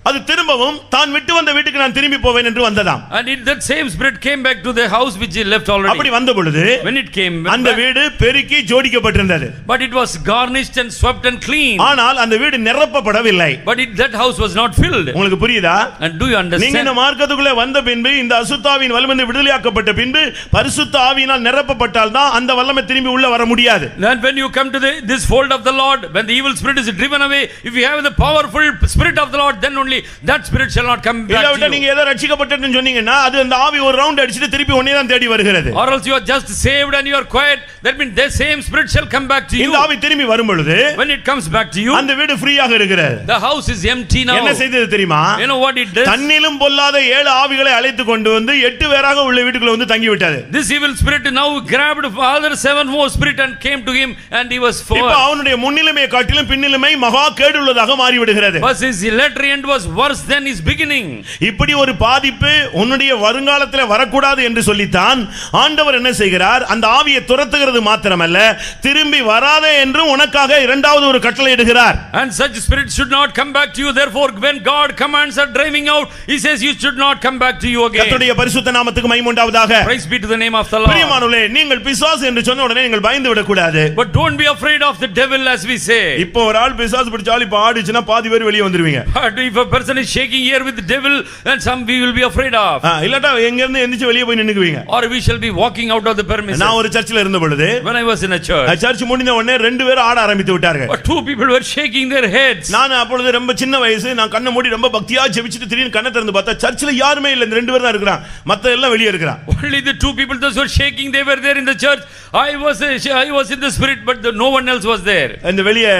அது திரும்பவும் தான் விட்டு வந்த வீட்டுக்கு நான் திரும்பி போவேன் என்று வந்ததாம். and that same spirit came back to the house which he left already. அப்படி வந்த பொழுது when it came அந்த வீடு பெருக்கி ஜோடிக்கப்பட்டிருந்தது. but it was garnished and swept and clean. ஆனால் அந்த வீடு நிரப்பப்படவில்லை. but that house was not filled. உங்களுக்கு புரியுதா? and do you understand? நீங்க இந்த மார்க்கத்துக்குள்ளே வந்த பின்பு இந்த அசுத்த ஆவியின் வல்லமை விடுதலையாக்கப்பட்ட பின்பு பரிசுத்த ஆவியினால் நிரப்பப்பட்டால் தான் அந்த வல்லமை திரும்பி உள்ள வர முடியாது. then when you come to this fold of the Lord, when the evil spirit is driven away, if you have the powerful spirit of the Lord, then only that spirit shall not come back to you. நீங்க ஏதோ ரட்சிக்கப்பட்டன்னு சொன்னீங்கன்னா அது அந்த ஆவி ஒரு round அடிச்சிட்டு திருப்பி ஒண்ணே தான் தேடி வருகிறது. or else you are just saved and you are quiet, that means the same spirit shall come back to you. இந்த ஆவி திரும்பி வரும் பொழுது when it comes back to you, அந்த வீடு ஃப்ரீயாக இருக்கிறது. the house is empty now. என்ன செய்தது தெரியுமா? you know what it does? தன்னிலும் பொல்லாத 7 ஆவிகளை அழைத்து கொண்டு வந்து 8 பேராக உள்ள வீட்டுக்குள்ள வந்து தங்கி விட்டது. this evil spirit now grabbed other 7 more spirit and came to him and he was full. இப்போ அவனுடைய முன்னிலைமை காட்டிலும் பின்னிலைமை மகா கேடுள்ளதாக மாறி விடுகிறது. but his latter end was worse than his beginning. இப்படி ஒரு பாதிப்பு உன்னுடைய வருங்காலத்தில் வரக்கூடாது என்று சொல்லித்தான் ஆண்டவர் என்ன செய்கிறார்? அந்த ஆவியை துரத்துகிறது மாத்திரமல்ல, திரும்பி வராதே என்று உனக்காக இரண்டாவது ஒரு கட்டளை இடுகிறார். and such spirit should not come back to you. therefore when God commands are driving out, he says you should not come back to you again. கர்த்தருடைய பரிசுத்த நாமத்துக்கு மகிமை உண்டாவதாக. praise be to the name of the Lord. பிரியமானவர்களே, நீங்கள் பிசாசு என்று சொன்ன உடனே நீங்கள் பயந்து விட கூடாது. but don't be afraid of the devil as we say. இப்போ ஒரு ஆள் பிசாசு பிடிச்சாலும் இப்ப ஆடிச்சுனா பாதி பேர் வெளியே வந்துருவீங்க. but if a person is shaking here with the devil, then some we will be afraid of. இல்லட்டா எங்க இருந்து எந்திச்சு வெளியே போய் நின்னுக்குவீங்க. or we shall be walking out of the premises. நான் ஒரு சர்ச்சில் இருந்த பொழுது when I was in a church, church முடிந்த உடனே 2 பேர் ஆட ஆரம்பித்து விட்டார்கள். but 2 people were shaking their heads. நான் அப்பொழுது ரொம்ப சின்ன வயசு, நான் கண்ணை மூடி ரொம்ப பக்தியா ஜெபிச்சிட்டு திடீர்னு கண்ணை திறந்து பார்த்தா சர்ச்சில் யாருமே இல்ல, இந்த 2 பேர் தான் இருக்கறாங்க, மத்த எல்லாம் வெளியே இருக்கறாங்க. only the 2 people those were shaking, they were there in the church. I was in the spirit, but no one else was there. இந்த வெளியே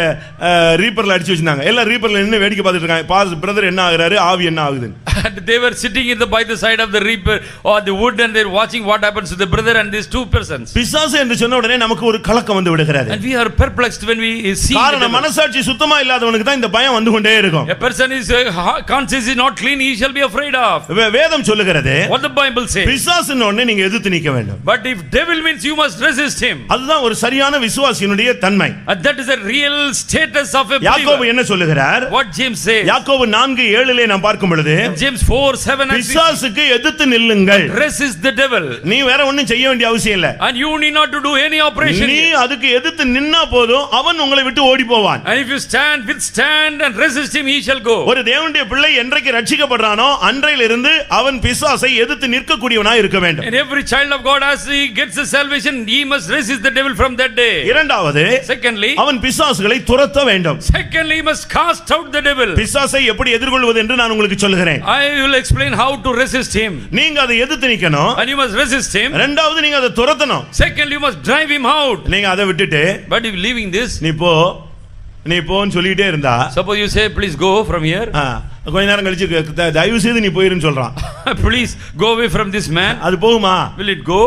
ரீப்பர்ல அடிச்சு வச்சிருந்தாங்க. எல்லாம் ரீப்பர்ல நின்னு வேடிக்கை பார்த்துட்டு இருக்காங்க. பாஸ் பிரதர் என்ன ஆகுறாரு, ஆவி என்ன ஆகுது. and they were sitting by the side of the reaper or the wood and they were watching what happens to the brother and these 2 persons. பிசாசு என்று சொன்ன உடனே நமக்கு ஒரு கலக்கம் வந்து விடுகிறது. and we are perplexed when we see. காரணம் மனசாட்சி சுத்தமா இல்லாதவனுக்கு தான் இந்த பயம் வந்து கொண்டே இருக்கும். a person is conscience is not clean, he shall be afraid of. வேதம் சொல்லுகிறது, what the Bible says, பிசாசுன்னு உடனே நீங்க எதிர்த்து நிக்க வேண்டும். but if devil means you must resist him. அதுதான் ஒரு சரியான விசுவாசியினுடைய தன்மை. and that is a real status of a believer. யாக்கோபு என்ன சொல்லுகிறார்? what James says, யாக்கோபு 4:7 நாம் பார்க்கும் பொழுது, James James 4:7 பிசாசுக்கு எதிர்த்து நில்லுங்கள். resist the devil. நீ வேற ஒண்ணும் செய்ய வேண்டிய அவசியம் இல்ல. And you need not to do any operation. நீ அதுக்கு எதிர்த்து நின்னா போதும், அவன் உங்களை விட்டு ஓடி போவான். And if you withstand and resist him, he shall go. ஒரு தேவனுடைய பிள்ளை என்றைக்கு ரட்சிக்கப்படுறானோ அன்றையிலிருந்து அவன் பிசாசை எதிர்த்து நிற்கக்கூடியவனாய் இருக்க வேண்டும். And every child of God, as he gets the salvation, he must resist the devil from that day. இரண்டாவது, Secondly, அவன் பிசாசுகளை துரத்த வேண்டும். he must cast out the devil. பிசாசை எப்படி எதிர்கொள்வது என்று நான் உங்களுக்கு சொல்லுகிறேன். I will explain how to resist him. நீங்க அதை எதிர்த்து நிக்கணும். And you must resist him. இரண்டாவது, நீங்க அதை துரத்தணும். Second, you must drive him out. நீங்க அதை விட்டுட்டு But if leaving this, நீ போன்னு சொல்லிட்டே இருந்தா, suppose you say please go from here, கொஞ்ச நேரம் கழிச்சு தயவு செய்து நீ போயிருன்னு சொல்றான். please go away from this man. அது போகுமா? Will it go?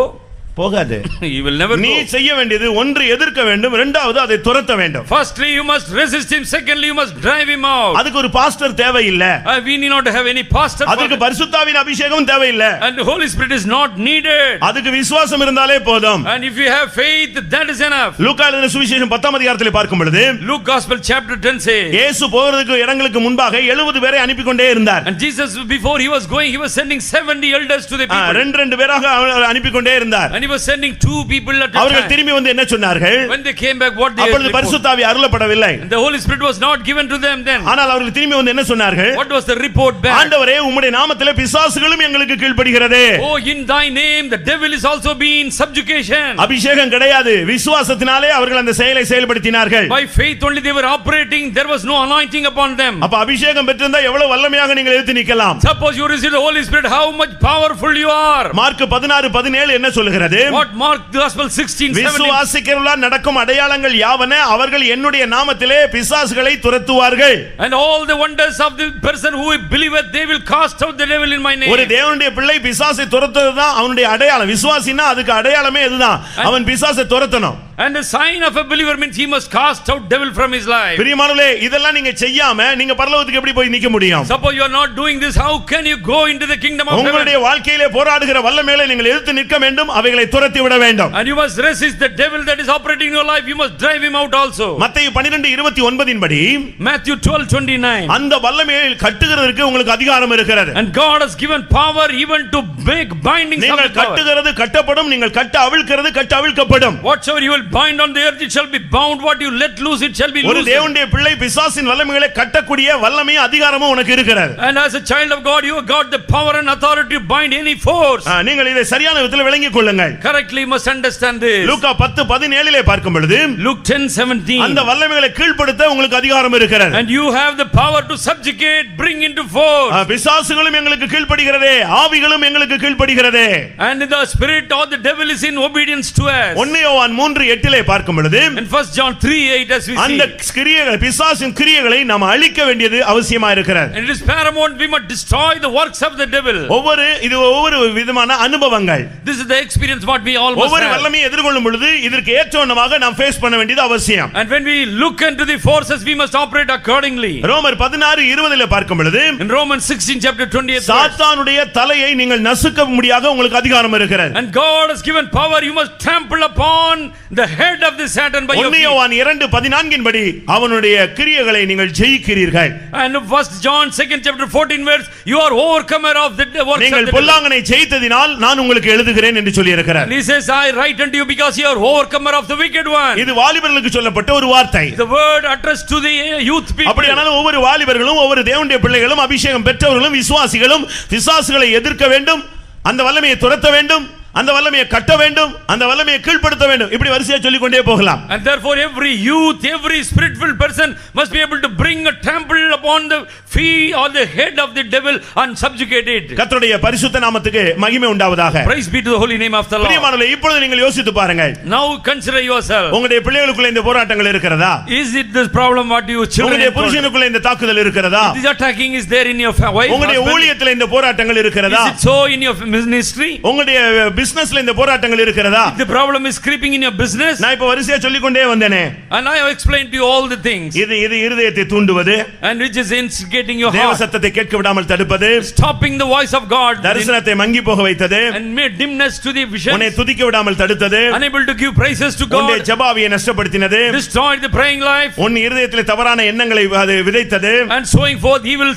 போகாது. You will never நீ go. செய்ய வேண்டியது ஒன்று எதிர்க்க வேண்டும், இரண்டாவது அதை துரத்த வேண்டும். Firstly, you must resist him. Secondly, you must drive him out. அதுக்கு ஒரு பாஸ்டர் தேவை இல்ல. We need not have any pastor. அதுக்கு பரிசுத்தாவின் அபிஷேகம் தேவை இல்ல. And the Holy Spirit is not needed. அதுக்கு விசுவாசம் இருந்தாலே போதும். And if you have faith, that is enough. லூக்கா எழுதின சுவிசேஷம் 10ஆம் அதிகாரத்திலே பார்க்கும் பொழுது, Luke Gospel chapter 10 says, இயேசு போகிறதுக்கு இடங்களுக்கு முன்பாக 70 பேரை அனுப்பி கொண்டே இருந்தார். and Jesus, before he was going, he was sending 70 elders to the people. ரெண்டு பேராக அனுப்பி கொண்டே இருந்தார். And he was sending 2 people at a அவர்கள் time. திரும்பி வந்து என்ன சொன்னார்கள்? When they came back, what they அப்பொழுது பரிசுத்தாவி அருளப்படவில்லை. and the Holy Spirit was not given to them then. ஆனால் அவர்கள் திரும்பி வந்து என்ன சொன்னார்கள்? What was the report back? ஆண்டவரே, உம்முடைய நாமத்திலே பிசாசுகளும் எங்களுக்கு கீழ்ப்படிகிறது. Oh, in thy name the devil is also being subjugation. அபிஷேகம் கிடையாது, விசுவாசத்தினாலே அவர்கள் அந்த செயலை செயல்படுத்தினார்கள். By faith only they were operating, there was no anointing upon them. அப்ப அபிஷேகம் பெற்றிருந்தா எவ்வளவு வல்லமையாக நீங்கள் எதிர்த்து நிக்கலாம். Suppose you receive the Holy Spirit, how much powerful you are. Mark 16:17 என்ன சொல்கிறது? What Mark Gospel 16:17. விசுவாசிக்கிறவர்களால் நடக்கும் அடையாளங்கள் யாவன, அவர்கள் என்னுடைய நாமத்திலே பிசாசுகளை துரத்துவார்கள். And all the wonders of the person who believeth, they will cast out the devil in my name. ஒரு தேவனுடைய பிள்ளை பிசாசை துரத்துறதுதான் அவனுடைய அடையாளம். விசுவாசினா அதுக்கு அடையாளமே இதுதான். அவன் பிசாசை துரத்தணும். And the sign of a believer means he must cast out devil from his life. பிரியமானவர்களே, இதெல்லாம் நீங்க செய்யாம நீங்க பரலோகத்துக்கு எப்படி போய் நிக்க முடியும்? Suppose you are not doing this, how can you go into the kingdom of heaven? உங்களுடைய வாழ்க்கையிலே போராடுகிற வல்லமையை நீங்கள் எதிர்த்து நிற்க வேண்டும், அவைகளை துரத்தி விட வேண்டும். And you must resist the devil that is operating in your life, you must drive him out also. மத்தேயு 12:29 படி, Matthew 12:29. அந்த வல்லமையை கட்டுகிறதற்கு உங்களுக்கு அதிகாரம் இருக்கிறது. And God has given power even to make bindings of நீங்கள் the power. கட்டுகிறது கட்டப்படும், நீங்கள் கட்ட அவிழ்க்கிறது கட்ட அவிழ்க்கப்படும். Whatsoever you will bind on the earth, it shall be bound. What you let loose, it shall be ஒரு loosed. தேவனுடைய பிள்ளை பிசாசின் வல்லமைகளை கட்டக்கூடிய வல்லமையும் அதிகாரமும் உனக்கு இருக்கிறது. And as a child of God, you have got the power and authority to bind any force. நீங்கள் இதை சரியான விதத்தில் விளங்கிக் கொள்ளுங்கள். Correctly you must understand this. லூக்கா 10:17 பார்க்கும் பொழுது, Luke 10:17. அந்த வல்லமைகளை கீழ்ப்படுத்த உங்களுக்கு அதிகாரம் இருக்கிறது. And you have the power to subjugate, bring into force. பிசாசுகளும் எங்களுக்கு கீழ்ப்படுகிறதே, ஆவிகளும் எங்களுக்கு கீழ்ப்படுகிறதே. And the spirit or the devil is in obedience to us. 1 யோவான் 3:8 பார்க்கும் பொழுது, And 1 John 3:8 as we அந்த see. கிரியைகள், பிசாசின் கிரியைகளை நாம் அழிக்க வேண்டியது அவசியமா இருக்கிறது. And it is paramount we must destroy the works of the devil. ஒவ்வொரு விதமான அனுபவங்கள், This is the experience what we all must ஒவ்வொரு have. வல்லமையை எதிர்கொள்ளும் பொழுது இதற்கு ஏற்றவண்ணமாக நாம் ஃபேஸ் பண்ண வேண்டியது அவசியம். And when we look into the forces, we must operate accordingly. ரோமர் 16:20 பார்க்கும் பொழுது, In Romans 16 chapter 28 verse. சாத்தானுடைய தலையை நீங்கள் நசுக்க முடியாக உங்களுக்கு அதிகாரம் இருக்கிறது. And God has given power, you must trample upon the head of the Satan by your 1 feet. யோவான் 2:14 படி அவனுடைய கிரியைகளை நீங்கள் ஜெயிக்கிறீர்கள். And 1 John 2nd chapter 14 verse, you are overcomer of the works of நீங்கள் the devil. பொல்லாங்கனை ஜெயித்ததினால் நான் உங்களுக்கு எழுதுகிறேன் என்று சொல்லி இருக்கிறார். And he says, I write unto you because you are overcomer of the wicked one. இது வாலிபர்களுக்கு சொல்லப்பட்ட ஒரு வார்த்தை. The word addressed to the youth people. அப்படியானால் ஒவ்வொரு வாலிபர்களும் ஒவ்வொரு தேவனுடைய பிள்ளைகளும் அபிஷேகம் பெற்றவர்களும் விசுவாசிகளும் பிசாசுகளை எதிர்க்க வேண்டும், அந்த வல்லமையை துரத்த வேண்டும், அந்த வல்லமையை கட்ட வேண்டும், அந்த வல்லமையை கீழ்ப்படுத்த வேண்டும். இப்படி வரிசையா சொல்லிக் கொண்டே போகலாம். And therefore every youth, every spirit-filled person must be able to bring a trample upon the feet or the head of the devil and subjugate it. கர்த்தருடைய பரிசுத்த நாமத்துக்கு மகிமை உண்டாவதாக. Praise be to the holy name of the Lord. பிரியமானவர்களே, இப்பொழுது நீங்கள் யோசித்து பாருங்கள். Now consider yourself. உங்களுடைய பிள்ளைகளுக்குள்ள இந்த போராட்டங்கள் இருக்கிறதா? Is it this problem what you children? உங்களுடைய புருஷனுக்குள்ள இந்த தாக்குதல் இருக்கிறதா? This attacking is there in your wife? உங்களுடைய ஊழியத்தில் இந்த போராட்டங்கள் இருக்கிறதா? Is it so in your ministry? உங்களுடைய பிசினஸ்ல இந்த போராட்டங்கள் இருக்கிறதா? If the problem is creeping in your business, நான் இப்ப வரிசையா சொல்லிக் கொண்டே வந்தேனே. and I have explained to you all the things, இது இருதயத்தை தூண்டுவது, and which is instigating your தேவ heart, சத்தத்தை கேட்க விடாமல் தடுப்பது, stopping the voice of God, தரிசனத்தை மங்கி போக வைத்தது, and made dimness to the உன்னை vision, துதிக்க விடாமல் தடுத்தது, unable to give praises to உன்னுடைய God, ஜெபாவியை நஷ்டப்படுத்தினது, destroyed the praying life, உன் இருதயத்திலே தவறான எண்ணங்களை அது விதைத்தது, and sowing forth evil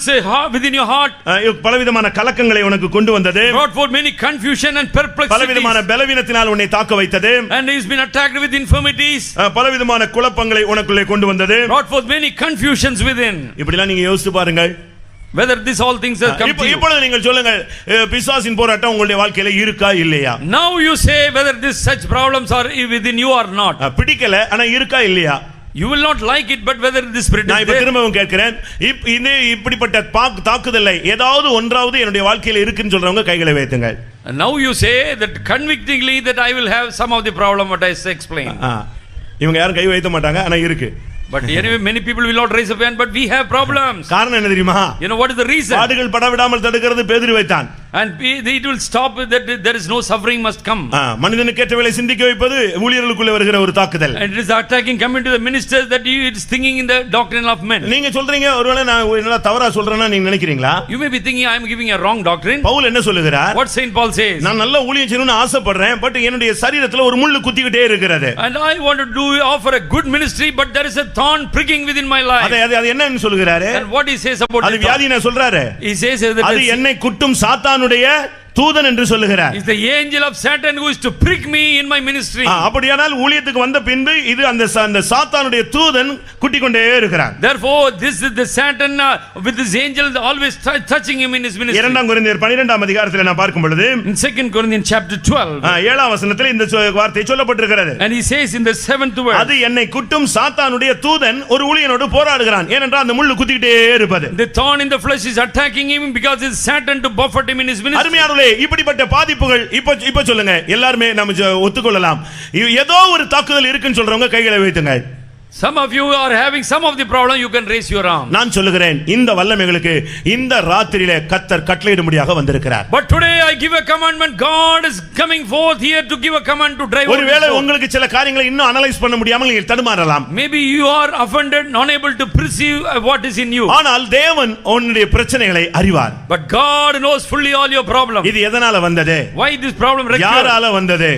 within your heart, பலவிதமான கலக்கங்களை உனக்கு கொண்டு வந்தது, brought forth many confusion and perplexities, பலவிதமான பலவீனத்தினால் உன்னை தாக்க வைத்தது, and he's been attacked with infirmities, பலவிதமான குழப்பங்களை உனக்குள்ளே கொண்டு வந்தது. brought forth many confusions within. இப்படிலாம் நீங்க யோசித்து பாருங்கள். Whether this all things have come to you. இப்பொழுது நீங்கள் சொல்லுங்கள், பிசாசின் போராட்டம் உங்களுடைய வாழ்க்கையில இருக்கா இல்லையா? Now you say whether this such problems are within you or not. பிடிக்கல, ஆனா இருக்கா இல்லையா? You will not like it, but whether this spirit நான் is இப்ப there. திரும்பவும் கேட்கிறேன், இப்படிப்பட்ட தாக்குதலை ஏதாவது ஒன்றாவது என்னுடைய வாழ்க்கையில இருக்குன்னு சொல்றவங்க கைகளை வைத்துங்க. And now you say that convictingly that I will have some of the problem what I explained. இவங்க யாரும் கை வைத்த மாட்டாங்க, ஆனா இருக்கு. But anyway, many people will not raise a hand, but we have problems. காரணம் என்ன தெரியுமா? You know what is the reason? பாடுகள் படவிடாமல் தடுக்கிறது பேதுரு வைத்தான். And it will stop that there is no suffering must come. மனிதனுக்கு ஏற்றவேளை சிந்திக்க வைப்பது ஊழியர்களுக்குள்ள வருகிற ஒரு தாக்குதல். And it is attacking coming to the ministers that it is thinking in the doctrine of men. நீங்க சொல்றீங்க, ஒருவேளை நான் என்ன தவறா சொல்றேன்னா நீங்க நினைக்கிறீங்களா? You may be thinking I am giving a wrong doctrine. Pavul என்ன சொல்லுகிறார்? What Saint Paul says? நான் நல்ல ஊழியம் செய்யணும்னு ஆசைப்படுறேன், பட் என்னுடைய சரீரத்துல ஒரு முள்ளு குத்திக்கிட்டே இருக்கிறது. And I want to offer a good ministry, but there is a thorn pricking within my life. அது என்னன்னு சொல்லுகிறாரு? And what he says about அது வியாதி என்ன சொல்றாரு? He says that அது என்னை குட்டும் சாத்தானுடைய தூதன் என்று சொல்லுகிறார். is the angel of Satan who is to prick me in my ministry. அப்படியானால் ஊழியத்துக்கு வந்த பின்பு இது அந்த சாத்தானுடைய தூதன் குட்டிக் கொண்டே இருக்கிறார். Therefore this is the Satan with this angel always touching him in his ministry. 2 கொரிந்தியர் 12ஆம் அதிகாரத்தில் நான் பார்க்கும் பொழுது in 2 Corinthians chapter 12 7ஆம் வசனத்தில் இந்த வார்த்தை சொல்லப்பட்டிருக்கிறது. and he says in the 7th verse, அது என்னை குட்டும் சாத்தானுடைய தூதன் ஒரு ஊழியனோடு போராடுகிறான், ஏனென்றால் அந்த முள்ளு குத்திக்கிட்டே இருப்பது. the thorn in the flesh is attacking him because it's Satan to buffet him in his ministry. அருமையானவர்களே, இப்படிப்பட்ட பாதிப்புகள் இப்ப சொல்லுங்க, எல்லாரும் நம்ம ஒத்துக்கொள்ளலாம், ஏதோ ஒரு தாக்குதல் இருக்குன்னு சொல்றவங்க கைகளை வைத்துங்க. Some of you are having some of the problem, you can raise your arm. நான் சொல்லுகிறேன், இந்த வல்லமைகளுக்கு இந்த ராத்திரியிலே கர்த்தர் கட்டளையிடும்படியாக வந்திருக்கிறார். But today I give a commandment. God is coming forth here to give a command to drive out. ஒருவேளை உங்களுக்கு சில காரியங்களை இன்னும் அனலைஸ் பண்ண முடியாமல் நீங்கள் தடுமாறலாம். Maybe you are offended, unable to perceive what is in you. ஆனால் தேவன் உன்னுடைய பிரச்சனைகளை அறிவார். But God knows fully all your problems. இது எதனால வந்தது? Why this problem recurred? யாரால வந்தது?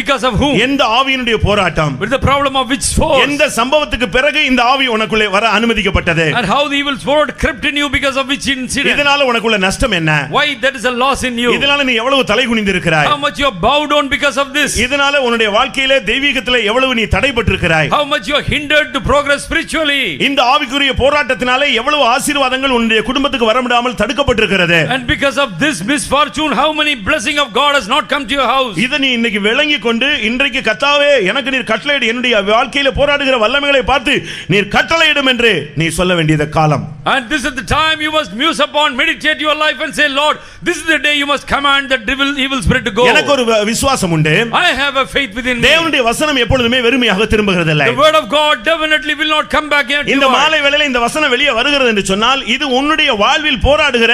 Because of whom? எந்த ஆவியினுடைய போராட்டம்? With the problem of which force? எந்த சம்பவத்துக்கு பிறகு இந்த ஆவி உனக்குள்ளே வர அனுமதிக்கப்பட்டது? And how the evil spirit crept in you because of which incident? இதனால உனக்குள்ள நஷ்டம் என்ன? Why there is a loss in you? இதனால நீ எவ்வளவு தலை குனிந்திருக்கிறாய்? How much you are bowed down because of this? இதனால உன்னுடைய வாழ்க்கையிலே தெய்வீகத்திலே எவ்வளவு நீ தடைபட்டிருக்கிறாய்? How much you are hindered to progress spiritually? இந்த ஆவிக்குரிய போராட்டத்தினாலே எவ்வளவு ஆசீர்வாதங்கள் உன்னுடைய குடும்பத்துக்கு வர முடியாமல் தடுக்கப்பட்டிருக்கிறது? And because of this misfortune, how many blessing of God has not come to your house? இதை நீ இன்னைக்கு விளங்கி கொண்டு இன்றைக்கு கர்த்தாவே எனக்கு நீர் கட்டளையிடு, என்னுடைய வாழ்க்கையில போராடுகிற வல்லமைகளை பார்த்து நீர் கட்டளையிடும் என்று நீ சொல்ல வேண்டியது காலம். And this is the time you must muse upon, meditate your life and say, Lord, this is the day you must command that evil spirit to go. எனக்கு ஒரு விசுவாசம் உண்டு. I have a faith within me. தேவனுடைய வசனம் எப்பொழுதுமே வெறுமையாக திரும்புகிறது இல்லை. The word of God definitely will not come back empty. இந்த மாலை வேளையில இந்த வசனம் வெளியே வருகிறது என்று சொன்னால் இது உன்னுடைய வாழ்வில் போராடுகிற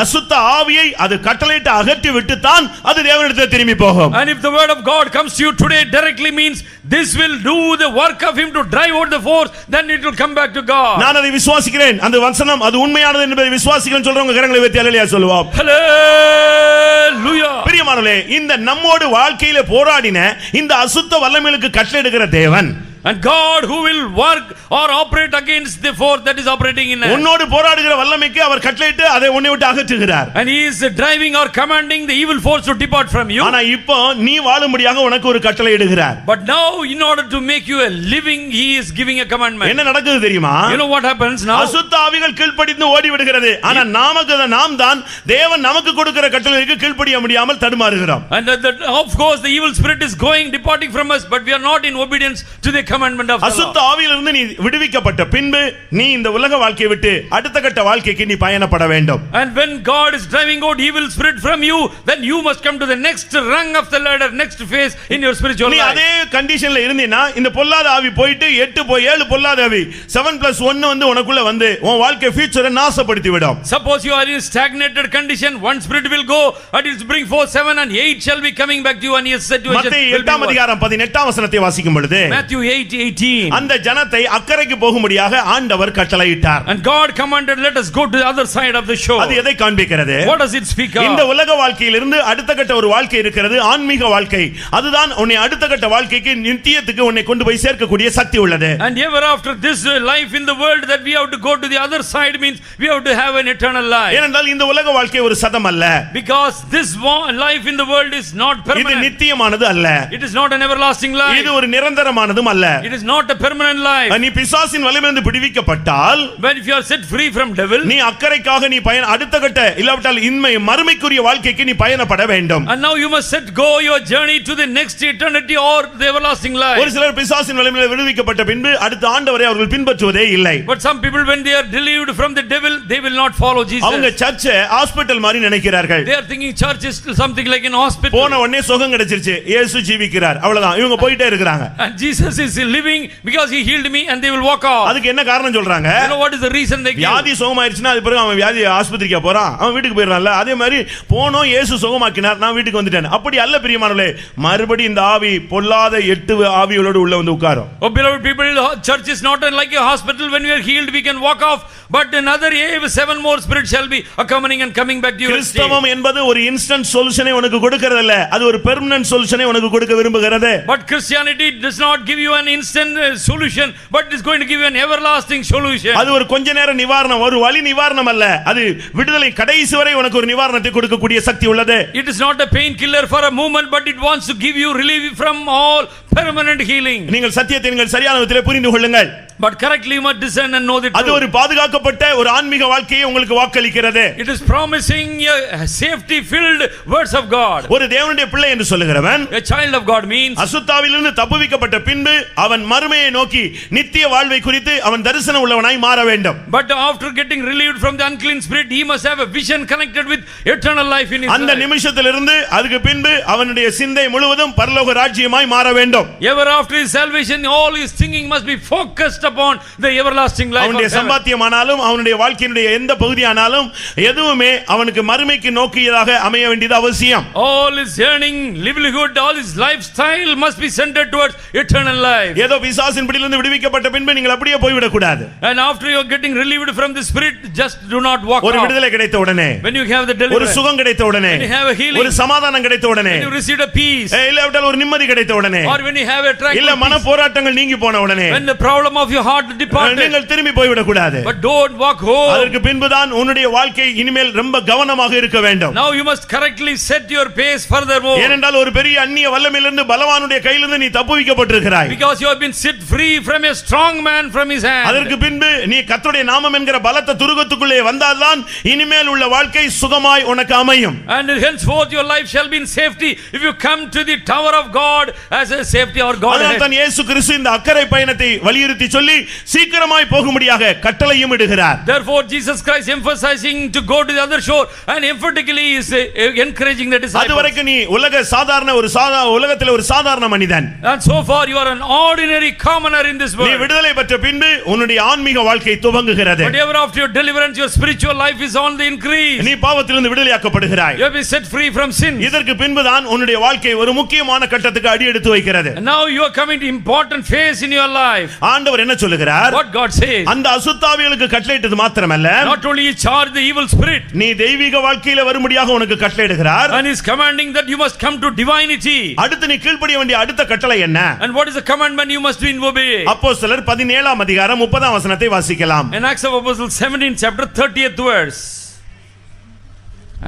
அசுத்த ஆவியை அது கட்டளையிட்டு அகற்றி விட்டு தான் அது தேவனிடத்தில் திரும்பி போகும். And if the word of God comes to you today directly, means this will do the work of him to drive out the force, then it will come back to God. நான் அதை விசுவாசிக்கிறேன், அந்த வசனம் அது உண்மையானது என்பதை விசுவாசிக்கிறேன் சொல்றவங்க கரங்களை வைத்து அல்லேலூயா சொல்லுவோம். Hallelujah. பிரியமானவர்களே, இந்த நம்மோடு வாழ்க்கையில போராடின இந்த அசுத்த வல்லமைகளுக்கு கட்டளையிடுகிற தேவன், and God who will work or operate against the force that is operating in us, உன்னோடு போராடுகிற வல்லமைக்கு அவர் கட்டளையிட்டு அதை உன்னை விட்டு அகற்றுகிறார். and he is driving or commanding the evil force to depart from you. ஆனா இப்போ நீ வாழும்படியாக உனக்கு ஒரு கட்டளை இடுகிறார். But now in order to make you a living, he is giving a commandment. என்ன நடக்குது தெரியுமா? You know what happens now? அசுத்த ஆவிகள் கீழ்ப்படிந்து ஓடி விடுகிறது. ஆனா நாம் தான் தேவன் நமக்கு கொடுக்கிற கட்டளைக்கு கீழ்ப்படிய முடியாமல் தடுமாறுகிறோம். And of course the evil spirit is departing from us, but we are not in obedience to the commandment of the அசுத்த Lord. ஆவியிலிருந்து நீ விடுவிக்கப்பட்ட பின்பு நீ இந்த உலக வாழ்க்கையை விட்டு அடுத்த கட்ட வாழ்க்கைக்கு நீ பயணப்பட வேண்டும். And when God is driving out evil spirit from you, then you must come to the next rung of the ladder, next phase in your spiritual நீ life. அதே கண்டிஷன்ல இருந்தீனா இந்த பொல்லாத ஆவி போயிட்டு 8 போய் 7 பொல்லாத ஆவி 7+1 வந்து உனக்குள்ள வந்து உன் வாழ்க்கை ஃபியூச்சரை நாசப்படுத்தி விடும். Suppose you are in stagnated condition, one spirit will go and it will bring forth 7 and 8 shall be coming back to you, and your situation மத்தேயு will be 8 அதிகாரம் 18 வசனத்தை வாசிக்கும் பொழுது Matthew 8:18. அந்த ஜனத்தை அக்கறைக்கு போகும்படியாக ஆண்டவர் கட்டளையிட்டார். And God commanded, let us go to the other side of the shore. அது எதை காண்பிக்கிறது? What does it speak of? இந்த உலக வாழ்க்கையிலிருந்து அடுத்த கட்ட ஒரு வாழ்க்கை இருக்கிறது, ஆன்மீக வாழ்க்கை. அதுதான் உன்னை அடுத்த கட்ட வாழ்க்கைக்கு நித்தியத்துக்கு உன்னை கொண்டு போய் சேர்க்கக்கூடிய சக்தி உள்ளது. And ever after this life in the world that we have to go to the other side means we have to have an eternal life. ஏனென்றால் இந்த உலக வாழ்க்கை ஒரு சதம் அல்ல. Because this life in the world is not இது permanent. நித்தியமானது அல்ல. It is not an everlasting life. இது ஒரு நிரந்தரமானதும் அல்ல. It is not a permanent life. நீ பிசாசின் வலையிலிருந்து விடுவிக்கப்பட்டால், When if you are set free from devil, நீ அக்கறைக்காக நீ அடுத்த கட்ட இல்லாவிட்டால் இன்மை மறுமைக்குரிய வாழ்க்கைக்கு நீ பயணப்பட வேண்டும். and now you must set go your journey to the next eternity or the everlasting life. ஒரு சிலர் பிசாசின் வலையிலிருந்து விடுவிக்கப்பட்ட பின்பு அடுத்த ஆண்டவரை அவர்கள் பின்பற்றுவதே இல்லை. But some people when they are delivered from the devil, they will not follow Jesus. அவங்க சர்ச்சை ஹாஸ்பிடல் மாதிரி நினைக்கிறார்கள். They are thinking church is something like an hospital. போன உடனே சுகம் கிடைச்சிருச்சு, இயேசு ஜீவிக்கிறார், அவ்வளவுதான். இவங்க போயிட்டே இருக்காங்க. And Jesus is living because he healed me, and they will walk off. அதுக்கு என்ன காரணம் சொல்றாங்க? You know what is the reason they give? வியாதி சுகமாயிருச்சுனா அது பிறகு அவன் வியாதி ஆஸ்பத்திரிக்கு போறான், அவன் வீட்டுக்கு போயிடறான்ல. அதே மாதிரி போனோம் இயேசு சுகமாக்கினார், நான் வீட்டுக்கு வந்துட்டேன். அப்படி அல்ல பிரியமானவர்களே, மறுபடி இந்த ஆவி பொல்லாத 8 ஆவிகளோடு உள்ள வந்து உட்காரும். Oh beloved people, church is not like a hospital. When we are healed we can walk off, but another 7 more spirits shall be accompanying and coming back to you. கிறிஸ்தவம் என்பது ஒரு இன்ஸ்டன்ட் சொல்யூஷனை உனக்கு கொடுக்கிறது இல்ல, அது ஒரு பெர்மனன்ட் சொல்யூஷனை உனக்கு கொடுக்க விரும்புகிறது. But Christianity does not give you an instant solution, but it is going to give you an everlasting solution. அது ஒரு கொஞ்ச நேர நிவாரணம், ஒரு வலி நிவாரணம் அல்ல, அது விடுதலை கடைசி வரை உனக்கு ஒரு நிவாரணத்தை கொடுக்கக்கூடிய சக்தி உள்ளது. It is not a painkiller for a moment, but it wants to give you relief from all permanent healing. நீங்கள் சத்தியத்தை நீங்கள் சரியான விதத்திலே புரிந்து கொள்ளுங்கள். But correctly you must discern and know the அது truth. ஒரு பாதுகாக்கப்பட்ட ஒரு ஆன்மீக வாழ்க்கையை உங்களுக்கு வாக்களிக்கிறது. It is promising a safety filled words of God. ஒரு தேவனுடைய பிள்ளை என்று சொல்லுகிறவன் A child of God means அசுத்தாவிலிருந்து தப்புவிக்கப்பட்ட பின்பு அவன் மறுமையை நோக்கி நித்திய வாழ்வை குறித்து அவன் தரிசனம் உள்ளவனாய் மாற வேண்டும். but after getting relieved from the unclean spirit he must have a vision connected with eternal life in his அந்த life. நிமிஷத்திலிருந்து அதுக்கு பின்பு அவனுடைய சிந்தை முழுவதும் பரலோக ராஜ்யமாய் மாற வேண்டும். Ever after his salvation all his thinking must be focused upon the everlasting life. அவனுடைய சம்பாத்தியமானாலும் அவனுடைய வாழ்க்கையினுடைய எந்த பகுதியானாலும் எதுவுமே அவனுக்கு மறுமைக்கு நோக்கியதாக அமைய வேண்டியது அவசியம். all his yearning livelihood, all his lifestyle must be centered towards eternal life. ஏதோ பிசாசின் பிடியிலிருந்து விடுவிக்கப்பட்ட பின்பு நீங்கள் அப்படியே போய்விடக் கூடாது. and after you are getting relieved from the spirit, just do not walk ஒரு off. விடுதலை கிடைத்த உடனே, when you have the ஒரு deliverance, சுகம் கிடைத்த உடனே, when you have a healing, ஒரு சமாதானம் கிடைத்த உடனே, when you receive a peace, இல்லாவிட்டால் ஒரு நிம்மதி கிடைத்த உடனே, or when you have a tranquil இல்ல மன peace, போராட்டங்கள் நீங்கி போன உடனே, when the problem of your heart departed, நீங்கள் திரும்பி போய்விடக் கூடாது. but don't walk home. அதற்கு பின்புதான் உன்னுடைய வாழ்க்கை இனிமேல் ரொம்ப கவனமாக இருக்க வேண்டும். now you must correctly set your pace furthermore, ஏனென்றால் ஒரு பெரிய அந்நிய வல்லமையிலிருந்து பலவானுடைய கையிலிருந்து நீ தப்புவிக்கப்பட்டிருக்கிறாய். because you have been set free from a strong man from his hand. அதற்கு பின்பு நீ கர்த்தருடைய நாமம் என்கிற பலத்த துருகத்துக்குள்ளே வந்தால்தான் இனிமேல் உள்ள வாழ்க்கை சுகமாய் உனக்கு அமையும். and henceforth your life shall be in safety if you come to the tower of God as a safety or God. அதனால் தான் இயேசு கிறிஸ்து இந்த அக்கறை பயணத்தை வலியுறுத்தி சொல்லி சீக்கிரமாய் போகும்படியாக கட்டளையும் இடுகிறார். therefore Jesus Christ emphasizing to go to the other shore and emphatically is encouraging the disciples. அதுவரைக்கும் நீ உலகத்தில் ஒரு சாதாரண மனிதன். and so far you are an ordinary commoner in this நீ world. விடுதலை பெற்ற பின்பு உன்னுடைய ஆன்மீக வாழ்க்கை துவங்குகிறது. but ever after your deliverance your spiritual life is on the increase. நீ பாவத்திலிருந்து விடுதலையாக்கப்படுகிறாய். you have been set free from sin. இதற்கு பின்புதான் உன்னுடைய வாழ்க்கை ஒரு முக்கியமான கட்டத்துக்கு அடி எடுத்து வைக்கிறது. and now you are coming to important phase in your life. ஆண்டவர் என்ன சொல்லுகிறார்? what God says, அந்த அசுத்தாவிகளுக்கு கட்டளையிட்டது மாத்திரமல்ல, not only he charged the evil spirit, நீ தெய்வீக வாழ்க்கையில வரும்படியாக உனக்கு கட்டளையிடுகிறார். and he is commanding that you must come to divinity. அடுத்து நீ கீழ்ப்படிய வேண்டிய அடுத்த கட்டளை என்ன? and what is the commandment you must do in obey? அப்போஸ்தலர் 17 அதிகாரம் 30 வசனத்தை வாசிக்கலாம். in Acts of Apostles 17 chapter 30th verse.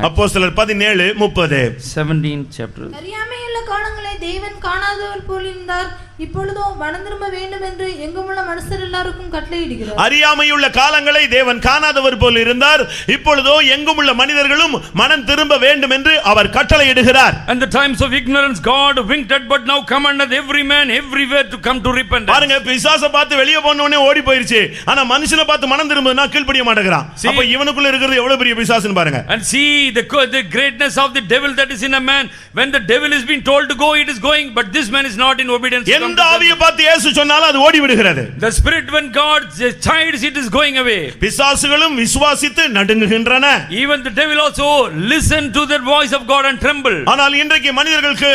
அப்போஸ்தலர் 17:30. 17 chapter. அறியாமையுள்ள காலங்களை தேவன் காணாதவர் போல் இருந்தார். இப்பொழுதோ மனம் திரும்ப வேண்டும் என்று எங்குமுள்ள மனுஷர் எல்லாருக்கும் கட்டளையிடுகிறார். அறியாமையுள்ள காலங்களை தேவன் காணாதவர் போல் இருந்தார். இப்பொழுதோ எங்குமுள்ள மனிதர்களும் மனம் திரும்ப வேண்டும் என்று அவர் கட்டளையிடுகிறார். And the times of ignorance God winked at, but now commandeth every man everywhere to come to repentance. பாருங்க, பிசாசை பார்த்து வெளியே போன உடனே ஓடி போயிருச்சு. ஆனா மனுஷனை பார்த்து மனம் திரும்புனா கீழ்ப்படிய மாட்டேங்கிறான். அப்ப இவனுக்குள்ள இருக்கிறது எவ்வளவு பெரிய பிசாசுன்னு பாருங்க. And see the greatness of the devil that is in a man. When the devil is being told to go, it is going, but this man is not in obedience. எந்த ஆவியை பார்த்து இயேசு சொன்னாலும் அது ஓடி விடுகிறது. The spirit when God chides, it is going away. பிசாசுகளும் விசுவாசித்து நடுங்குகின்றன. Even the devil also listen to the voice of God and tremble. ஆனால் இன்றைக்கு மனிதர்களுக்கு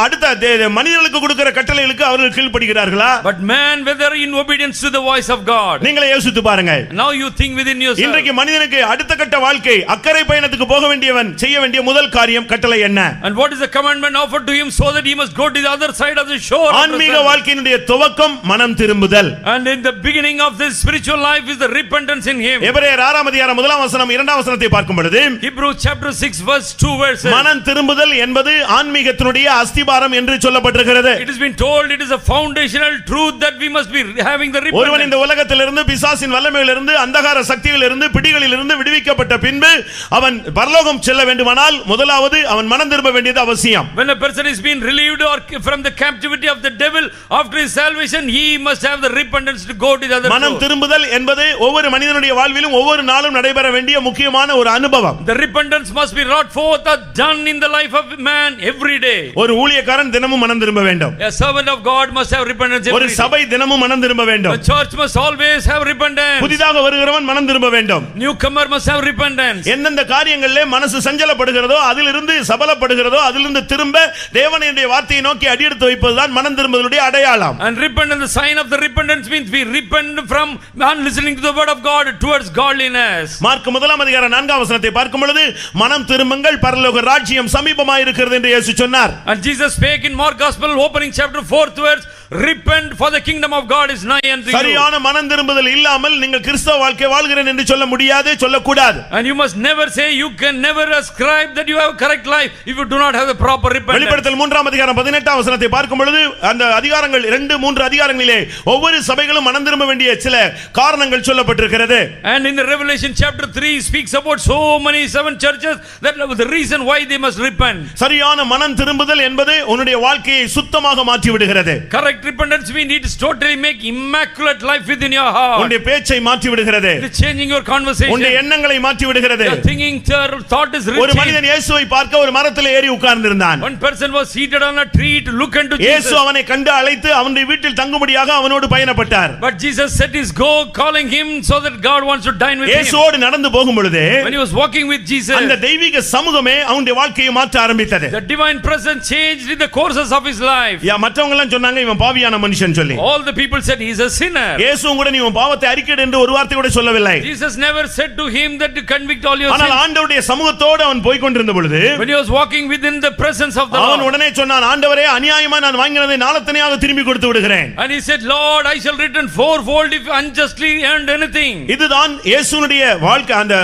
அடுத்த மனிதர்களுக்கு கொடுக்கிற கட்டளைகளுக்கு அவர்கள் கீழ்ப்படிகிறார்களா? But man, whether in obedience to the voice of God. நீங்களே யோசித்து பாருங்க. Now you think within yourself. இன்றைக்கு மனிதனுக்கு அடுத்த கட்ட வாழ்க்கை அக்கறை பயணத்துக்கு போக வேண்டியவன் செய்ய வேண்டிய முதல் காரியம் கட்டளை என்ன? And what is the commandment offered to him so that he must go to the other side of the shore? ஆன்மீக வாழ்க்கையினுடைய துவக்கம் மனம் திரும்புதல். And in the beginning of this spiritual life is the repentance in him. எபிரேயர் 6 ஆம் அதிகாரம் 1 ஆம் வசனம் 2 ஆம் வசனத்தை பார்க்கும் பொழுது Hebrews chapter 6 verse 2 verses. மனம் திரும்புதல் என்பது ஆன்மீகத்தினுடைய அஸ்திபாரம் என்று சொல்லப்பட்டிருக்கிறது. It has been told it is a foundational truth that we must be having the repentance. ஒருவன் இந்த உலகத்திலிருந்து பிசாசின் வல்லமையிலிருந்து அந்தகார சக்திகளிலிருந்து பிடிகளிலிருந்து விடுவிக்கப்பட்ட பின்பு அவன் பரலோகம் செல்ல வேண்டுமானால் முதலாவது அவன் மனம் திரும்ப வேண்டியது அவசியம். When a person is being relieved or from the captivity of the devil after his salvation, he must have the repentance to go to the other shore. மனம் திரும்புதல் என்பது ஒவ்வொரு மனிதனுடைய வாழ்விலும் ஒவ்வொரு நாளும் நடைபெற வேண்டிய முக்கியமான ஒரு அனுபவம். The repentance must be wrought forth or done in the life of man every day. ஒரு ஊழியக்காரன் தினமும் மனம் திரும்ப வேண்டும். A servant of God must have repentance every day. ஒரு சபை தினமும் மனம் திரும்ப வேண்டும். The church must always have repentance. புதிதாக வருகிறவன் மனம் திரும்ப வேண்டும். Newcomer must have repentance. எந்தெந்த காரியங்களிலே மனசு சஞ்சலப்படுகிறதோ அதிலிருந்து சபலப்படுகிறதோ அதிலிருந்து திரும்ப தேவனுடைய வார்த்தையை நோக்கி அடியெடுத்து வைப்பதுதான் மனம் திரும்புதலுடைய அடையாளம். And repentance, the sign of the repentance means we repent from not listening to the word of God towards godliness. Mark 1 ஆம் அதிகாரம் 4 ஆம் வசனத்தை பார்க்கும் பொழுது மனம் திரும்புங்கள் பரலோக ராஜ்யம் சமீபமாய் இருக்கிறது என்று இயேசு சொன்னார். And Jesus spake in Mark Gospel opening chapter 4th verse, repent for the kingdom of God is nigh unto you. சரியான மனம் திரும்புதல் இல்லாமல் நீங்கள் கிறிஸ்தவ வாழ்க்கை வாழ்கிறேன் என்று சொல்ல முடியாது, சொல்லக்கூடாது. And you must never say, you can never ascribe that you have correct life if you do not have the proper repentance. வெளிப்படுத்தல் 3 ஆம் அதிகாரம் 18 ஆம் வசனத்தை பார்க்கும் பொழுது அந்த அதிகாரங்கள் 2-3 அதிகாரங்களிலே ஒவ்வொரு சபைகளும் மனம் திரும்ப வேண்டிய சில காரணங்கள் சொல்லப்பட்டிருக்கிறது. And in the Revelation chapter 3 speaks about so many 7 churches that the reason why they must repent. சரியான மனம் திரும்புதல் என்பது உன்னுடைய வாழ்க்கையை சுத்தமாக மாற்றி விடுகிறது. Correct repentance means it is totally make immaculate life within your heart. உன்னுடைய பேச்சை மாற்றி விடுகிறது. It is changing your conversation. உன்னுடைய எண்ணங்களை மாற்றி விடுகிறது. Your thinking thought is ஒரு மனிதன் இயேசுவை பார்க்க ஒரு மரத்தில் ஏறி உட்கார்ந்திருந்தான். One person was seated on a tree to look unto Jesus. இயேசு அவனை கண்டு அழைத்து அவனுடைய வீட்டில் தங்கும்படியாக அவனோடு பயணப்பட்டார். But Jesus set his go calling him so that God wants to dine with him. இயேசுவோடு நடந்து போகும் பொழுது When he was walking with Jesus, அந்த தெய்வீக சமூகமே அவனுடைய வாழ்க்கையை மாற்ற ஆரம்பித்தது. the divine presence changed in the courses of his life. மற்றவங்க எல்லாம் சொன்னாங்க இவன் பாவியான மனுஷன் சொல்லி. All the people said he is a sinner. இயேசு கூட நீ உன் பாவத்தை அறிக்கையிடு என்று ஒரு வார்த்தை கூட சொல்லவில்லை. Jesus never said to him that to convict all your sins. ஆனால் ஆண்டவருடைய சமூகத்தோடு அவன் போய் கொண்டிருந்த பொழுது When he was walking within the presence of the அவன் Lord, உடனே சொன்னான், ஆண்டவரே அநியாயமா நான் வாங்கினதை நாளத்தனையாக திரும்பி கொடுத்து விடுகிறேன். and he said, Lord, I shall return fourfold if unjustly earned anything. இதுதான் இயேசுனுடைய வாழ்க்கை, அந்த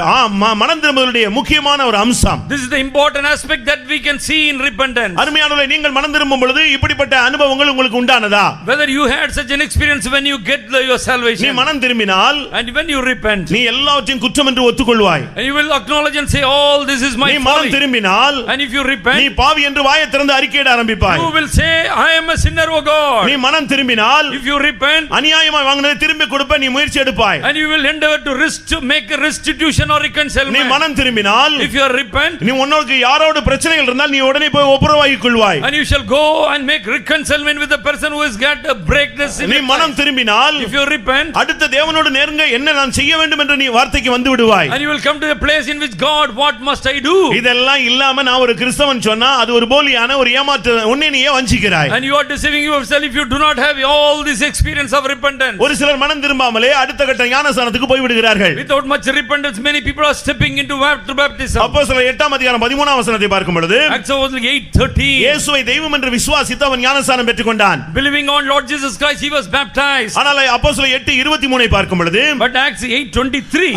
மனம் திரும்புதலுடைய முக்கியமான ஒரு அம்சம். This is the important aspect that we can see in repentance. அருமையானவர்களே, நீங்கள் மனம் திரும்பும் பொழுது இப்படிப்பட்ட அனுபவங்கள் உங்களுக்கு உண்டானதா? Whether you had such an experience when you get your salvation. நீ மனம் திரும்பினால் And when you repent, நீ எல்லாவற்றையும் குற்றம் என்று ஒத்துக்கொள்வாய். and you will acknowledge and say, all this is my நீ மனம் folly. திரும்பினால் And if you repent, நீ பாவி என்று வாயை திறந்து அறிக்கையிட ஆரம்பிப்பாய். you will say, I am a sinner, O God. நீ மனம் திரும்பினால் If you repent, அநியாயமாய் வாங்கினதை திரும்பி கொடுப்ப நீ முயற்சி எடுப்பாய். and you will endeavor to make a restitution or நீ reconciliation. மனம் திரும்பினால் If you repent, நீ உன்னோடு யாரோடு பிரச்சனைகள் இருந்தால் நீ உடனே போய் ஒப்புரவாகிக் கொள்வாய். and you shall go and make reconciliation with the person who has got a breakness in நீ your மனம் life. திரும்பினால் If you repent, அடுத்த தேவனோடு நெருங்க என்ன நான் செய்ய வேண்டும் என்று நீ வார்த்தைக்கு வந்து விடுவாய். and you will come to the place in which God, what must I do? இதெல்லாம் இல்லாம நான் ஒரு கிறிஸ்தவன் சொன்னா அது ஒரு போலியான ஒரு ஏமாற்று, உன்னை நீயே வஞ்சிக்கிறாய். And you are deceiving yourself if you do not have all this experience of repentance. ஒரு சிலர் மனம் திரும்பாமலே அடுத்த கட்ட ஞானஸ்நானத்துக்கு போய் விடுகிறார்கள். Without much repentance, many people are stepping into baptism. அப்போஸ்தலர் 8 ஆம் அதிகாரம் 13 ஆம் வசனத்தை பார்க்கும் பொழுது Acts 8:13. இயேசுவை தெய்வம் என்று விசுவாசித்து அவன் ஞானஸ்நானம் பெற்றுக்கொண்டான். believing on Lord Jesus Christ, he was baptized. ஆனால் அப்போஸ்தலர் 8:23 பார்க்கும் பொழுது But Acts 8:23,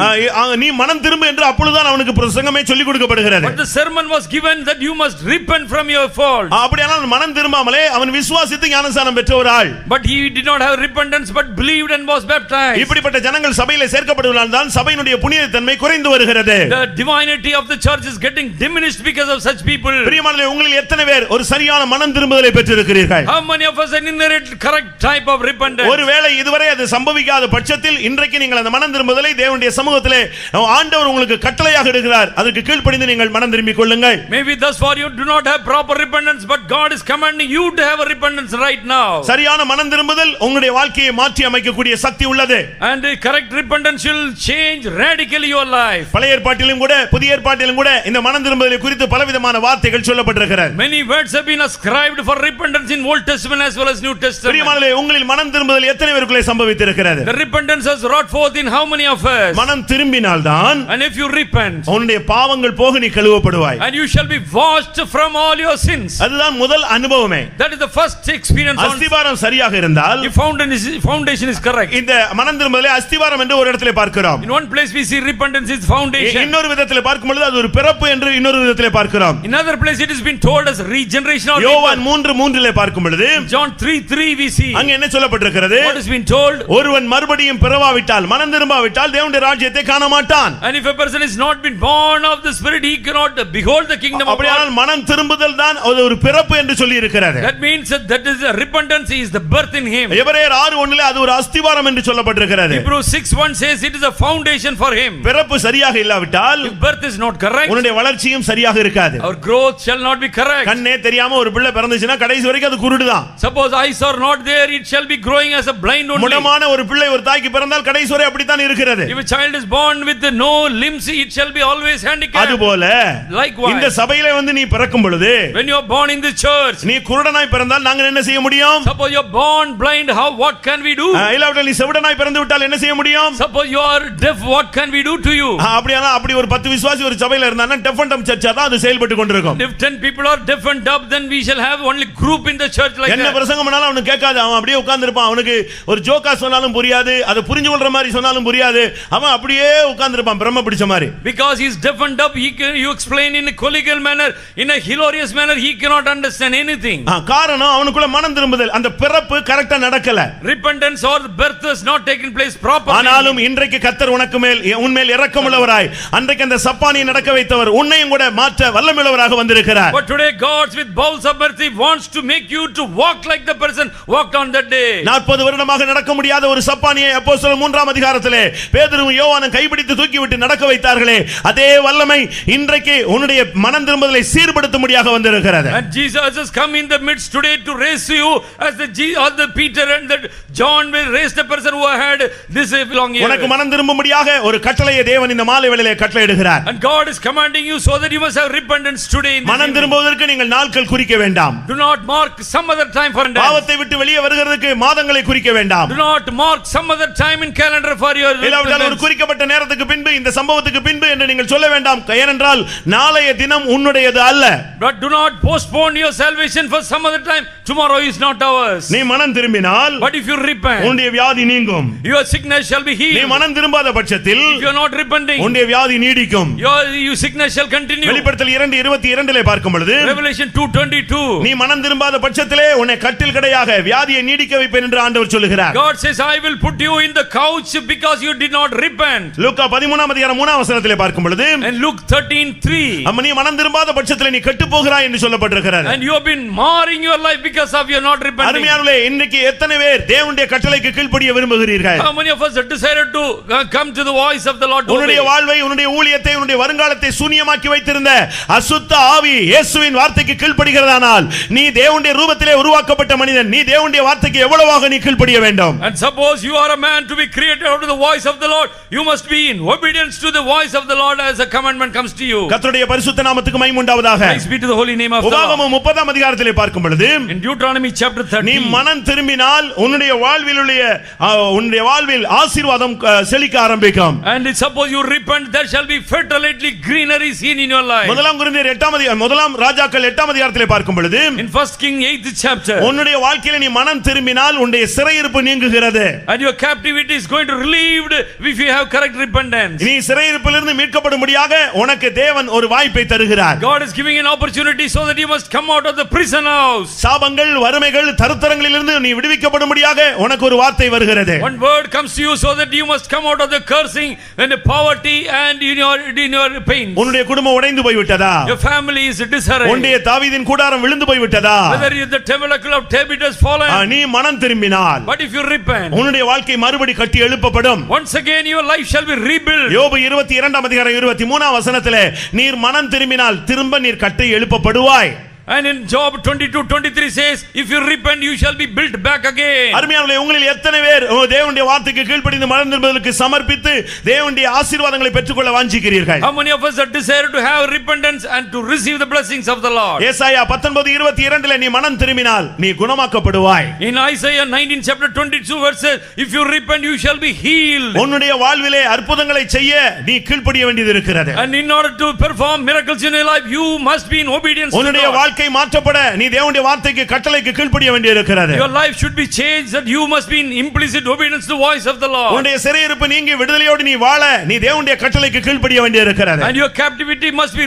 நீ மனம் திரும்பு என்று அப்பொழுதுதான் அவனுக்கு பிரசங்கமே சொல்லிக் கொடுக்கப்படுகிறது. but the sermon was given that you must repent from your fault. அப்படியானால் மனம் திரும்பாமலே அவன் விசுவாசித்து ஞானஸ்நானம் பெற்ற ஒரு ஆள். But he did not have repentance but believed and was baptized. இப்படிப்பட்ட ஜனங்கள் சபையிலே சேர்க்கப்படுவதால் தான் சபையினுடைய புனிதத்தன்மை குறைந்து வருகிறது. The divinity of the church is getting diminished because of such people. பிரியமானவர்களே, உங்களில் எத்தனை பேர் ஒரு சரியான மனம் திரும்புதலை பெற்றிருக்கிறீர்கள்? How many of us inherit correct type of repentance? ஒருவேளை இதுவரை அது சம்பவிக்காத பட்சத்தில் இன்றைக்கு நீங்கள் அந்த மனம் திரும்புதலை தேவனுடைய சமூகத்திலே ஆண்டவர் உங்களுக்கு கட்டளையாக இடுகிறார். அதற்கு கீழ்ப்படிந்து நீங்கள் மனம் திரும்பிக் கொள்ளுங்கள். Maybe thus far you do not have proper repentance, but God is commanding you to have a repentance right now. சரியான மனம் திரும்புதல் உங்களுடைய வாழ்க்கையை மாற்றி அமைக்கக்கூடிய சக்தி உள்ளது. And the correct repentance will change radically your life. பழைய ஏற்பாட்டிலும் கூட புதிய ஏற்பாட்டிலும் கூட இந்த மனம் திரும்புதலை குறித்து பலவிதமான வார்த்தைகள் சொல்லப்பட்டிருக்கிறது. Many words have been ascribed for repentance in Old Testament as well as New Testament. பிரியமானவர்களே, உங்களில் மனம் திரும்புதல் எத்தனை பேருக்குள்ளே சம்பவித்திருக்கிறது? The repentance has wrought forth in how many of us? மனம் திரும்பினால்தான் And if you repent, உன்னுடைய பாவங்கள் போக நீ கழுவப்படுவாய். and you shall be washed from all your sins. அதுதான் முதல் அனுபவமே. That is the first experience. அஸ்திவாரம் சரியாக இருந்தால், If foundation is correct. இந்த மனம் திரும்புதலை அஸ்திவாரம் என்று ஒரு இடத்திலே பார்க்கிறோம். In one place we see repentance is foundation. இன்னொரு விதத்திலே பார்க்கும் பொழுது அது ஒரு பிறப்பு என்று இன்னொரு விதத்திலே பார்க்கிறோம். In another place it has been told as regeneration or யோவான் 3:3 பார்க்கும் பொழுது John 3:3 we see. அங்க என்ன சொல்லப்பட்டிருக்கிறது? What has been told? ஒருவன் மறுபடியும் பிறவாவிட்டால், மனம் திரும்பாவிட்டால் தேவனுடைய ராஜ்யத்தை காண மாட்டான். And if a person is not been born of the spirit, he cannot behold the kingdom of God. அப்படியானால் மனம் திரும்புதல் தான் அது ஒரு பிறப்பு என்று சொல்லி இருக்கிறது. That means that is repentance is the birth in him. எபிரேயர் 6:1 அது ஒரு அஸ்திவாரம் என்று சொல்லப்பட்டிருக்கிறது. Hebrews 6:1 says it is a foundation for him. பிறப்பு சரியாக இல்லாவிட்டால் If birth is not correct, உன்னுடைய வளர்ச்சியும் சரியாக இருக்காது. our growth shall not be correct. கண்ணே தெரியாம ஒரு பிள்ளை பிறந்துச்சுனா கடைசி வரைக்கும் அது குருடுதான். Suppose eyes are not there, it shall be growing as a blind only. முடமான ஒரு பிள்ளை ஒரு தாய்க்கு பிறந்தால் கடைசி வரை அப்படித்தான் இருக்கிறது. If a child is born with no limbs, it shall be always handicapped. அதுபோல Likewise, இந்த சபையிலே வந்து நீ பிறக்கும் பொழுது when you are born in the church, நீ குருடனாய் பிறந்தால் நாங்கள் என்ன செய்ய முடியும்? suppose you are born blind, what can we do? இல்லாவிட்டால் நீ செவிடனாய் பிறந்து விட்டால் என்ன செய்ய முடியும்? Suppose you are deaf, what can we do to you? அப்படியானா அப்படி ஒரு 10 விசுவாசி ஒரு சபையில இருந்தானா டெஃப் அண்ட் டம் சர்ச்சா தான் அது செயல்பட்டு கொண்டிருக்கும். If 10 people are deaf and dumb, then we shall have only group in the church like என்ன that. பிரசங்கம் பண்ணாலும் அவனுக்கு கேட்காது. அவன் அப்படியே உட்கார்ந்திருப்பான். அவனுக்கு ஒரு ஜோக்கா சொன்னாலும் புரியாது. அது புரிஞ்சு கொள்ற மாதிரி சொன்னாலும் புரியாது. அவன் அப்படியே உட்கார்ந்திருப்பான் பிரம்ம பிடிச்ச மாதிரி. Because he is deaf and dumb, you explain in a collegial manner, in a hilarious manner, he cannot understand anything. காரணம் அவனுக்குள்ள மனம் திரும்புதல், அந்த பிறப்பு கரெக்ட்டா நடக்கல. Repentance or birth has not taken place properly. ஆனாலும் இன்றைக்கு கர்த்தர் உனக்கு மேல் உன்மேல் இரக்கமுள்ளவராய், அன்றைக்கு அந்த சப்பானியை நடக்க வைத்தவர் உன்னையும் கூட மாற்ற வல்லமையுள்ளவராக வந்திருக்கிறார். But today God with bowels of mercy wants to make you to walk like the person walked on that day. 40 வருடமாக நடக்க முடியாத ஒரு சப்பானியை அப்போஸ்தலர் 3ஆம் அதிகாரத்திலே பேதுருவும் யோவானும் கைப்பிடித்து தூக்கிவிட்டு நடக்க வைத்தார்களே, அதே வல்லமை இன்றைக்கு உன்னுடைய மனம் திரும்புதலை சீர்படுத்தும்படியாக வந்திருக்கிறது. And Jesus has come in the midst today to raise you as the Peter and the John will raise the person who had this long year. உனக்கு மனம் திரும்பும்படியாக ஒரு கட்டளையை தேவன் இந்த மாலை வேளையிலே கட்டளையிடுகிறார். And God is commanding you so that you must have repentance today. மனம் திரும்புவதற்கு நீங்கள் நாட்கள் குறிக்க வேண்டாம். Do not mark some other time for repentance. பாவத்தை விட்டு வெளியே வருகிறதுக்கு மாதங்களை குறிக்க வேண்டாம். Do not mark some other time in calendar for your இல்லாவிட்டால் ஒரு குறிக்கப்பட்ட நேரத்துக்கு பின்பு இந்த சம்பவத்துக்கு பின்பு என்று நீங்கள் சொல்ல வேண்டாம். ஏனென்றால் நாளைய தினம் உன்னுடையது அல்ல. But do not postpone your salvation for some other time. Tomorrow is not ours. நீ மனம் திரும்பினால், But if you repent, உன்னுடைய வியாதி நீங்கும். your sickness shall be நீ healed. மனம் திரும்பாத பட்சத்தில் If you are not repenting, உன்னுடைய வியாதி நீடிக்கும். your sickness shall continue. வெளிப்படுத்தல் 2:22 பார்க்கும் பொழுது Revelation 2:22. நீ மனம் திரும்பாத பட்சத்திலே உன்னை கட்டில் கடையாக வியாதியை நீடிக்க வைப்பேன் என்று ஆண்டவர் சொல்லுகிறார். God says, I will put you in the couch because you did not repent. லூக்கா 13ஆம் அதிகாரம் 3ஆம் வசனத்திலே பார்க்கும் பொழுது And Luke 13:3. நீ மனம் திரும்பாத பட்சத்திலே நீ கெட்டு போகிறாய் என்று சொல்லப்பட்டிருக்கிறது. And you have been marring your life because of your not repenting. அருமையானவர்களே, இன்றைக்கு எத்தனை பேர் தேவனுடைய கட்டளைக்கு கீழ்ப்படிய விரும்புகிறீர்கள்? How many of us have decided to come to the voice of the Lord? உன்னுடைய வாழ்வை, உன்னுடைய ஊழியத்தை, உன்னுடைய வருங்காலத்தை சூனியமாக்கி வைத்திருந்த அசுத்த ஆவி இயேசுவின் வார்த்தைக்கு கீழ்ப்படிகிறதானால் நீ தேவனுடைய ரூபத்திலே உருவாக்கப்பட்ட மனிதன். நீ தேவனுடைய வார்த்தைக்கு எவ்வளவாக நீ கீழ்ப்படிய வேண்டும்? And suppose you are a man to be created out of the voice of the Lord, you must be in obedience to the voice of the Lord as a commandment comes to you. கர்த்தருடைய பரிசுத்த நாமத்துக்கு மகிமை உண்டாவதாக. Praise be to the holy name of the Lord. உபாகமம் 30ஆம் அதிகாரத்திலே பார்க்கும் பொழுது In Deuteronomy chapter 30, நீ மனம் திரும்பினால் உன்னுடைய வாழ்வில் ஆசீர்வாதம் செழிக்க ஆரம்பிக்கும். and suppose you repent, there shall be fertility, greenery seen in your life. முதலாம் ராஜாக்கள் 8ஆம் அதிகாரத்திலே பார்க்கும் பொழுது In 1 King 8th chapter, உன்னுடைய வாழ்க்கையில நீ மனம் திரும்பினால் உன்னுடைய சிறையிருப்பு நீங்குகிறது. And your captivity is going to relieved if you have correct repentance. நீ சிறையிருப்பிலிருந்து மீட்கப்படும்படியாக உனக்கு தேவன் ஒரு வாய்ப்பை தருகிறார். God is giving an opportunity so that you must come out of the prison house. சாபங்கள், வறுமைகள், தருத்தரங்களிலிருந்து நீ விடுவிக்கப்படும்படியாக உனக்கு ஒரு வார்த்தை வருகிறது. One word comes to you so that you must come out of the cursing and the poverty and in your pain. உன்னுடைய குடும்பம் உடைந்து போய் விட்டதா? Your family is disarray. உன்னுடைய தாவீதின் கூடாரம் விழுந்து போய் விட்டதா? Whether the tabernacle of David has fallen. நீ மனம் திரும்பினால், But if you repent, உன்னுடைய வாழ்க்கை மறுபடி கட்டி எழுப்பப்படும். once again your life shall be rebuilt. யோபு 22 அதிகாரம் 23 வசனத்திலே நீர் மனம் திரும்பினால் திரும்ப நீர் கட்டி எழுப்பப்படுவாய். And in Job 22:23 says, if you repent, you shall be built back again. அருமையானவர்களே, உங்களில் எத்தனை பேர் தேவனுடைய வார்த்தைக்கு கீழ்ப்படிந்து மனம் திரும்புதலுக்கு சமர்ப்பித்து தேவனுடைய ஆசீர்வாதங்களை பெற்றுக்கொள்ள வாஞ்சிக்கிறீர்கள்? How many of us are desired to have repentance and to receive the blessings of the Lord? ஏசாயா 19:22 நீ மனம் திரும்பினால் நீ குணமாக்கப்படுவாய். In Isaiah 19 chapter 22 verses, if you repent, you shall be healed. உன்னுடைய வாழ்விலே அற்புதங்களை செய்ய நீ கீழ்ப்படிய வேண்டியது இருக்கிறது. And in order to perform miracles in your life, you must be in obedience to உன்னுடைய God. வாழ்க்கை மாற்றப்பட நீ தேவனுடைய வார்த்தைக்கு கட்டளைக்கு கீழ்ப்படிய வேண்டியிருக்கிறது. Your life should be changed, that you must be in implicit obedience to the voice of the Lord. உன்னுடைய சிறையிருப்பு நீங்கி விடுதலையோடு நீ வாழ நீ தேவனுடைய கட்டளைக்கு கீழ்ப்படிய வேண்டியிருக்கிறது. And your captivity must be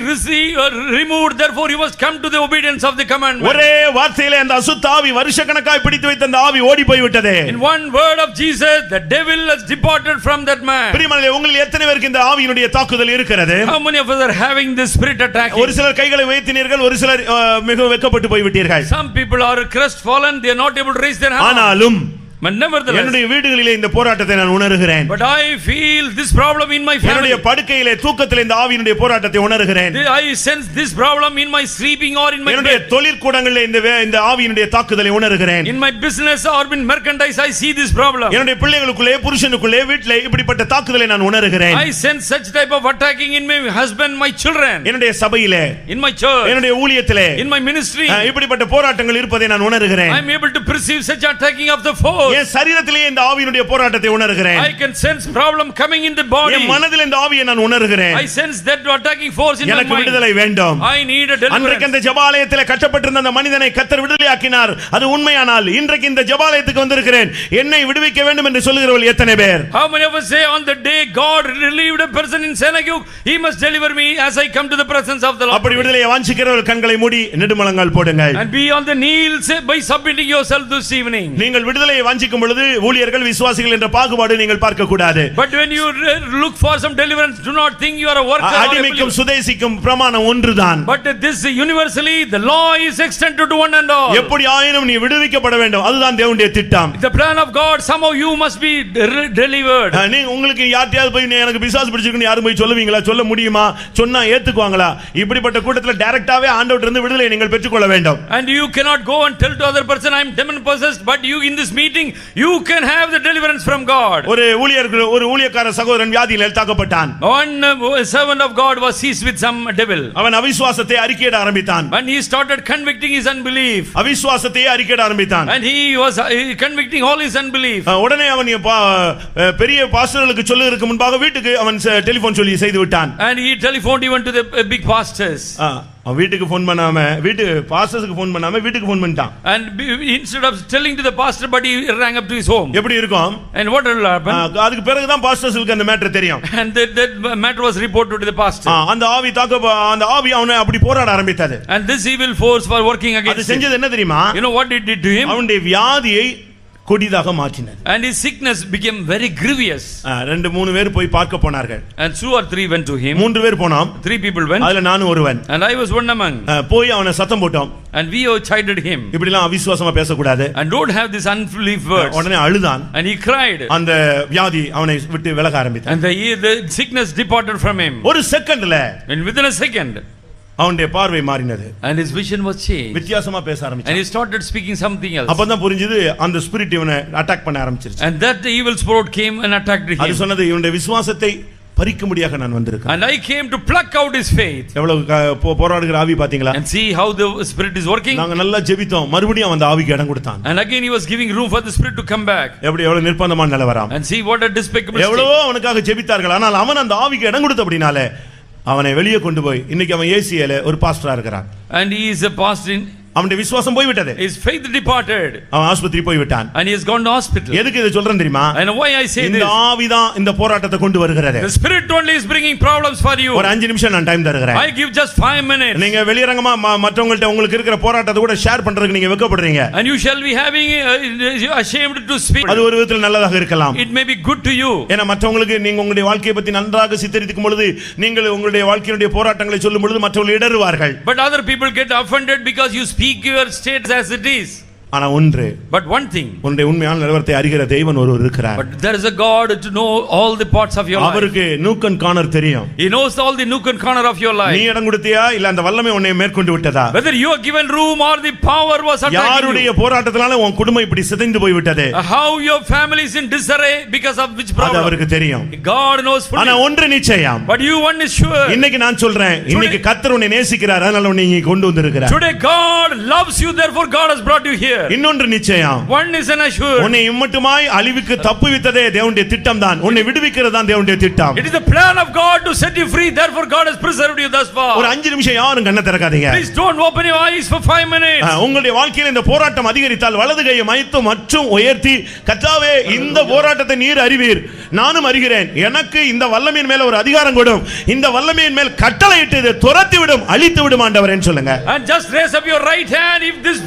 removed, therefore you must come to the obedience of the commandment. ஒரே வார்த்தையிலே அந்த அசுத்த ஆவி வருஷக்கணக்காய் பிடித்து வைத்த அந்த ஆவி ஓடி போய் விட்டது. In one word of Jesus, the devil has departed from that man. பிரியமானவர்களே, உங்களில் எத்தனை பேருக்கு இந்த ஆவியினுடைய தாக்குதல் இருக்கிறது? How many of us are having this spirit attacking? ஒரு சிலர் கைகளை உயர்த்தினீர்கள், ஒரு சிலர் மிகவும் வெட்கப்பட்டு போய் விட்டீர்கள். Some people are crestfallen, they are not able to raise their hand. ஆனாலும் But nevertheless, என்னுடைய வீடுகளிலே இந்த போராட்டத்தை நான் உணர்கிறேன். but I feel this problem in my family. என்னுடைய படுக்கையிலே தூக்கத்திலே இந்த ஆவியினுடைய போராட்டத்தை உணர்கிறேன். I sense this problem in my sleeping or in my என்னுடைய bed. தொழிற்கூடங்களிலே இந்த ஆவியினுடைய தாக்குதலை உணர்கிறேன். In my business or in merchandise, I see this problem. என்னுடைய பிள்ளைகளுக்குள்ளே, புருஷனுக்குள்ளே, வீட்டிலே இப்படிப்பட்ட தாக்குதலை நான் உணர்கிறேன். I sense such type of attacking in my husband, my children, என்னுடைய சபையிலே, in my church, என்னுடைய ஊழியத்திலே in my ministry. இப்படிப்பட்ட போராட்டங்கள் இருப்பதை நான் உணர்கிறேன். I am able to perceive such attacking of the force. என் சரீரத்திலே இந்த ஆவியினுடைய போராட்டத்தை உணர்கிறேன். I can sense problem coming in the body. என் மனதில் இந்த ஆவியை நான் உணர்கிறேன். I sense that attacking force in my எனக்கு mind. விடுதலை வேண்டும். I need a deliverance. அன்றைக்கு அந்த ஜெபாலயத்திலே கட்டப்பட்டிருந்த அந்த மனிதனை கர்த்தர் விடுதலையாக்கினார். அது உண்மையானால் இன்றைக்கு இந்த ஜெபாலயத்துக்கு வந்திருக்கிறேன், என்னை விடுவிக்க வேண்டும் என்று சொல்லுகிறவர்கள் எத்தனை பேர்? How many of us say on the day God relieved a person in synagogue, he must deliver me as I come to the presence of the Lord. அப்படி விடுதலையை வாஞ்சிக்கிறவர்கள் கண்களை மூடி நெடுமுழங்கால் போடுங்கள். And be on the knees by submitting yourself this evening. நீங்கள் விடுதலையை வாஞ்சிக்கும் பொழுது ஊழியர்கள், விசுவாசிகள் என்ற பாகுபாடு நீங்கள் பார்க்க கூடாது. But when you look for some deliverance, do not think you are a worker. அடிமைக்கும் சுதேசிக்கும் பிரமாணம் ஒன்றுதான். But this universally the law is extended to one and all. எப்படி ஆயினும் நீ விடுவிக்கப்பட வேண்டும், அதுதான் தேவனுடைய திட்டம். The plan of God, somehow you must be delivered. நீ உங்களுக்கு யார்ட்டையாவது போய் எனக்கு பிசாசு பிடிச்சிருக்குன்னு யாரும் போய் சொல்லுவீங்களா? சொல்ல முடியுமா? சொன்னா ஏத்துக்குவாங்களா? இப்படிப்பட்ட கூட்டத்தில் டைரக்டாவே ஆண்டவர்ட்ட இருந்து விடுதலை நீங்கள் பெற்றுக்கொள்ள வேண்டும். And you cannot go and tell to other person I am demon possessed, but you in this meeting you can have the deliverance from God. ஒரு ஊழியக்கார சகோதரன் வியாதியில் தாக்கப்பட்டான். One servant of God was seized with some devil. அவன் அவிசுவாசத்தை அறிக்கையிட ஆரம்பித்தான். When he started convicting his unbelief. அவிசுவாசத்தை அறிக்கையிட ஆரம்பித்தான். And he was convicting all his unbelief. உடனே அவன் பெரிய பாஸ்டர்களுக்கு சொல்லுவதற்கு முன்பாக வீட்டுக்கு அவன் டெலிபோன் சொல்லி செய்து விட்டான். And he telephoned even to the big pastors. வீட்டுக்கு ஃபோன் பண்ணாம பாஸ்டர்ஸ்க்கு ஃபோன் பண்ணாம வீட்டுக்கு ஃபோன் பண்ணிட்டான். And instead of telling to the pastor, but he rang up to his home. எப்படி இருக்கும்? And what will happen? அதுக்கு பிறகு தான் பாஸ்டர்ஸ்க்கு அந்த மேட்டர் தெரியும். And that matter was reported to the pastor. அந்த ஆவி அவனை அப்படி போராட ஆரம்பித்தது. And this evil force was working against அது செஞ்சது என்ன தெரியுமா? You know what it did to him? அவனுடைய வியாதியை கொடிதாக மாற்றினது. And his sickness became very grievous. 2-3 பேர் போய் பார்க்க போனார்கள். And 2 or 3 went to him. 3 பேர் போனோம். 3 people went. அதுல நானும் ஒருவன். And I was one among. போய் அவனை சத்தம் போட்டோம். And we chided him. இப்படிலாம் அவிசுவாசமா பேசக்கூடாது. And don't have this unbelief words. உடனே அழுதான். And he cried. அந்த வியாதி அவனை விட்டு விலக ஆரம்பித்தது. And the sickness departed from him. ஒரு செகண்ட்ல, and within a second, அவனுடைய பார்வை மாறினது. And his vision was changed. வித்தியாசமா பேச ஆரம்பிச்சான். And he started speaking something else. அப்பதான் புரிஞ்சது அந்த ஸ்பிரிட் இவனை அட்டாக் பண்ண ஆரம்பிச்சிருச்சு. And that the evil spirit came and attacked him. அது சொன்னது இவனுடைய விசுவாசத்தை பறிக்கும்படியாக நான் வந்திருக்கேன். And I came to pluck out his faith. எவ்வளவு போராடுகிற ஆவி பாத்தீங்களா? And see how the spirit is working. நாங்க நல்லா ஜெபித்தோம், மறுபடியும் அந்த ஆவிக்கு இடம் கொடுத்தான். And again he was giving room for the spirit to come back. எவ்வளவு நிர்பந்தமான நிலவரம். And see what a despicable state. எவ்வளவோ அவனுக்காக ஜெபித்தார்கள், ஆனால் அவன் அந்த ஆவிக்கு இடம் கொடுத்தபடினாலே அவனை வெளியே கொண்டு போய் இன்னைக்கு அவன் ஏசியால ஒரு பாஸ்டரா இருக்கிறான். And he is a pastor in அவனுடைய விசுவாசம் போய் விட்டது. His faith departed. அவன் ஆஸ்பத்திரி போய் விட்டான். And he has gone to hospital. எதுக்கு இதை சொல்றேன் தெரியுமா? And why I say இந்த this? ஆவிதான் இந்த போராட்டத்தை கொண்டு வருகிறது. The spirit only is bringing problems for you. ஒரு 5 நிமிஷம் நான் டைம் தருகிறேன். I give just 5 minutes. நீங்க வெளியரங்கமா மற்றவங்கள்ட்ட உங்களுக்கு இருக்கிற போராட்டத்தை கூட ஷேர் பண்றதுக்கு நீங்க வெட்கப்படுறீங்க. And you shall be having ashamed to speak. அது ஒரு விதத்தில் நல்லதாக இருக்கலாம். It may be good to you. ஏன்னா மற்றவங்களுக்கு நீங்க உங்களுடைய வாழ்க்கையை பத்தி நன்றாக சித்தரிக்கும் பொழுது நீங்கள் உங்களுடைய வாழ்க்கையினுடைய போராட்டங்களை சொல்லும் பொழுது மற்றவர்கள் இடறுவார்கள். But other people get offended because you speak your state as it is. ஆனா ஒன்று, But one thing, உன்னுடைய உண்மையான நிலவரத்தை அறிகிற தேவன் ஒருவர் இருக்கிறார். but there is a God to know all the parts of your life. அவருக்கு nook and corner தெரியும். He knows all the nook and corner of your நீ life. இடம் கொடுத்தியா இல்ல அந்த வல்லமை உன்னை மேற்கொண்டு விட்டதா? Whether you are given room or the power was attacking யாருடைய you. போராட்டத்தினால உன் குடும்பம் இப்படி சிதைந்து போய் விட்டது? How your family is in disarray because of which அது problem? அவருக்கு தெரியும். God knows fully. ஆனா ஒன்று நிச்சயம், But you one is sure. இன்னைக்கு நான் சொல்றேன், இன்னைக்கு கர்த்தர் உன்னை நேசிக்கிறார், அதனால உன்னை இங்க கொண்டு வந்திருக்கிறார். Today God loves you, therefore God has brought you here. இன்னொன்று நிச்சயம், One is an assurance. உன்னை இம்மட்டுமாய் அழிவுக்கு தப்புவித்ததே தேவனுடைய திட்டம் தான். உன்னை விடுவிக்கிறது தான் தேவனுடைய திட்டம். It is the plan of God to set you free, therefore God has preserved you thus far. ஒரு 5 நிமிஷம் யாரும் கண்ணை திறக்காதீங்க. Please don't open your eyes for 5 minutes. உங்களுடைய வாழ்க்கையில் இந்த போராட்டம் அதிகரித்தால் வலது கையை மைத்து மற்றும் உயர்த்தி, கர்த்தாவே இந்த போராட்டத்தை நீர் அறிவீர், நானும் அறிகிறேன், எனக்கு இந்த வல்லமையின் மேல ஒரு அதிகாரம் கொடும், இந்த வல்லமையின் மேல் கட்டளையிட்டு இதை துரத்தி விடும், அழித்து விடும் ஆண்டவரேன்னு சொல்லுங்க. And just raise up your right hand if this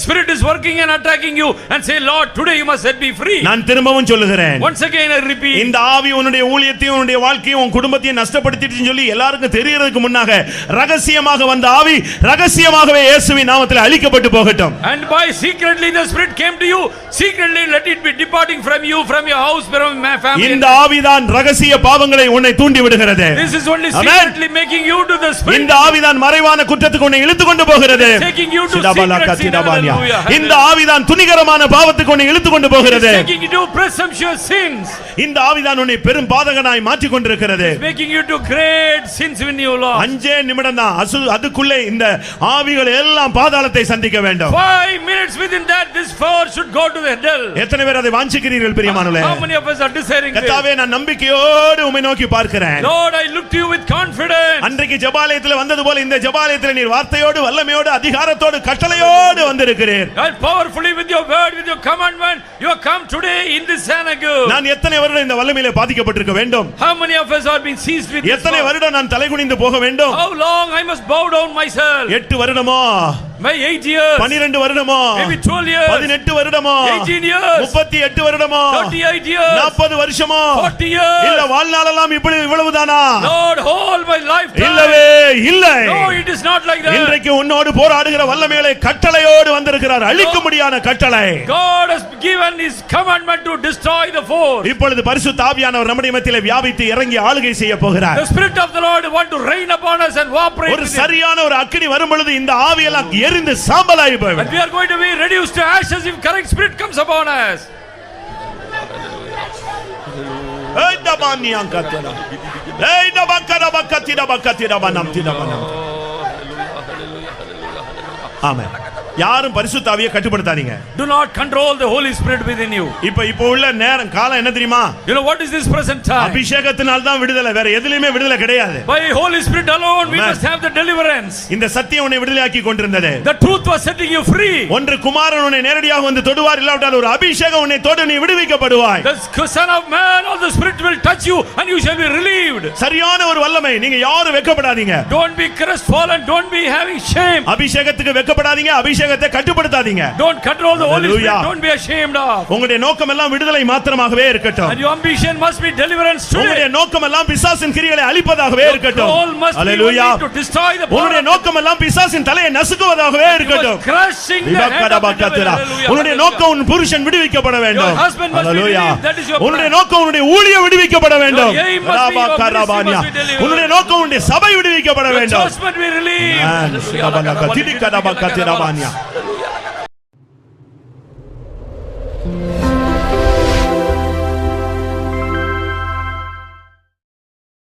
spirit is working and attacking you and say, Lord, today you must set me free. நான் திரும்பவும் சொல்லுகிறேன், Once again I repeat, இந்த ஆவி உன்னுடைய ஊழியத்தையும் உன்னுடைய வாழ்க்கையும் உன் குடும்பத்தையும் நஷ்டப்படுத்திட்டுன்னு சொல்லி எல்லாருக்கும் தெரியறதுக்கு முன்னாக ரகசியமாக வந்த ஆவி ரகசியமாகவே இயேசுவின் நாமத்தில் அழிக்கப்பட்டு போகட்டும். and by secretly the spirit came to you, secretly let it be departing from you, from your house, from my family. இந்த ஆவிதான் ரகசிய பாவங்களை உன்னை தூண்டி விடுகிறது. This is only Amen. secretly making you to the spirit. இந்த ஆவிதான் மறைவான குற்றத்துக்கு உன்னை இழுத்து கொண்டு போகிறது. Taking you to secret sin. Hallelujah. இந்த ஆவிதான் துணிகரமான பாவத்துக்கு உன்னை இழுத்து கொண்டு போகிறது. Taking you to presumptuous sins. இந்த ஆவிதான் உன்னை பெரும் பாதகனாய் மாற்றி கொண்டிருக்கிறது. Making you to great sins in your life. 5 நிமிடம் தான் அதுக்குள்ளே இந்த ஆவிகள் எல்லாம் பாதாளத்தை சந்திக்க வேண்டும். 5 minutes within that this force should go to the hell. எத்தனை பேர் அதை வாஞ்சிக்கிறீர்கள் பிரியமானவர்களே? How many of us are desiring this? கர்த்தாவே நான் நம்பிக்கையோடு உம்மை நோக்கி பார்க்கிறேன். Lord, I look to you with confidence. அன்றைக்கு ஜெபாலயத்தில் வந்தது போல இந்த ஜெபாலயத்தில் நீர் வார்த்தையோடு வல்லமையோடு அதிகாரத்தோடு கட்டளையோடு வந்திருக்கிறீர். And powerfully with your word, with your commandment, you have come today in this synagogue. நான் எத்தனை வருடம் இந்த வல்லமையிலே பாதிக்கப்பட்டிருக்க வேண்டும்? How many of us are being seized with this? எத்தனை வருடம் நான் தலைகுனிந்து போக வேண்டும்? How long I must bow down myself? 8 வருடமோ, By 8 years, 12 வருடமோ, maybe 12 years, 18 வருடமோ, 18 years, 38 வருடமோ, 38 years, 40 வருஷமோ, 40 years. இல்ல வாழ்நாளெல்லாம் இப்படி இவ்வளவுதானா? Lord, all my lifetime. இல்லவே இல்லை. No, it is not like that. இன்றைக்கு உன்னோடு போராடுகிற வல்லமைகளை கட்டளையோடு வந்திருக்கிறார். அழிக்க முடியாத கட்டளை. God has given his commandment to destroy the force. இப்பொழுது பரிசுத்த ஆவியானவர் நம்முடைய மத்தியிலே வியாபித்து இறங்கி ஆளுகை செய்ய போகிறார். The spirit of the Lord want to reign upon us and operate. ஒரு சரியான ஒரு அக்கினி வரும் பொழுது இந்த ஆவியெல்லாம் எரிந்து சாம்பலாகி போய்விடும். And we are going to be reduced to ashes if correct spirit comes upon us. ஏய் டபானியான் கத்தனா, ஏய் டபக்கட பக்கத்திட பக்கத்திட பனம் திட பனம். ஆமென். யாரும் பரிசுத்த ஆவியை கட்டுப்படுத்தாதீங்க. Do not control the Holy Spirit within you. இப்போ உள்ள நேரம் காலம் என்ன தெரியுமா? You know what is this present time? அபிஷேகத்தினால் தான் விடுதலை, வேற எதிலுமே விடுதலை கிடையாது. By Holy Spirit alone we Amen. must have the deliverance. இந்த சத்தியம் உன்னை விடுதலையாக்கி கொண்டிருந்தது. The truth was setting you free. ஒன்று குமாரன் உன்னை நேரடியாக வந்து தொடுவார், இல்லாவிட்டால் ஒரு அபிஷேகம் உன்னை தொடு, நீ விடுவிக்கப்படுவாய். The Son of Man or the Spirit will touch you and you shall be relieved. சரியான ஒரு வல்லமை. நீங்க யாரும் வெட்கப்படாதீங்க. Don't be crestfallen, don't be having shame. அபிஷேகத்துக்கு வெட்கப்படாதீங்க, அபிஷேகத்தை கட்டுப்படுத்தாதீங்க. Don't control the Holy Hallelujah. Spirit, don't be ashamed of. உங்களுடைய நோக்கம் எல்லாம் விடுதலை மாத்திரமாகவே இருக்கட்டும். And your ambition must be deliverance உங்களுடைய today. நோக்கம் எல்லாம் பிசாசின் கிரியைகளை அழிப்பதாகவே இருக்கட்டும். All must be Hallelujah. only to destroy the power. உங்களுடைய நோக்கம் எல்லாம் பிசாசின் தலையை நசுக்குவதாகவே இருக்கட்டும். Crushing the head of the devil. Hallelujah. உன்னுடைய நோக்கம் உன் புருஷன் விடுவிக்கப்பட வேண்டும். Your husband must be Hallelujah. relieved. That is your plan. உன்னுடைய நோக்கம் உன்னுடைய ஊழியம் விடுவிக்கப்பட வேண்டும். Your aim must be, your ministry must be delivered. உன்னுடைய நோக்கம் உன்னுடைய சபை விடுவிக்கப்பட Your வேண்டும். church must be relieved. திடிக்கடபக்கத்திரபானியா.